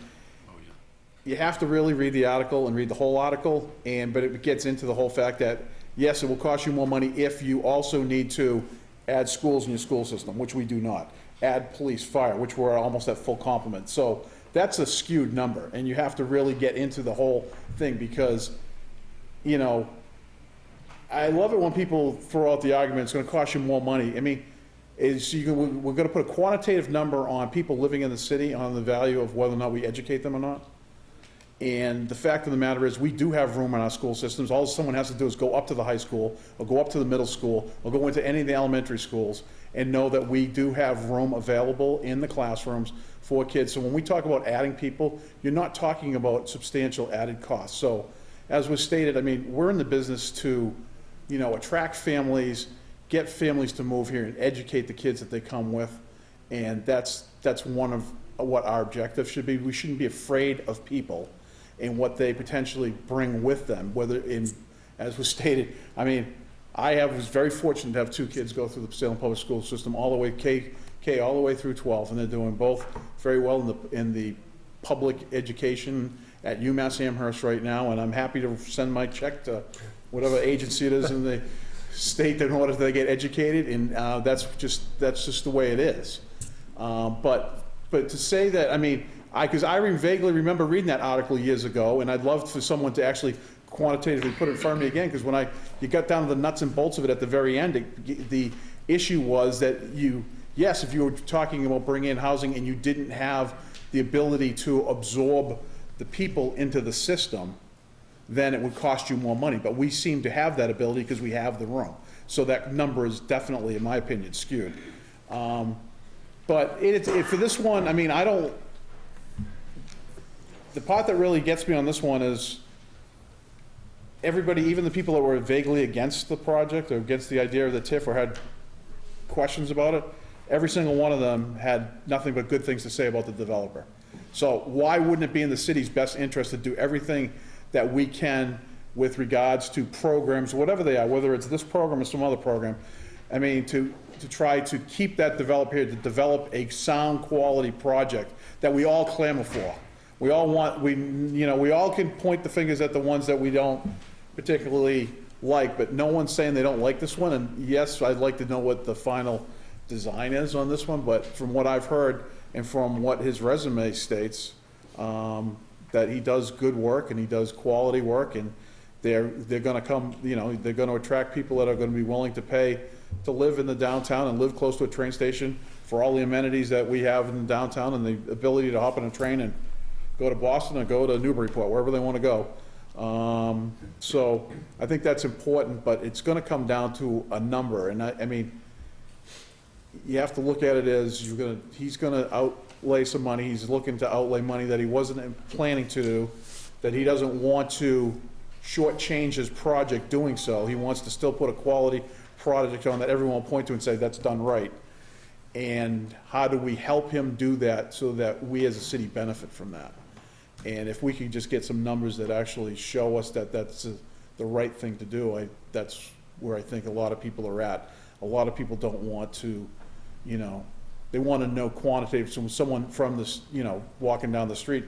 You have to really read the article and read the whole article, but it gets into the whole fact that, yes, it will cost you more money if you also need to add schools in your school system, which we do not. Add police, fire, which we're almost at full complement. So that's a skewed number, and you have to really get into the whole thing because, you know, I love it when people throw out the argument, it's gonna cost you more money. I mean, we're gonna put a quantitative number on people living in the city on the value of whether or not we educate them or not. And the fact of the matter is, we do have room in our school systems. All someone has to do is go up to the high school, or go up to the middle school, or go into any of the elementary schools, and know that we do have room available in the classrooms for kids. So when we talk about adding people, you're not talking about substantial added costs. So, as was stated, I mean, we're in the business to, you know, attract families, get families to move here, and educate the kids that they come with. And that's one of what our objective should be. We shouldn't be afraid of people and what they potentially bring with them, whether in, as was stated, I mean, was very fortunate to have 2 kids go through the Salem Public School System all the way, K all the way through 12, and they're doing both very well in the public education at UMass Amherst right now, and I'm happy to send my check to whatever agency it is in the state in order they get educated, and that's just the way it is. But to say that, I mean, because I vaguely remember reading that article years ago, and I'd love for someone to actually quantitatively put it in front of me again, because when you got down to the nuts and bolts of it at the very end, the issue was that yes, if you were talking about bringing in housing and you didn't have the ability to absorb the people into the system, then it would cost you more money. But we seem to have that ability because we have the room. So that number is definitely, in my opinion, skewed. But for this one, I mean, the part that really gets me on this one is everybody, even the people that were vaguely against the project or against the idea of the TIF or had questions about it, every single one of them had nothing but good things to say about the developer. So why wouldn't it be in the city's best interest to do everything that we can with regards to programs, whatever they are, whether it's this program or some other program, I mean, to try to keep that developer here, to develop a sound quality project that we all clamor for. We all want, we all can point the fingers at the ones that we don't particularly like, but no one's saying they don't like this one. And yes, I'd like to know what the final design is on this one, but from what I've heard and from what his resume states, that he does good work and he does quality work, and they're going to come, they're going to attract people that are going to be willing to pay to live in the downtown and live close to a train station for all the amenities that we have in the downtown and the ability to hop on a train and go to Boston or go to Newburyport, wherever they want to go. So I think that's important, but it's going to come down to a number. And I mean, you have to look at it as he's going to outlay some money. He's looking to outlay money that he wasn't planning to do, that he doesn't want to shortchange his project doing so. He wants to still put a quality project on that everyone will point to and say, that's done right. And how do we help him do that so that we as a city benefit from that? And if we could just get some numbers that actually show us that that's the right thing to do, that's where I think a lot of people are at. A lot of people don't want to, they want to know quantitative. So when someone from this, walking down the street,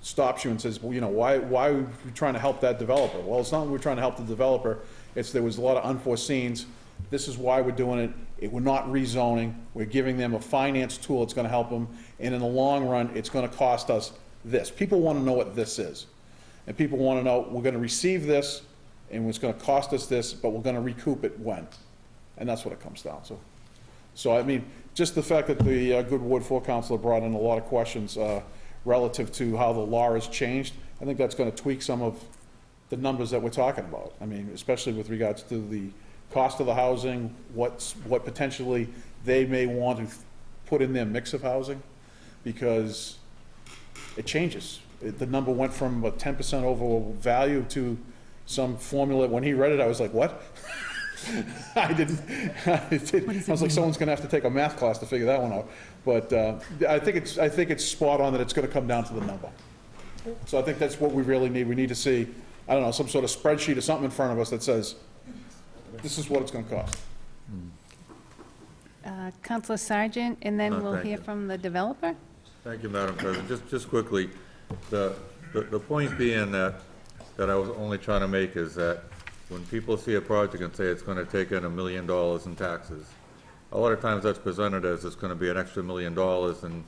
stops you and says, well, why are we trying to help that developer? Well, it's not that we're trying to help the developer. There was a lot of unforeseens. This is why we're doing it. We're not rezoning. We're giving them a finance tool that's going to help them. And in the long run, it's going to cost us this. People want to know what this is. And people want to know, we're going to receive this, and it's going to cost us this, but we're going to recoup it when. And that's what it comes down to. So, I mean, just the fact that the Good Ward 4 Councilor brought in a lot of questions relative to how the law has changed, I think that's going to tweak some of the numbers that we're talking about. I mean, especially with regards to the cost of the housing, what potentially they may want to put in their mix of housing, because it changes. The number went from a 10% over value to some formula. When he read it, I was like, what? I was like, someone's gonna have to take a math class to figure that one out. But I think it's spot on that it's gonna come down to the number. So I think that's what we really need. We need to see, I don't know, some sort of spreadsheet or something in front of us that says, this is what it's gonna cost. Counselor Sargent, and then we'll Thank hear you. from the developer. Thank you, Madam President. Just quickly, the point being that I was only trying to make is that when people see a project and say it's gonna take in $1 million in taxes, a lot of times that's presented as it's gonna be an extra $1 million, and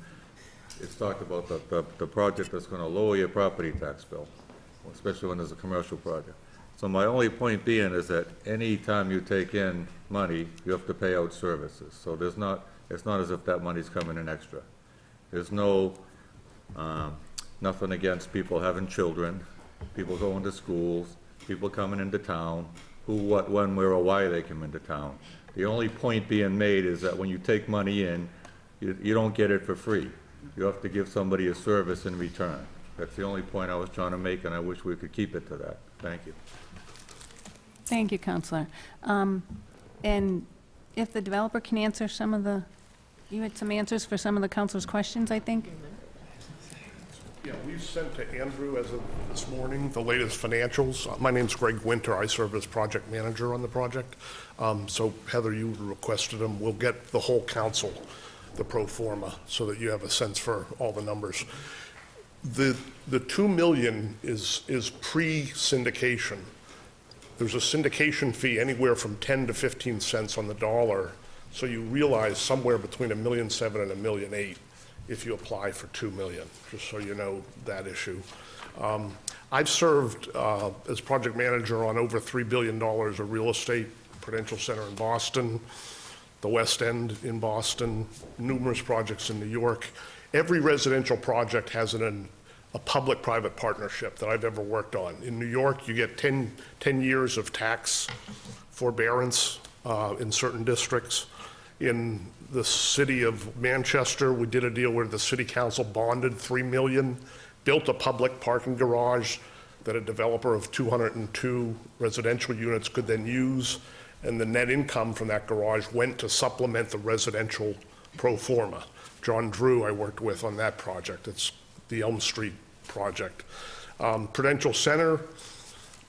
it's talked about the project that's gonna lower your property tax bill, especially when there's a commercial project. So my only point being is that any time you take in money, you have to pay out services. So it's not as if that money's coming in extra. There's no, nothing against people having children, people going to schools, people coming into town, who, what, when, where, or why they come into town. The only point being made is that when you take money in, you don't get it for free. You have to give somebody a service in return. That's the only point I was trying to make, and I wish we could keep it to that. Thank you. Thank you, Counselor. And if the developer can answer some of the, you had some answers for some of the counselor's questions, I think? Yeah, we've sent to Andrew as of this morning the latest financials. My name's Greg Winter. I serve as project manager on the project. So Heather, you requested them. We'll get the whole council the pro forma so that you have a sense for all the numbers. The $2 million is pre-syndication. There's a syndication fee anywhere from 10 to 15 cents on the dollar. So you realize somewhere between $1.7 million and $1.8 million if you apply for $2 million, just so you know that issue. I've served as project manager on over $3 billion of real estate, Prudential Center in Boston, the West End in Boston, numerous projects in New York. Every residential project has a public-private partnership that I've ever worked on. In New York, you get 10 years of tax forbearance in certain districts. In the city of Manchester, we did a deal where the city council bonded $3 million, built a public parking garage that a developer of 202 residential units could then use, and the net income from that garage went to supplement the residential pro forma. John Drew I worked with on that project. It's the Elm Street project. Prudential Center,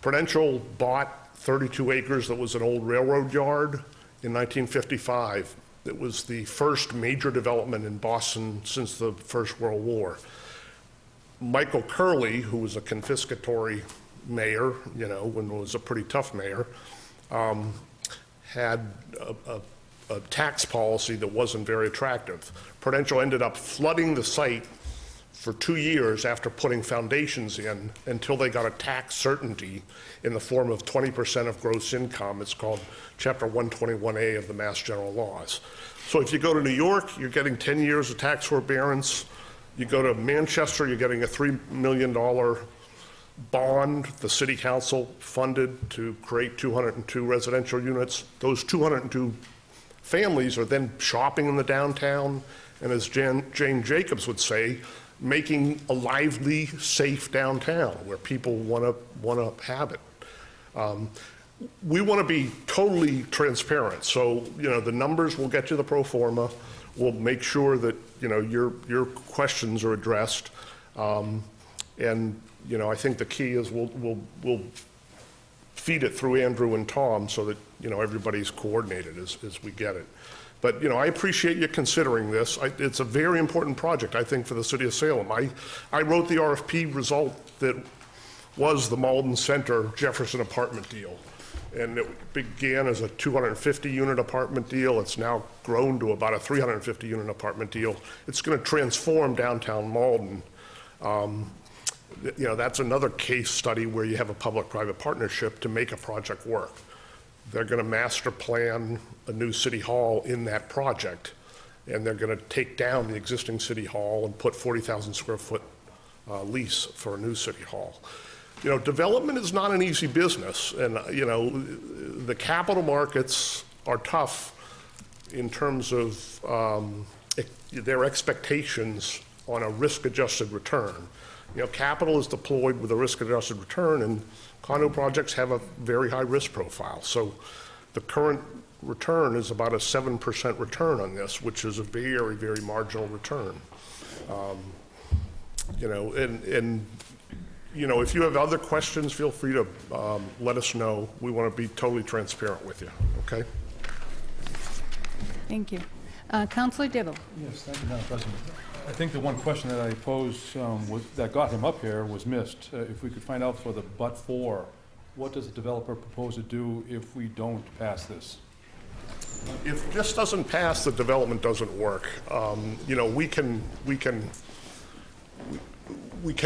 Prudential bought 32 acres that was an old railroad yard in 1955. It was the first major development in Boston since the First World War. Michael Curley, who was a confiscatory mayor, you know, and was a pretty tough mayor, had a tax policy that wasn't very attractive. Prudential ended up flooding the site for 2 years after putting foundations in until they got a tax certainty in the form of 20% of gross income. It's called Chapter 121A of the Mass General Laws. So if you go to New York, you're getting 10 years of tax forbearance. You go to Manchester, you're getting a $3 million bond the city council funded to create 202 residential units. Those 202 families are then shopping in the downtown, and as Jane Jacobs would say, making a lively, safe downtown where people want to have it. We want to be totally transparent. So, you know, the numbers will get you the pro forma. We'll make sure that, you know, your questions are addressed. And, you know, I think the key is we'll feed it through Andrew and Tom so that, you know, everybody's coordinated as we get it. But, you know, I appreciate you considering this. It's a very important project, I think, for the city of Salem. I wrote the RFP result that was the Malden Center Jefferson apartment deal. And it began as a 250-unit apartment deal. It's now grown to about a 350-unit apartment deal. It's going to transform downtown Malden. You know, that's another case study where you have a public-private partnership to make a project work. They're going to master plan a new city hall in that project, and they're going to take down the existing city hall and put 40,000 square foot lease for a new city hall. You know, development is not an easy business, and, you know, the capital markets are tough in terms of their expectations on a risk-adjusted return. You know, capital is deployed with a risk-adjusted return, and condo projects have a very high risk profile. So the current return is about a 7% return on this, which is a very, very marginal return. You know, and you know, if you have other questions, feel free to let us know. We want to be totally transparent with you, okay? Thank you. Counselor Dibble. Yes, thank you, Madam President. I think the one question that I posed that got him up here was missed. If we could find out for the but-for, what does the developer propose to do if we don't pass this? If this doesn't pass, the development doesn't work. You know, we can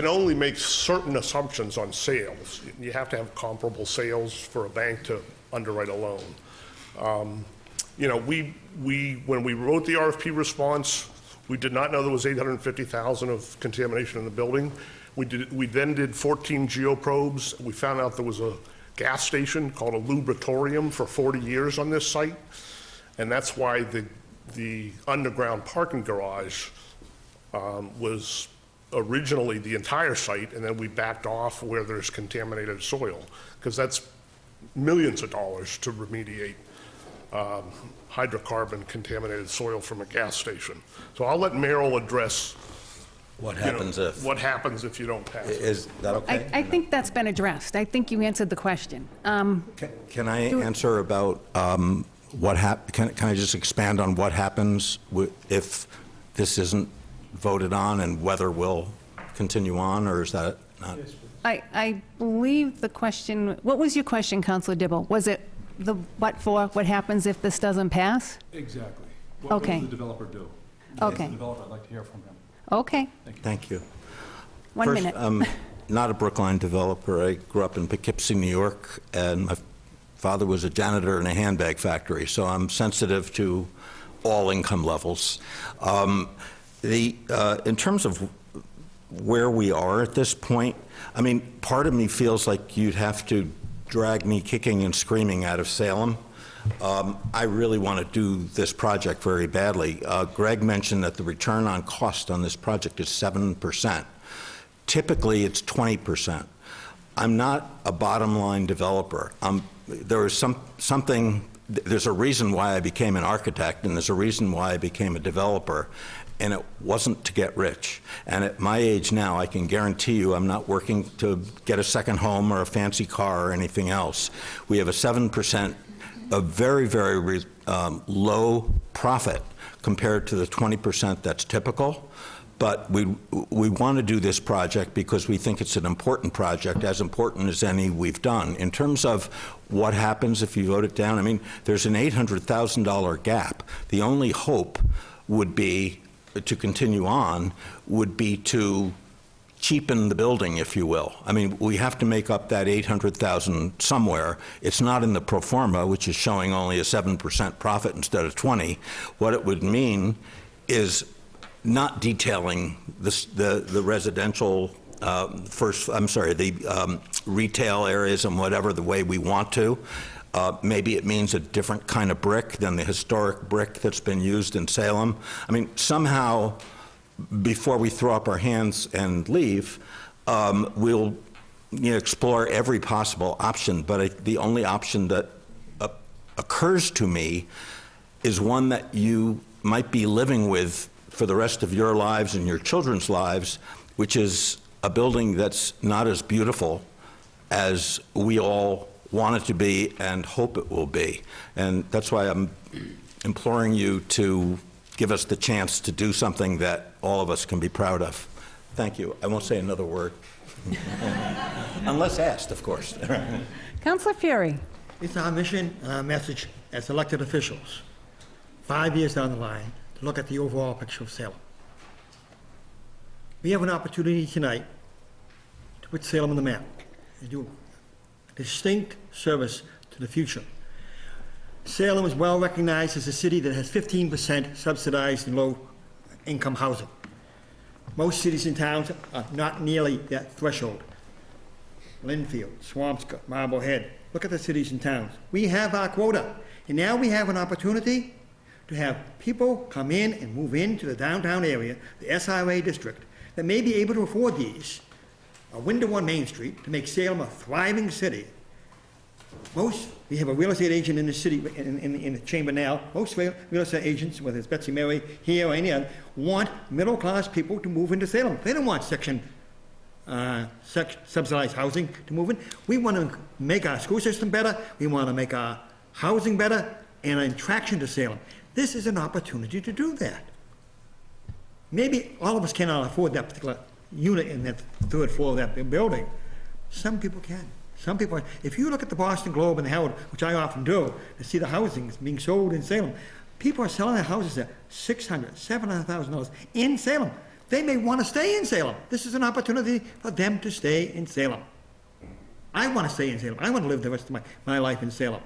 only make certain assumptions on sales. You have to have comparable sales for a bank to underwrite a loan. You know, when we wrote the RFP response, we did not know there was 850,000 of contamination in the building. We then did 14 geoprobes. We found out there was a gas station called a lubritorium for 40 years on this site. And that's why the underground parking garage was originally the entire site, and then we backed off where there's contaminated soil, because that's millions of dollars to remediate hydrocarbon contaminated soil from a gas station. So I'll let Merrill address What happens if? What happens if you don't pass it. Is that okay? I think that's been addressed. I think you answered the question. Can I answer about can I just expand on what happens if this isn't voted on and whether we'll continue on, or is that not? I believe the question, what was your question, Counselor Dibble? Was it the but-for, what happens if this doesn't pass? Exactly. What Okay. does the developer do? Okay. As the developer, I'd like to hear from him. Okay. Thank you. 1 First, minute. I'm not a Brookline developer. I grew up in Poughkeepsie, New York, and my father was a janitor in a handbag factory, so I'm sensitive to all income levels. In terms of where we are at this point, I mean, part of me feels like you'd have to drag me kicking and screaming out of Salem. I really want to do this project very badly. Greg mentioned that the return on cost on this project is 7%. Typically, it's 20%. I'm not a bottom line developer. There is there's a reason why I became an architect, and there's a reason why I became a developer, and it wasn't to get rich. And at my age now, I can guarantee you I'm not working to get a second home or a fancy car or anything else. We have a 7%, a very, very low profit compared to the 20% that's typical. But we want to do this project because we think it's an important project, as important as any we've done. In terms of what happens if you vote it down, I mean, there's an $800,000 gap. The only hope would be to continue on, would be to cheapen the building, if you will. I mean, we have to make up that $800,000 somewhere. It's not in the pro forma, which is showing only a 7% profit instead of 20. What it would mean is not detailing the residential the retail areas and whatever the way we want to. Maybe it means a different kind of brick than the historic brick that's been used in Salem. I mean, somehow, before we throw up our hands and leave, we'll explore every possible option. But the only option that occurs to me is one that you might be living with for the rest of your lives and your children's lives, which is a building that's not as beautiful as we all want it to be and hope it will be. And that's why I'm imploring you to give us the chance to do something that all of us can be proud of. Thank you. I won't say another word. Unless asked, of course. Counselor Fury. It's our mission and our message as elected officials, 5 years down the line, to look at the overall picture of Salem. We have an opportunity tonight to put Salem on the map and do a distinct service to the future. Salem is well recognized as a city that has 15% subsidized and low-income housing. Most cities and towns are not nearly that threshold. Linfield, Swampscott, Marblehead. Look at the cities and towns. We have our quota, and now we have an opportunity to have people come in and move into the downtown area, the SRA district, that may be able to afford these, a window on Main Street, to make Salem a thriving city. We have a real estate agent in the city, in the chamber now. Most real estate agents, whether it's Betsy Mary here or any other, want middle-class people to move into Salem. They don't want subsidized housing to move in. We want to make our school system better. We want to make our housing better and an attraction to Salem. This is an opportunity to do that. Maybe all of us cannot afford that particular unit in that third floor of that building. Some people can. Some people, if you look at the Boston Globe and the Herald, which I often do, to see the housing being sold in Salem, people are selling their houses at $600,000, $700,000 in Salem. They may want to stay in Salem. This is an opportunity for them to stay in Salem. I want to stay in Salem. I want to live the rest of my life in Salem.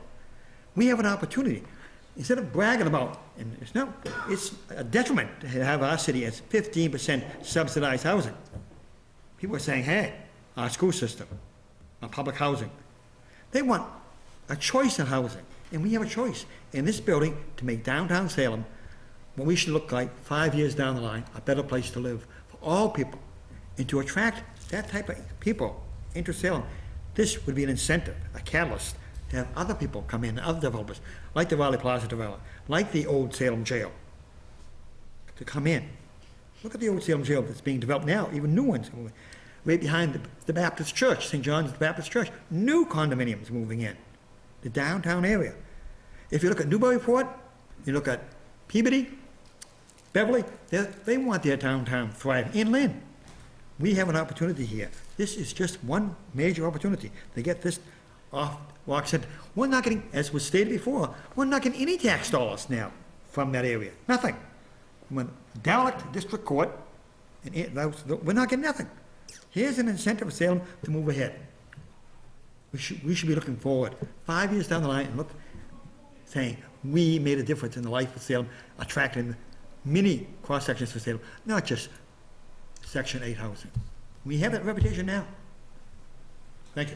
We have an opportunity. Instead of bragging about, and it's a detriment to have our city as 15% subsidized housing. People are saying, hey, our school system, our public housing, they want a choice in housing. And we have a choice in this building to make downtown Salem what we should look like 5 years down the line, a better place to live for all people. And to attract that type of people into Salem, this would be an incentive, a catalyst, to have other people come in, other developers, like the Valley Plaza developer, like the old Salem jail, to come in. Look at the old Salem jail that's being developed now, even new ones. Right behind the Baptist Church, St. John's Baptist Church, new condominiums moving in, the downtown area. If you look at Newburyport, you look at Peabody, Beverly, they want their downtown thriving. In Lynn, we have an opportunity here. This is just one major opportunity to get this off. Like I said, we're not getting, as was stated before, we're not getting any tax dollars now from that area. Nothing. When derelict district court, we're not getting nothing. Here's an incentive for Salem to move ahead. We should be looking forward 5 years down the line and look, saying we made a difference in the life of Salem, attracting many cross sections for Salem, not just Section 8 housing. We have that reputation now. Thank you.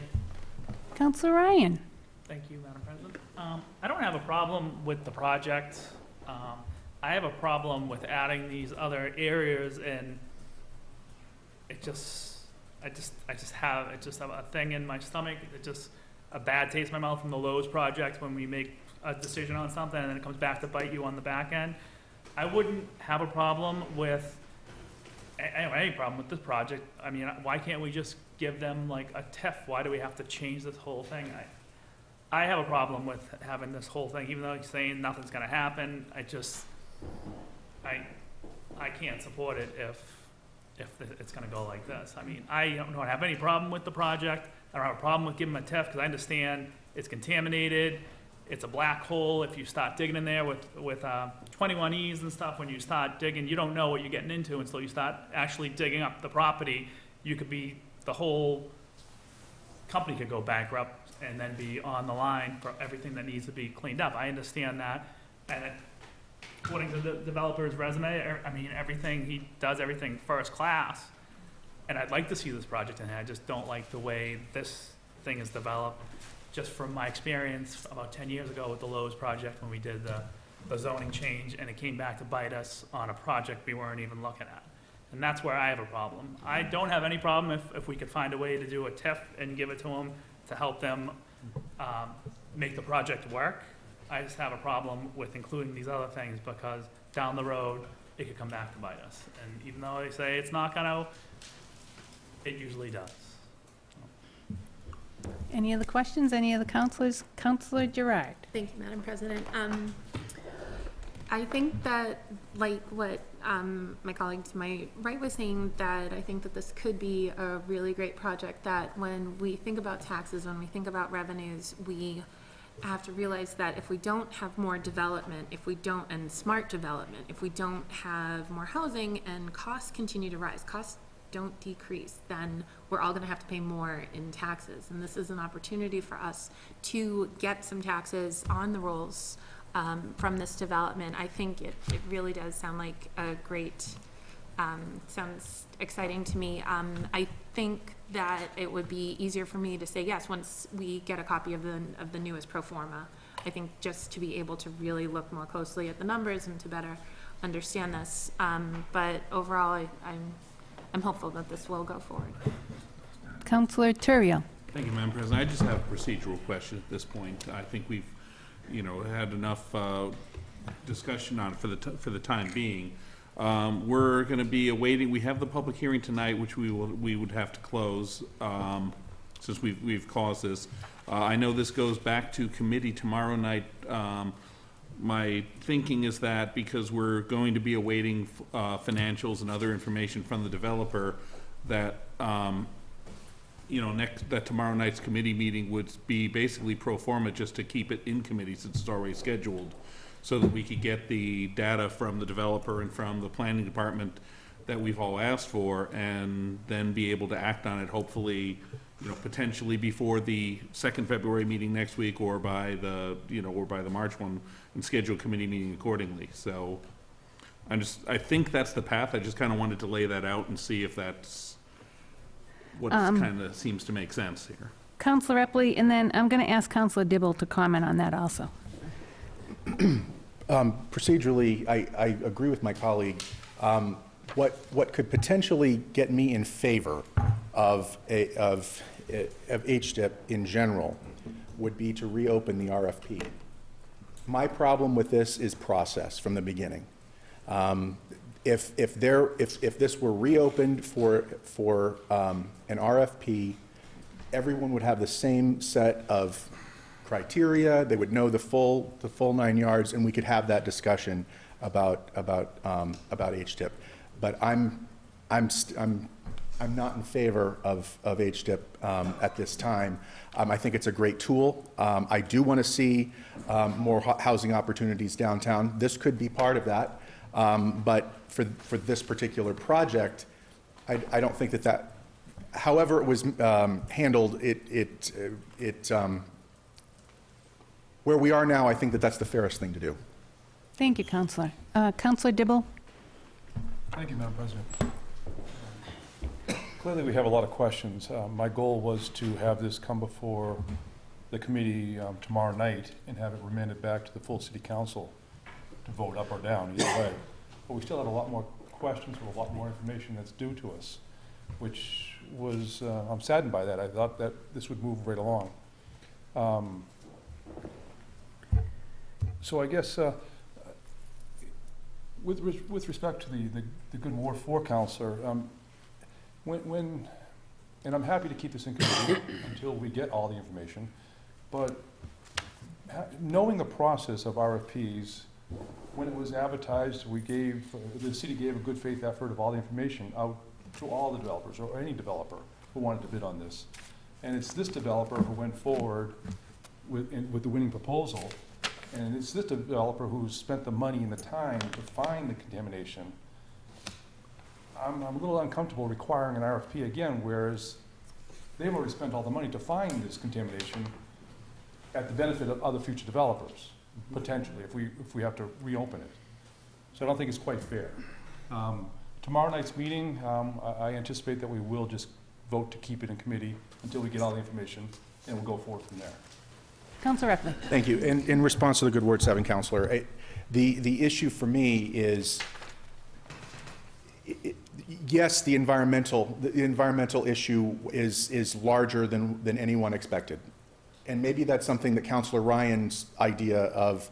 Councillor Ryan. Thank you, Madam President. I don't have a problem with the project. I have a problem with adding these other areas, and I just have a thing in my stomach. It just a bad taste in my mouth from the Lowe's project when we make a decision on something and then it comes back to bite you on the back end. I wouldn't have a problem with any problem with this project. I mean, why can't we just give them like a TIF? Why do we have to change this whole thing? I have a problem with having this whole thing, even though he's saying nothing's gonna happen. I can't support it if it's gonna go like this. I mean, I don't have any problem with the project. I don't have a problem with giving them a TIF because I understand it's contaminated. It's a black hole. If you start digging in there with 21Es and stuff, when you start digging, you don't know what you're getting into until you start actually digging up the property. The whole company could go bankrupt and then be on the line for everything that needs to be cleaned up. I understand that. And according to the developer's resume, I mean, he does everything first class. And I'd like to see this project in there. I just don't like the way this thing is developed. Just from my experience about 10 years ago with the Lowe's project when we did the zoning change and it came back to bite us on a project we weren't even looking at. And that's where I have a problem. I don't have any problem if we could find a way to do a TIF and give it to them to help them make the project work. I just have a problem with including these other things because down the road, it could come back to bite us. And even though they say it's not gonna, it usually does. Any other questions? Any other councilors? Councilor Gerard. Thank you, Madam President. I think that, like what my colleague to my right was saying, that I think that this could be a really great project, that when we think about taxes, when we think about revenues, we have to realize that if we don't have more development, and smart development, if we don't have more housing and costs continue to rise, costs don't decrease, then we're all gonna have to pay more in taxes. And this is an opportunity for us to get some taxes on the rolls from this development. I think it really does sound like a great, sounds exciting to me. I think that it would be easier for me to say yes once we get a copy of the newest pro forma. I think just to be able to really look more closely at the numbers and to better understand this. But overall, I'm hopeful that this will go forward. Councilor Turiel. Thank you, Madam President. I just have a procedural question at this point. I think we've, had enough discussion on it for the time being. We're going to be awaiting. We have the public hearing tonight, which we would have to close since we've caused this. I know this goes back to committee tomorrow night. my thinking is that because we're going to be awaiting financials and other information from the developer, that that tomorrow night's committee meeting would be basically pro forma just to keep it in committee since it's already scheduled, so that we could get the data from the developer and from the planning department that we've all asked for, and then be able to act on it, hopefully, potentially before the second February meeting next week, or by the, or by the March one, and schedule a committee meeting accordingly. So I think that's the path. I just kind of wanted to lay that out and see if that's what kind of seems to make sense here. Councillor Epley, and then I'm going to ask Councillor Dibble to comment on that also. Procedurally, I agree with my colleague. What could potentially get me in favor of HDIP in general would be to reopen the RFP. My problem with this is process from the beginning. If this were reopened for an RFP, everyone would have the same set of criteria. They would know the full 9 yards, and we could have that discussion about HDIP. But I'm not in favor of HDIP at this time. I think it's a great tool. I do want to see more housing opportunities downtown. This could be part of that. But for this particular project, I don't think that however it was handled, where we are now, I think that's the fairest thing to do. Thank you, Councillor. Councillor Dibble? Thank you, Madam President. Clearly, we have a lot of questions. My goal was to have this come before the committee tomorrow night and have it remanded back to the full city council to vote up or down, either way. But we still had a lot more questions with a lot more information that's due to us, which was, I'm saddened by that. I thought that this would move right along. So I guess with respect to the good Ward 4 councillor, and I'm happy to keep this in committee until we get all the information, but knowing the process of RFPs, when it was advertised, the city gave a good faith effort of all the information out to all the developers, or any developer who wanted to bid on this. And it's this developer who went forward with the winning proposal. And it's this developer who's spent the money and the time to find the contamination. I'm a little uncomfortable requiring an RFP again, whereas they've already spent all the money to find this contamination at the benefit of other future developers, potentially, if we have to reopen it. So I don't think it's quite fair. Tomorrow night's meeting, I anticipate that we will just vote to keep it in committee until we get all the information, and we'll go forward from there. Councillor Epley. Thank you. In response to the good Ward 7 councillor, the issue for me is, yes, the environmental issue is larger than anyone expected. And maybe that's something that Councillor Ryan's idea of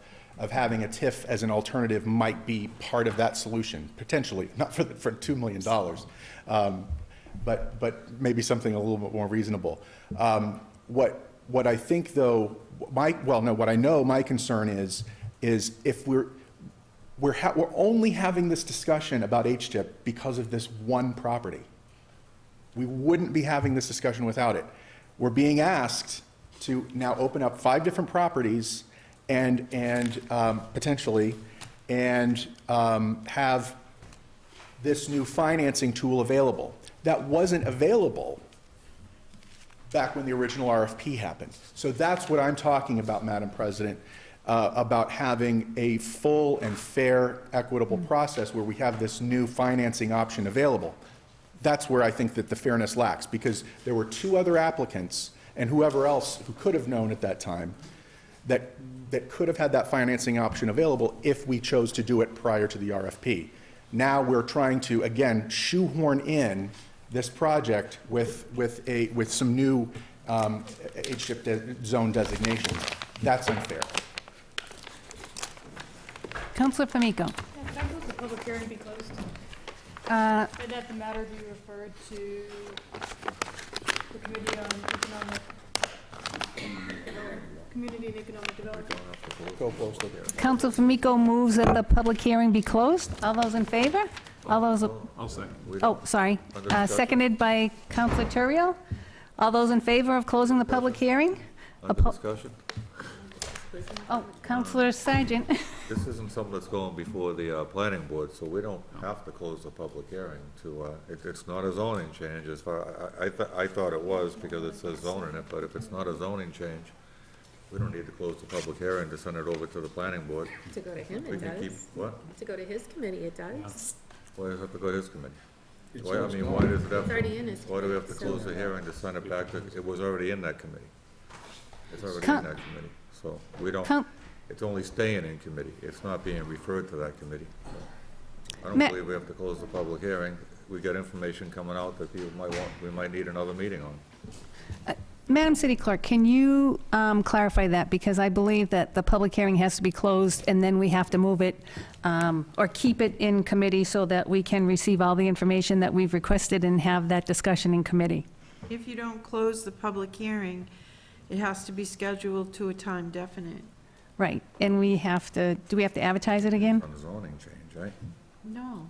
having a TIF as an alternative might be part of that solution, potentially, not for $2 million, but maybe something a little bit more reasonable. What I think, though, what I know my concern is if we're only having this discussion about HDIP because of this one property. We wouldn't be having this discussion without it. We're being asked to now open up 5 different properties and potentially have this new financing tool available. That wasn't available back when the original RFP happened. So that's what I'm talking about, Madam President, about having a full and fair, equitable process where we have this new financing option available. That's where I think that the fairness lacks, because there were 2 other applicants and whoever else who could have known at that time that could have had that financing option available if we chose to do it prior to the RFP. Now we're trying to, again, shoehorn in this project with some new HDIP zone designations. That's unfair. Councillor Famico. Yeah, can I move the public hearing to be closed? And that the matter be referred to the Committee on Economic Community and Economic Development. Co-posted. Council Famico moves that the public hearing be closed. All those in favor? All those, I'll second. oh, sorry. Under discussion. Seconded by Councilor Terrio. All those in favor of closing the public hearing? Under discussion? Oh, Councilor Sargent. This isn't something that's going before the planning board, so we don't have to close the public hearing to, it's not a zoning change as far, I thought it was because it says zone in it, but if it's not a zoning change, we don't need to close the public hearing to send it over to the planning board. To go to him, We it can keep, does. what? To go to his committee, it does. Why does it have to go to his committee? Why, I mean, why does it have, It's already in his why do we have to committee, close so- the hearing to send it back to, it was already in that committee. It's already in Count- that committee, so we don't, Count- it's only staying in committee, it's not being referred to that committee. So I don't Ma- believe we have to close the public hearing. We got information coming out that people might want, we might need another meeting on. Madam City Clerk, can you clarify that? Because I believe that the public hearing has to be closed, and then we have to move it, or keep it in committee so that we can receive all the information that we've requested and have that discussion in committee. If you don't close the public hearing, it has to be scheduled to a time definite. Right, and we have to, do we have to advertise it again? On the zoning change, right? No.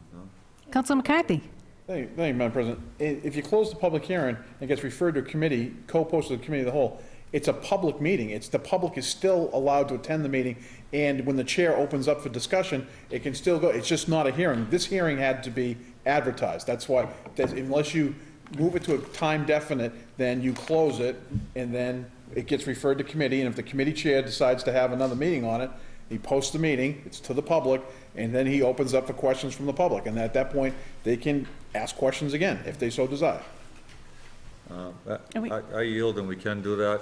Councilor McCarthy? Thank you, Madam President. If you close the public hearing and it gets referred to a committee, co-posted to the committee of the whole, it's a public meeting. The public is still allowed to attend the meeting, and when the chair opens up for discussion, it can still go. It's just not a hearing. This hearing had to be advertised. That's why, unless you move it to a time definite, then you close it, and then it gets referred to committee, and if the committee chair decides to have another meeting on it, he posts the meeting, it's to the public, and then he opens up for questions from the public. And at that point, they can ask questions again, if they so desire. I yield, and we can do that,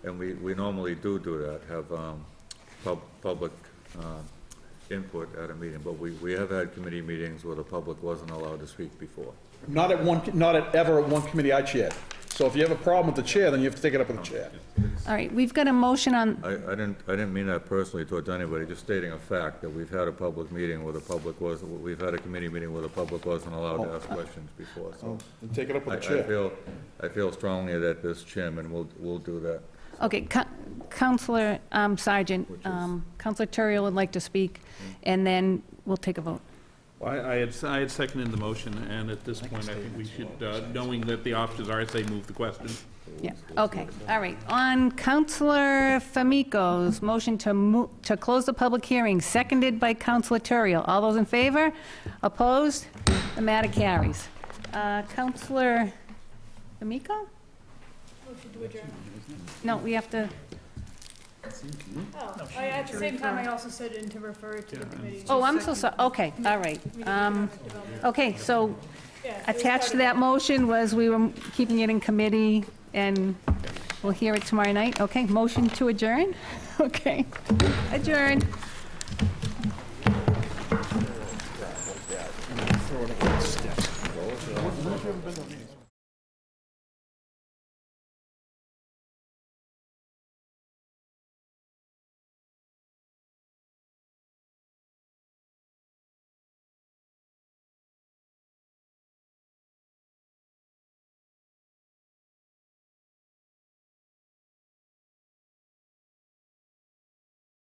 and we normally do that, have public input at a meeting, but we have had committee meetings where the public wasn't allowed to speak before. Not ever at one committee I chaired. So if you have a problem with the chair, then you have to take it up with the chair. All right, we've got a motion on, I didn't mean that personally towards anybody, just stating a fact that we've had a public meeting where the public was, we've had a committee meeting where the public wasn't allowed to ask questions before, so. Then take it up with the chair. I feel strongly that this chairman will do that. okay, Councilor Sargent, Councilor Terrio would like to speak, and then we'll take a vote. I had seconded the motion, and at this point, I think we should, knowing that the options are, I say move the question. Yeah, okay, all right. On Councilor Famico's motion to close the public hearing, seconded by Councilor Terrio. All those in favor? Opposed? The matter carries. Councilor Famico? Motion to adjourn. No, we have to, Oh, at the same time, I also said and to refer to the committee. oh, I'm so sorry, okay, all right. Okay, so Yeah, it was attached part to that motion was we were keeping it in committee, and we'll hear it tomorrow night. Okay, motion to adjourn? Okay, adjourned. Throw it up on the steps.